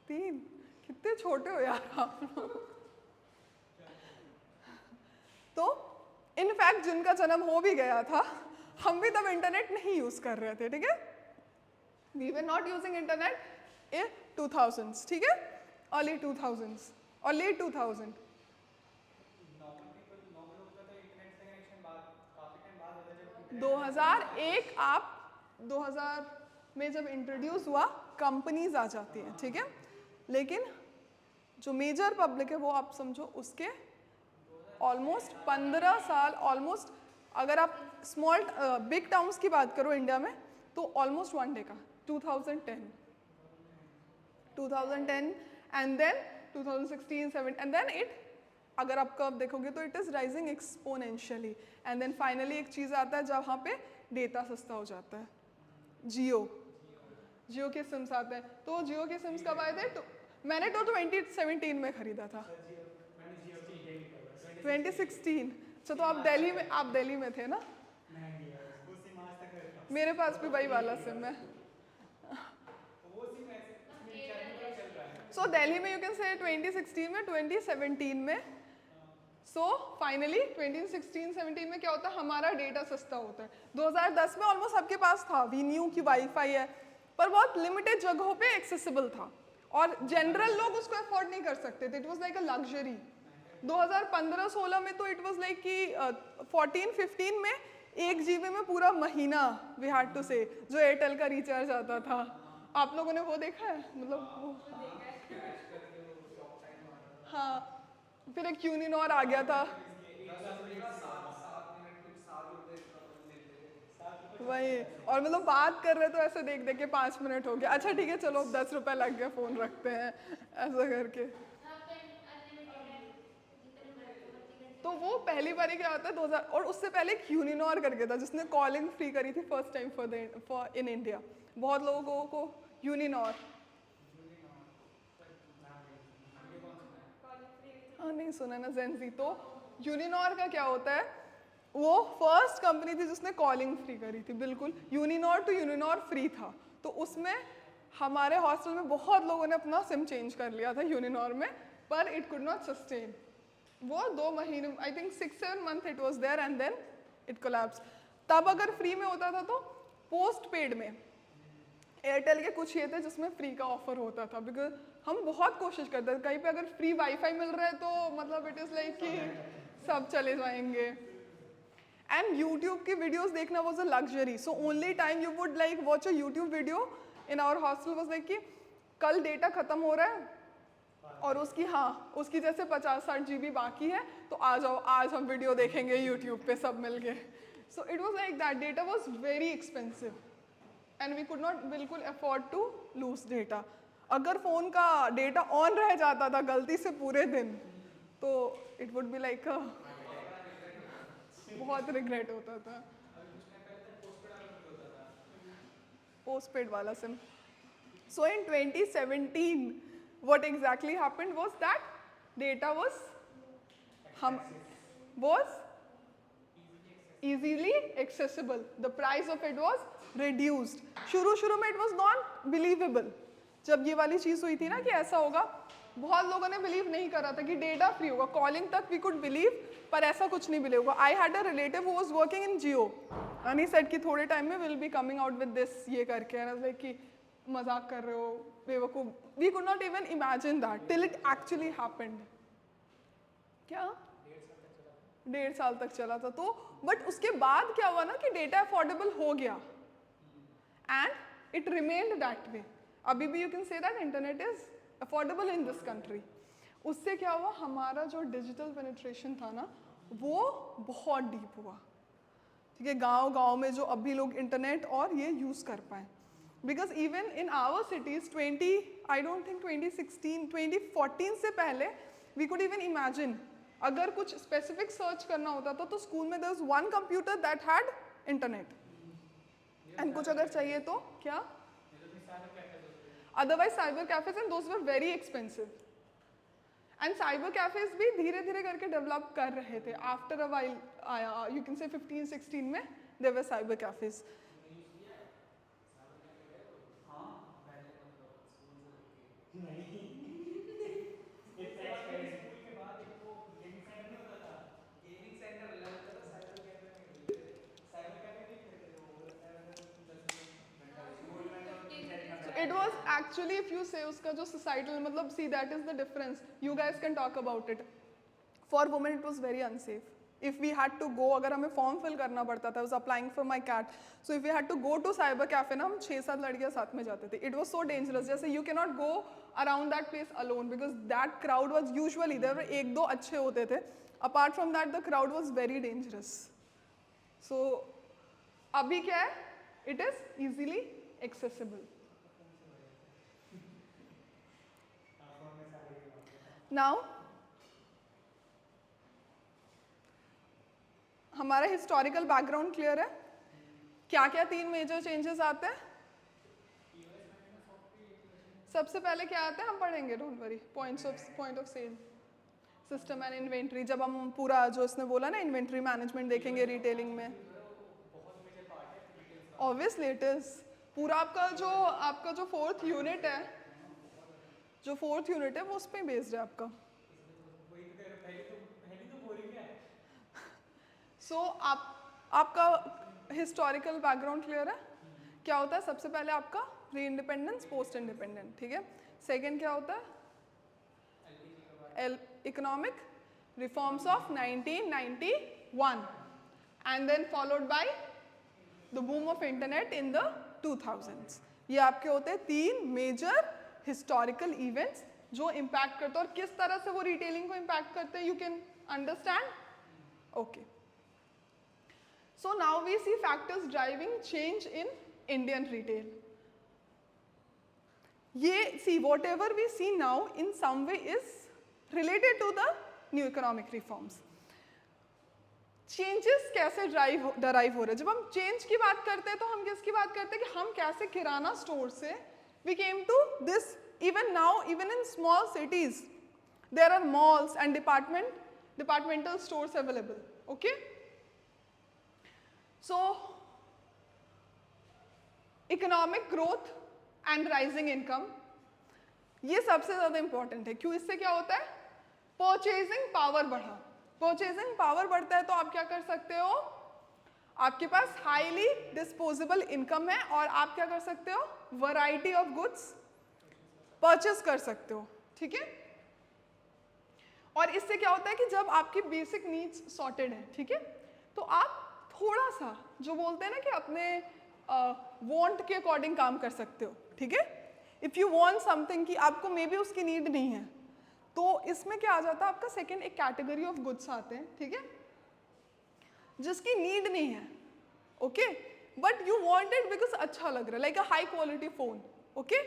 3 कितने छोटे हो यार आप लोग। तो इनफैक्ट जिनका जन्म हो भी गया था, हम भी तब इंटरनेट नहीं यूज कर रहे थे, ठीक है? We were not using internet in 2000s, ठीक है? अर्ली 2000s और लेट 2000। नॉर्मल लोगों का तो इंटरनेट से कनेक्शन बाद काफ़ी टाइम बाद होता है जब 2001 आप 2000 में जब इंट्रोड्यूस हुआ कंपनीज आ जाती हैं, ठीक है? लेकिन जो मेजर पब्लिक है वो आप समझो उसके ऑलमोस्ट 15 साल, ऑलमोस्ट अगर आप स्मॉल बिग टाउन्स की बात करो इंडिया में तो ऑलमोस्ट 1 डे का 2010 and then 2016, 17 and then it, अगर आप कर्व देखोगे तो it is rising exponentially and then finally एक चीज़ आता है जहाँ पे डेटा सस्ता हो जाता है, जियो के सिम्स आते हैं। तो जियो के सिम्स कब आए थे? तो मैंने तो 2017 में खरीदा था, 2016। अच्छा, तो आप दिल्ली में थे ना? मेरे पास भी वही वाला सिम है। सो दिल्ली में यू कैन से 2016 में, 2017 में। सो फाइनली 2016-17 में क्या होता है, हमारा डेटा सस्ता होता है। 2010 में ऑलमोस्ट सबके पास था, वी न्यू कि वाईफाई है, पर बहुत लिमिटेड जगहों पे एक्सेसिबल था और जनरल लोग उसको अफोर्ड नहीं कर सकते थे। It was like a luxury. 2015-16 में तो इट वाज लाइक कि 14-15 में 1 GB में पूरा महीना वी हैड टू से, जो एयरटेल का रिचार्ज आता था। आप लोगों ने वो देखा है? मतलब वो, हाँ, फिर एक यूनिनॉर आ गया था, वही। और मतलब बात कर रहे तो ऐसे देख देख के 5 मिनट हो गया, अच्छा ठीक है चलो अब 10 रुपए लग गया, फोन रखते हैं, ऐसा करके। तो वो पहली बारी क्या होता है 2000, और उससे पहले एक यूनिनॉर करके था जिसने कॉलिंग फ्री करी थी first time for in India. बहुत लोगों को यूनिनॉर, हाँ नहीं सुना ना, जेंजी। तो यूनिनॉर का क्या होता है, वो फर्स्ट कंपनी थी जिसने कॉलिंग फ्री करी थी, बिल्कुल यूनिनॉर टू यूनिनॉर फ्री था। तो उसमें हमारे हॉस्टल में बहुत लोगों ने अपना सिम चेंज कर लिया था यूनिनॉर में, पर इट कुड नॉट सस्टेन। वो 2 महीने, I think 6-7 month it was there and then it collapse. तब अगर फ्री में होता था तो पोस्ट पेड में एयरटेल के कुछ ये थे जिसमें फ्री का ऑफर होता था, बिकॉज हम बहुत कोशिश करते थे कहीं पे अगर फ्री वाईफाई मिल रहा है तो मतलब इट इज़ लाइक कि सब चले जाएंगे। एंड यूट्यूब की वीडियोस देखना was a luxury, so only time you would like watch a YouTube video in our hostel was like कि कल डेटा खत्म हो रहा है और उसकी जैसे 50-60 GB बाकी है, तो आ जाओ आज हम वीडियो देखेंगे यूट्यूब पे सब मिल के। So it was like that, data was very expensive and we could not बिल्कुल अफोर्ड टू लूज डेटा। अगर फ़ोन का डेटा ऑन रह जाता था गलती से पूरे दिन तो इट वुड बी लाइक बहुत रिग्रेट होता था। पोस्ट पेड वाला SIM. So in 2017, what exactly happened was that data was easily accessible. The price of it was reduced. शुरू में it was not believable. जब ये वाली चीज़ हुई थी ना कि ऐसा होगा, बहुत लोगों ने बिलीव नहीं करा था कि डेटा फ्री होगा। कॉलिंग तक वी कुड बिलीव, पर ऐसा कुछ नहीं बिलीव होगा। I had a relative who was working in Jio and he said कि थोड़े टाइम में will be coming out with this, ये करके। एंड आई वाज लाइक कि मजाक कर रहे हो बेवकूफ। We could not even imagine that till it actually happened. क्या 1.5 साल तक चला था। तो बट उसके बाद क्या हुआ ना कि डेटा अफोर्डेबल हो गया and it remained that way. अभी भी you can say that internet is affordable in this country. उससे क्या हुआ, हमारा जो डिजिटल पेनिट्रेशन था ना वो बहुत डीप हुआ, ठीक है। गांव में जो अभी लोग इंटरनेट और ये यूज़ कर पाए, because even in our cities 2014 से पहले वी कुड इवन इमेजिन अगर कुछ स्पेसिफिक सर्च करना होता था तो स्कूल में there was 1 computer that had internet and कुछ अगर चाहिए तो क्या, otherwise cyber cafes and those were very expensive. And cyber cafes भी धीरे धीरे करके डेवलप कर रहे थे। आफ्टर अ वाइल आया, यू कैन से 15-16 में there were cyber cafes. Actually if you say उसका जो सोसाइटल मतलब see that is the difference, you guys can talk about it. For women it was very unsafe. If we had to go, अगर हमें form fill करना पड़ता था, was applying for my CAT, so if we had to go to cyber cafe ना, हम 6-7 लड़कियां साथ में जाते थे. It was so dangerous. जैसे you can not go around that place alone because that crowd was usually there were 1-2 अच्छे होते थे. Apart from that the crowd was very dangerous. सो अभी क्या है, it is easily accessible. Now हमारा historical background clear है. क्या क्या 3 मेजर चेंजेस आते हैं? सबसे पहले क्या आता है हम पढ़ेंगे, don't worry. Point of sale system and inventory. जब हम पूरा जो इसने बोला ना इन्वेंट्री मैनेजमेंट देखेंगे रिटेलिंग में, ऑब्वियसली इट इज. पूरा आपका जो 4th यूनिट है, वो उस पर बेस्ड है आपका. सो आपका हिस्टोरिकल बैकग्राउंड क्लियर है. क्या होता है सबसे पहले आपका प्री इंडिपेंडेंस, पोस्ट इंडिपेंडेंट, ठीक है. सेकंड क्या होता है, economic reforms of 1991 and then followed by the boom of internet in the 2000s. ये आपके होते हैं 3 मेजर हिस्टोरिकल इवेंट्स जो इम्पैक्ट करते हैं. और किस तरह से वो रिटेलिंग को इम्पैक्ट करते हैं, you can understand. Okay, so now we see factors driving change in Indian retail. See, whatever we see now in some way is related to the new economic reforms. Changes कैसे derive हो रहे हैं? जब हम change की बात करते हैं तो हम किसकी बात करते हैं कि हम कैसे किराना स्टोर से we came to this. Even now, even in small cities, there are malls and departmental stores available. Okay? So, economic growth and rising income, ये सबसे ज़्यादा इंपॉर्टेंट है. क्यों? इससे क्या होता है, परचेजिंग पावर बढ़ा. परचेजिंग पावर बढ़ता है तो आप क्या कर सकते हो, आपके पास हाईली डिस्पोजेबल इनकम है और आप क्या कर सकते हो, वैरायटी ऑफ गुड्स परचेज कर सकते हो. ठीक है. और इससे क्या होता है कि जब आपकी बेसिक नीड्स सॉर्टेड है, ठीक है, तो आप थोड़ा सा जो बोलते हैं ना कि अपने वांट के अकॉर्डिंग काम कर सकते हो. ठीक है. इफ़ यू वांट समथिंग कि आपको मे बी उसकी नीड नहीं है, तो इसमें क्या आ जाता है आपका सेकंड एक कैटेगरी ऑफ गुड्स आते हैं. ठीक है, जिसकी नीड नहीं है. Okay, but you want it because अच्छा लग रहा है, like a high quality phone. Okay,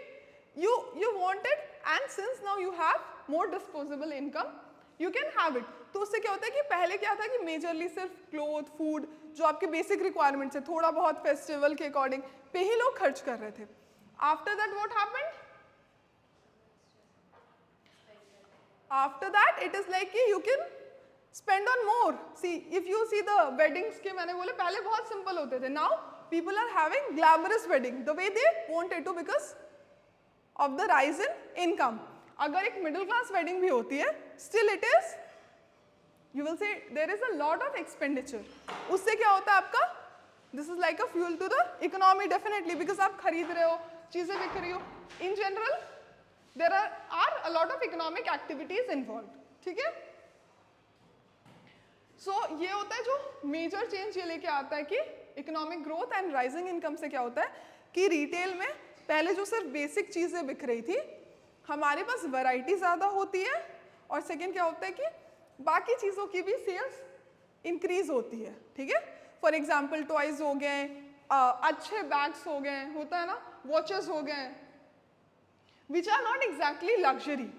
you want it and since now you have more disposable income, you can have it. तो उससे क्या होता है कि पहले क्या था कि मेजरली सिर्फ क्लोथ, फूड, जो आपके बेसिक रिक्वायरमेंट्स है, थोड़ा बहुत फेस्टिवल के अकॉर्डिंग पे ही लोग खर्च कर रहे थे. After that what happened, after that it is like कि you can spend on more. See if you see the weddings के, मैंने बोले पहले बहुत सिंपल होते थे, now people are having glamorous wedding the way they wanted to because of the rise in income. अगर एक मिडिल क्लास वेडिंग भी होती है, still it is, you will say there is a lot of expenditure. उससे क्या होता है आपका, this is like a fuel to the economy definitely, because आप खरीद रहे हो, चीजें बिक रही हो. In general there are a lot of economic activities involve. ठीक है. सो ये होता है जो मेजर चेंज ये लेके आता है कि economic growth and rising income से क्या होता है कि रिटेल में पहले जो सिर्फ बेसिक चीज़ें बिक रही थी, हमारे पास वैरायटी ज़्यादा होती है. और सेकंड क्या होता है कि बाकी चीज़ों की भी सेल्स इंक्रीज होती है. ठीक है. फॉर एग्जांपल टॉयज हो गए, अच्छे बैग्स हो गए, होता है ना, वॉचेस हो गए, which are not exactly luxury.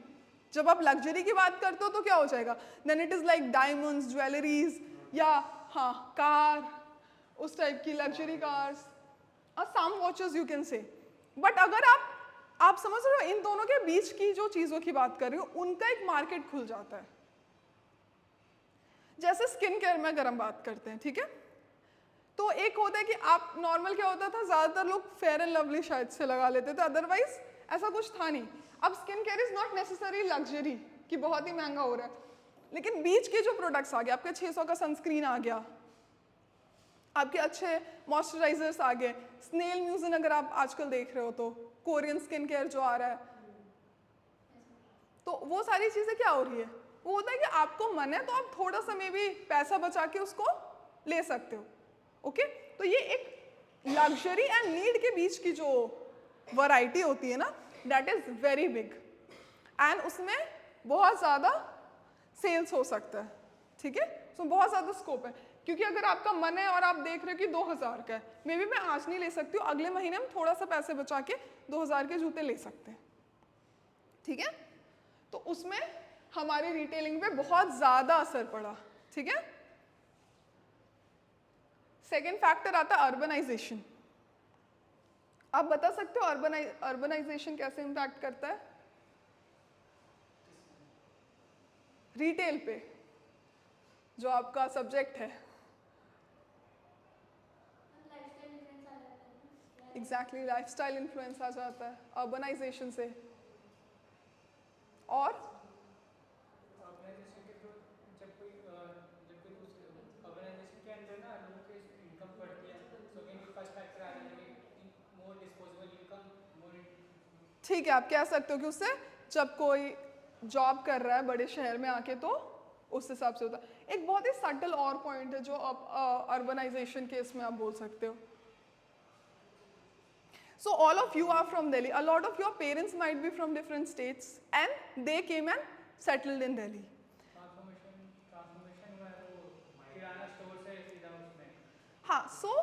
जब आप लग्जरी की बात करते हो तो क्या हो जाएगा, then it is like diamonds, jewelleries, या हाँ कार, उस टाइप की luxury cars, some watches you can say. But अगर आप समझ रहे हो इन दोनों के बीच की जो चीज़ों की बात कर रही हूँ, उनका एक मार्केट खुल जाता है. जैसे स्किन केयर में अगर हम बात करते हैं, ठीक है, तो एक होता है कि आप नॉर्मल क्या होता था, ज़्यादातर लोग फेयर एंड लवली शायद से लगा लेते थे, अदरवाइज ऐसा कुछ था नहीं. अब skin care is not necessary luxury कि बहुत ही महंगा हो रहा है, लेकिन बीच के जो प्रोडक्ट्स आ गए, आपके 600 का सनस्क्रीन आ गया, आपके अच्छे मॉइस्चराइजर्स आ गए, स्नेल म्यूजिन अगर आप आजकल देख रहे हो तो कोरियन स्किन केयर जो आ रहा है, तो वो सारी चीज़ें क्या हो रही है, वो होता है कि आपको मन है तो आप थोड़ा सा में भी पैसा बचा के उसको ले सकते हो। ओके, तो ये एक लग्जरी एंड नीड के बीच की जो वैरायटी होती है ना, that is very big and उसमें बहुत ज़्यादा सेल्स हो सकता है, ठीक है, उसमें बहुत ज़्यादा स्कोप है। क्योंकि अगर आपका मन है और आप देख रहे हो कि 2000 का है, मे बी मैं आज नहीं ले सकती हूँ, अगले महीने में थोड़ा सा पैसे बचा के 2000 के जूते ले सकते हैं, ठीक है, तो उसमें हमारी रिटेलिंग पे बहुत ज़्यादा असर पड़ा, ठीक है। सेकेंड फैक्टर आता है अर्बनाइजेशन। आप बता सकते हो अर्बनाइजेशन कैसे इम्पैक्ट करता है रिटेल पे, जो आपका सब्जेक्ट है। लाइफस्टाइल इन्फ्लुएंस आ जाता है ना। एग्जैक्टली, लाइफस्टाइल इन्फ्लुएंस आ जाता है अर्बनाइजेशन से। और ऑर्गेनाइजेशन के थ्रू जब कोई ऑर्गेनाइजेशन के अंदर ना लोगों की इनकम बढ़ती है, सो अगेन ये फर्स्ट फैक्टर आ जाएगा कि मोर डिस्पोजेबल इनकम, मोर। ठीक है, आप कह सकते हो कि उससे जब कोई जॉब कर रहा है बड़े शहर में आके तो उस हिसाब से होता है। एक बहुत ही सटल और पॉइंट है जो आप अर्बनाइजेशन के इसमें आप बोल सकते हो। So all of you are from Delhi. A lot of your parents might be from different states and they came and settled in Delhi. Transformation हुआ है, वो किराना स्टोर से सीधा उसमें। हाँ, so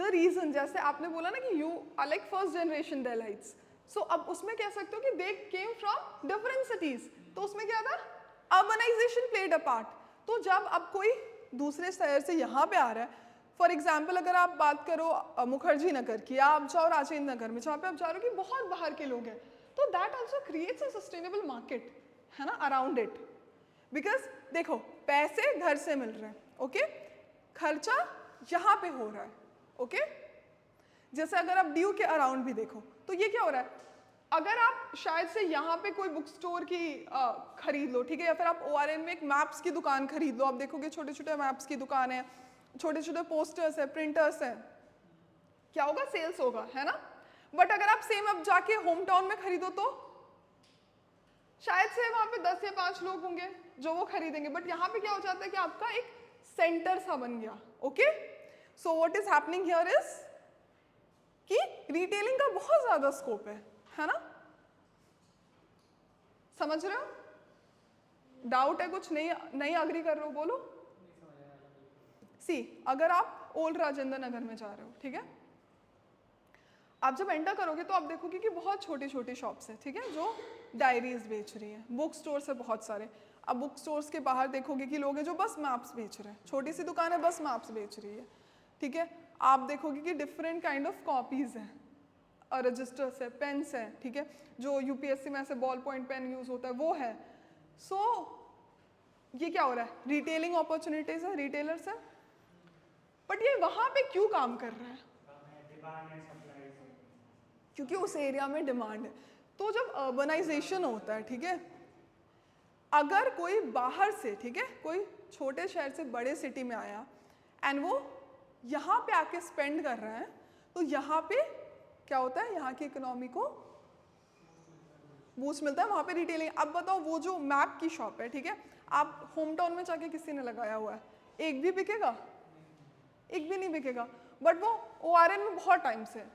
the reason, जैसे आपने बोला ना कि you are like first generation Delhites. So अब उसमें कह सकते हो कि they came from different cities. तो उसमें क्या था? Urbanization played a part. तो जब अब कोई दूसरे शहर से यहाँ पे आ रहा है, फॉर एग्जाम्पल अगर आप बात करो मुखर्जी नगर की, या आप जाओ राजेंद्र नगर में जहाँ पे आप जा रहे हो कि बहुत बाहर के लोग हैं, तो that also creates a sustainable market, है ना, अराउंड इट। बिकॉज देखो पैसे घर से मिल रहे हैं, ओके, खर्चा यहाँ पे हो रहा है, ओके। जैसे अगर आप ड्यू के अराउंड भी देखो तो ये क्या हो रहा है, अगर आप शायद से यहाँ पे कोई बुक स्टोर की खरीद लो, ठीक है, या फिर आप ORN में एक मैप्स की दुकान खरीद लो, आप देखोगे छोटे छोटे मैप्स की दुकान है, छोटे छोटे पोस्टर्स है, प्रिंटर्स है, क्या होगा, सेल्स होगा, है ना। बट अगर आप सेम अब जाके होम टाउन में खरीदो तो शायद से वहां पे 10 या 5 लोग होंगे जो वो खरीदेंगे, बट यहाँ पे क्या हो जाता है कि आपका एक सेंटर सा बन गया, okay. So what is happening here is कि रिटेलिंग का बहुत ज्यादा स्कोप है ना। समझ रहे हो? डाउट है कुछ? नहीं अग्री कर रहे हो, बोलो। सी, अगर आप ओल्ड राजेंद्र नगर में जा रहे हो, ठीक है, आप जब एंटर करोगे तो आप देखोगे कि बहुत छोटी छोटी शॉप्स है, ठीक है, जो डायरीज बेच रही हैं, बुक स्टोर्स है बहुत सारे। अब बुक स्टोर्स के बाहर देखोगे कि लोग हैं जो बस मैप्स बेच रहे हैं, छोटी सी दुकान है बस मैप्स बेच रही है, ठीक है। आप देखोगे कि डिफरेंट काइंड ऑफ कॉपीज हैं, रजिस्टर्स है, पेन्स है, ठीक है, जो UPSC में ऐसे बॉल पॉइंट पेन यूज होता है वो है। सो ये क्या हो रहा है, रिटेलिंग अपॉर्चुनिटीज है, रिटेलर्स है, बट ये वहां पे क्यों काम कर रहा है? क्योंकि उस एरिया में डिमांड है। तो जब अर्बनाइजेशन होता है, ठीक है, अगर कोई बाहर से, ठीक है, कोई छोटे शहर से बड़े सिटी में आया एंड वो यहाँ पे आके स्पेंड कर रहा है, तो यहाँ पे क्या होता है, यहाँ की इकोनॉमी को बूस्ट मिलता है, वहाँ पे रिटेलिंग। अब बताओ वो जो मैप की शॉप है, ठीक है, आप होम टाउन में जाके किसी ने लगाया हुआ है, एक भी बिकेगा? एक भी नहीं बिकेगा। बट वो ORN में बहुत टाइम से,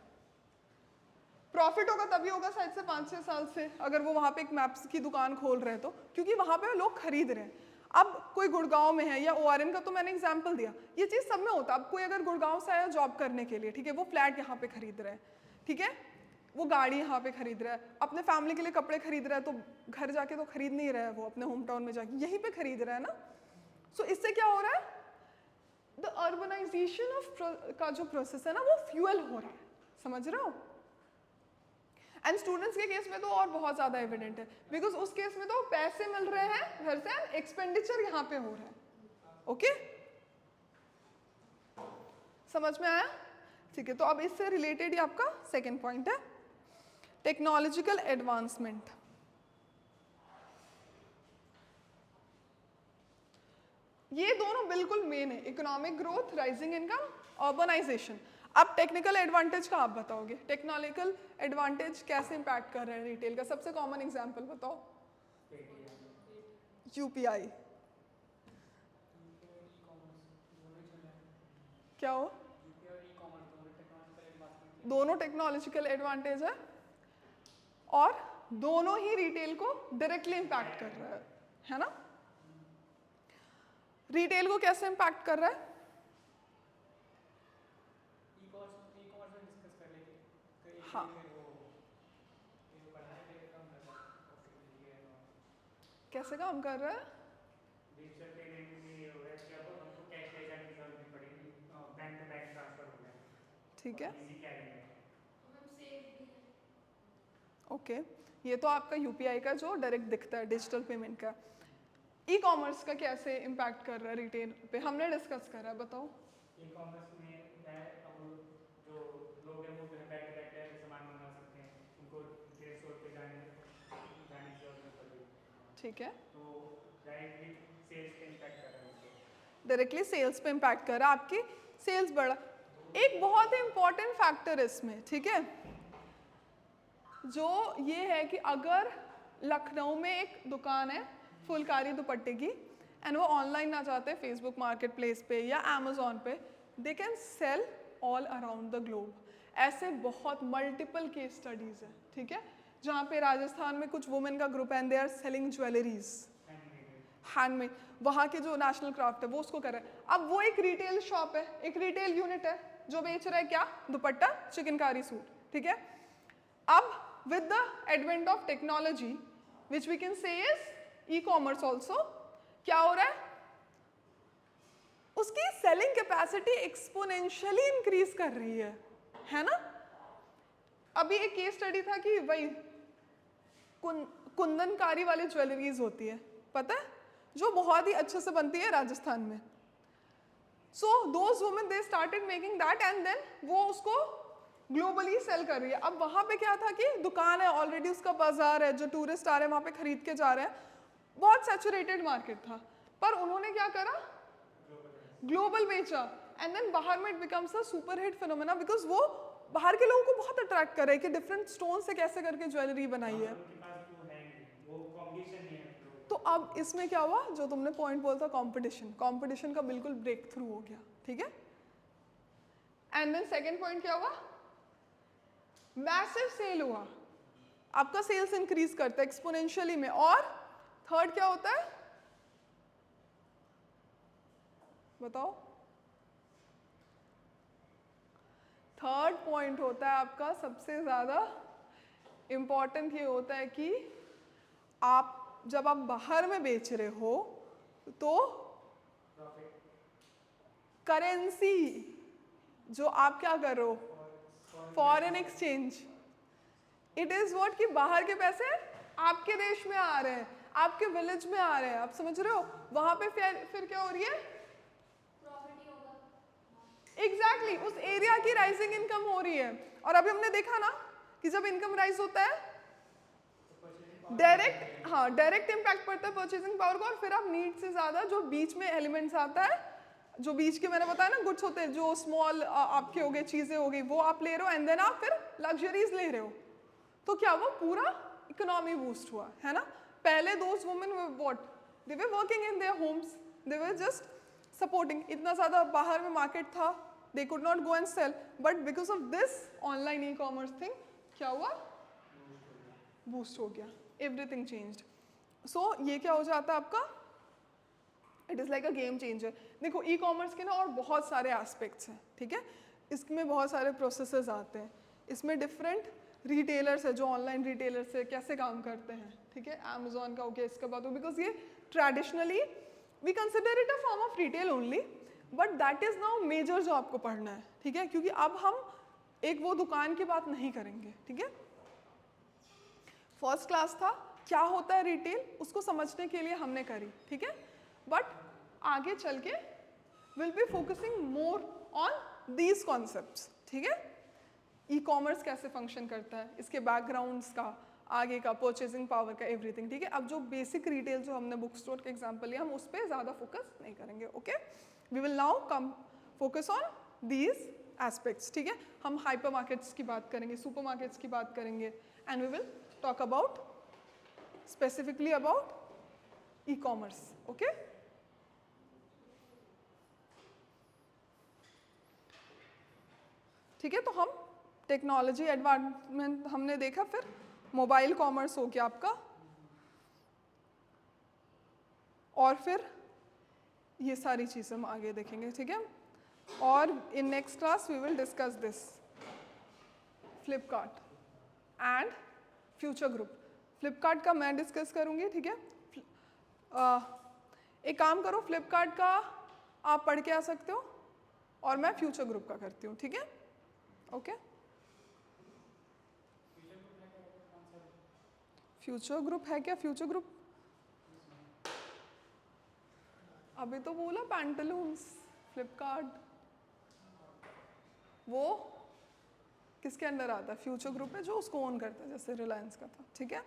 प्रॉफिट होगा तभी होगा शायद से 5-6 साल से, अगर वो वहाँ पे एक मैप्स की दुकान खोल रहे हैं तो, क्योंकि वहाँ पे लोग खरीद रहे हैं। अब कोई गुड़गांव में है या ORN का तो मैंने एग्जाम्पल दिया, ये चीज़ सब में होता है। अब कोई अगर गुड़गांव से आया जॉब करने के लिए, ठीक है, वो फ्लैट यहाँ पे खरीद रहे हैं, ठीक है, वो गाड़ी यहाँ पे खरीद रहा है, अपने फैमिली के लिए कपड़े खरीद रहा है, तो घर जाके तो खरीद नहीं रहा है, वो अपने होम टाउन में जाके यहीं पे खरीद रहा है ना। सो इससे क्या हो रहा है, द अर्बनाइजेशन ऑफ का जो प्रोसेस है ना वो फ्यूअल हो रहा है, समझ रहे हो। एंड स्टूडेंट्स के केस में तो और बहुत ज़्यादा एविडेंट है, बिकॉज उस केस में तो पैसे मिल रहे हैं घर से एंड एक्सपेंडिचर यहाँ पे हो रहा है, ओके। समझ में आया? ठीक है, तो अब इससे रिलेटेड ही आपका सेकेंड पॉइंट है टेक्नोलॉजिकल एडवांसमेंट। ये दोनों बिल्कुल मेन है, economic growth, rising income, urbanisation. अब टेक्निकल एडवांटेज का आप बताओगे, टेक्नोलॉजिकल एडवांटेज कैसे इम्पैक्ट कर रहे हैं रिटेल का? सबसे कॉमन एग्जांपल बताओ। यूपीआई क्या हो? दोनों टेक्नोलॉजिकल एडवांटेज है और दोनों ही रिटेल को डायरेक्टली इम्पैक्ट कर रहा है ना? रिटेल को कैसे इम्पैक्ट कर रहा है? हाँ, कैसे काम कर रहा है? डिजिटल पेमेंट में हो रहा है कि अब हमको कैश ले जाने की जरूरत नहीं पड़ेगी, बैंक टू बैंक ट्रांसफर हो गया, ठीक है, इजी कैरिंग है। ओके ये तो आपका यूपीआई का जो डायरेक्ट दिखता है डिजिटल पेमेंट का। ई कॉमर्स का कैसे इम्पैक्ट कर रहा है रिटेल पे? हमने डिस्कस करा, बताओ। ई कॉमर्स में क्या है, अब जो लोग हैं वो घर बैठे बैठे सामान मंगा सकते हैं, उनको ट्रेड स्टोर पे जाने की जरूरत नहीं पड़ेगी, ठीक है, तो डायरेक्टली सेल्स पे इम्पैक्ट कर रहा है उसको। डायरेक्टली सेल्स पे इम्पैक्ट कर रहा है, आपकी सेल्स बढ़ा। एक बहुत ही इंपॉर्टेंट फैक्टर इसमें, ठीक है, जो ये है कि अगर लखनऊ में एक दुकान है फुलकारी दुपट्टे की एंड वो ऑनलाइन ना चाहते फेसबुक मार्केट प्लेस पे या अमेजोन पे, they can sell all around the globe. ऐसे बहुत मल्टीपल केस स्टडीज है, ठीक है, जहाँ पे राजस्थान में कुछ वुमेन का ग्रुप है and they are selling jewelleries handmade, वहाँ के जो नेशनल क्राफ्ट है वो उसको कर रहे हैं। अब वो एक रिटेल शॉप है, एक रिटेल यूनिट है जो बेच रहा है क्या? दुपट्टा, चिकनकारी सूट, ठीक है। अब with the advent of technology which we can say is e-commerce also, क्या हो रहा है? उसकी सेलिंग कैपेसिटी एक्सपोनेंशियली इंक्रीज कर रही है ना? अभी एक केस स्टडी था कि वही कुंदनकारी वाली ज्वेलरीज होती है, पता है, जो बहुत ही अच्छे से बनती है राजस्थान में। So those women they started making that and then वो उसको ग्लोबली सेल कर रही है। अब वहाँ पे क्या था कि दुकान है ऑलरेडी, उसका बाजार है, जो टूरिस्ट आ रहे हैं वहाँ पे खरीद के जा रहे हैं, बहुत सैचुरेटेड मार्केट था, पर उन्होंने क्या करा? ग्लोबल बेचा एंड देन बाहर में it becomes a super hit phenomena because वो बाहर के लोगों को बहुत अट्रैक्ट कर रहे हैं कि डिफरेंट स्टोन से कैसे करके ज्वेलरी बनाई है। तो अब इसमें क्या हुआ, जो तुमने पॉइंट बोला था कंपटीशन, कंपटीशन का बिल्कुल ब्रेक थ्रू हो गया, ठीक है। एंड देन सेकंड पॉइंट क्या हुआ? मैसिव सेल हुआ, आपका सेल्स इंक्रीज करता है एक्सपोनेंशियली में। और थर्ड क्या होता है बताओ? थर्ड पॉइंट होता है आपका सबसे ज्यादा इंपॉर्टेंट, ये होता है कि आप जब आप बाहर में बेच रहे हो तो करेंसी जो आप क्या कर रहे हो, foreign exchange, it is what कि बाहर के पैसे आपके देश में आ रहे हैं, आपके विलेज में आ रहे हैं, आप समझ रहे हो? वहां पे फिर क्या हो रही है? एग्जैक्टली उस एरिया की राइजिंग इनकम हो रही है। और अभी हमने देखा ना कि जब इनकम राइज होता है डायरेक्ट, हाँ डायरेक्ट इम्पैक्ट पड़ता है परचेसिंग पावर को। और फिर आप नीड से ज्यादा जो बीच में एलिमेंट्स आता है, जो बीच के मैंने बताया ना गुड्स होते हैं, जो स्मॉल आपके हो गए, चीजें हो गई, वो आप ले रहे हो एंड देन आप फिर लग्जरीज ले रहे हो, तो क्या वो पूरा इकोनॉमी बूस्ट हुआ है ना। पहले those women what, they were working in their homes, they were just supporting, इतना ज्यादा बाहर में मार्केट था, they could not go and sell, but because of this online e commerce thing क्या हुआ? बूस्ट हो गया, एवरीथिंग चेंज्ड। सो ये क्या हो जाता है आपका? It is like a game changer. देखो ई कॉमर्स के ना और बहुत सारे एस्पेक्ट्स हैं, ठीक है, इसमें बहुत सारे प्रोसेसेस आते हैं, इसमें डिफरेंट रिटेलर्स है जो ऑनलाइन रिटेलर्स से कैसे काम करते हैं, ठीक है, अमेजोन का हो गया, इसका बात हो, बिकॉज ये traditionally we consider it a form of retail only, but that is now major जो आपको पढ़ना है, ठीक है, क्योंकि अब हम एक वो दुकान की बात नहीं करेंगे, ठीक है। फर्स्ट क्लास था क्या होता है रिटेल, उसको समझने के लिए हमने करी, ठीक है, बट आगे चल के will be focusing more on these concepts, ठीक है। ई कॉमर्स कैसे फंक्शन करता है, इसके बैकग्राउंड्स का, आगे का परचेजिंग पावर का, एवरीथिंग, ठीक है। अब जो बेसिक रिटेल जो हमने बुक स्टोर के एग्जाम्पल लिया, हम उस पर ज़्यादा फोकस नहीं करेंगे, okay. We will now come focus on these aspects, ठीक है। हम हाइपर मार्केट्स की बात करेंगे, सुपर मार्केट्स की बात करेंगे, and we will talk about specifically about e commerce, okay. ठीक है, तो हम टेक्नोलॉजी एडवांसमेंट हमने देखा, फिर मोबाइल कॉमर्स हो गया आपका, और फिर ये सारी चीज़ें हम आगे देखेंगे, ठीक है। और in next class we will discuss this Flipkart and future group. Flipkart का मैं डिस्कस करूँगी, ठीक है। एक काम करो, फ्लिपकार्ट का आप पढ़ के आ सकते हो और मैं फ्यूचर ग्रुप का करती हूँ, ठीक है, ओके। फ्यूचर ग्रुप है क्या? फ्यूचर ग्रुप अभी तो बोला पैंटलून्स, फ्लिपकार्ट वो किसके अंडर आता है? फ्यूचर ग्रुप है जो उसको ओन करता है, जैसे रिलायंस का था, ठीक है।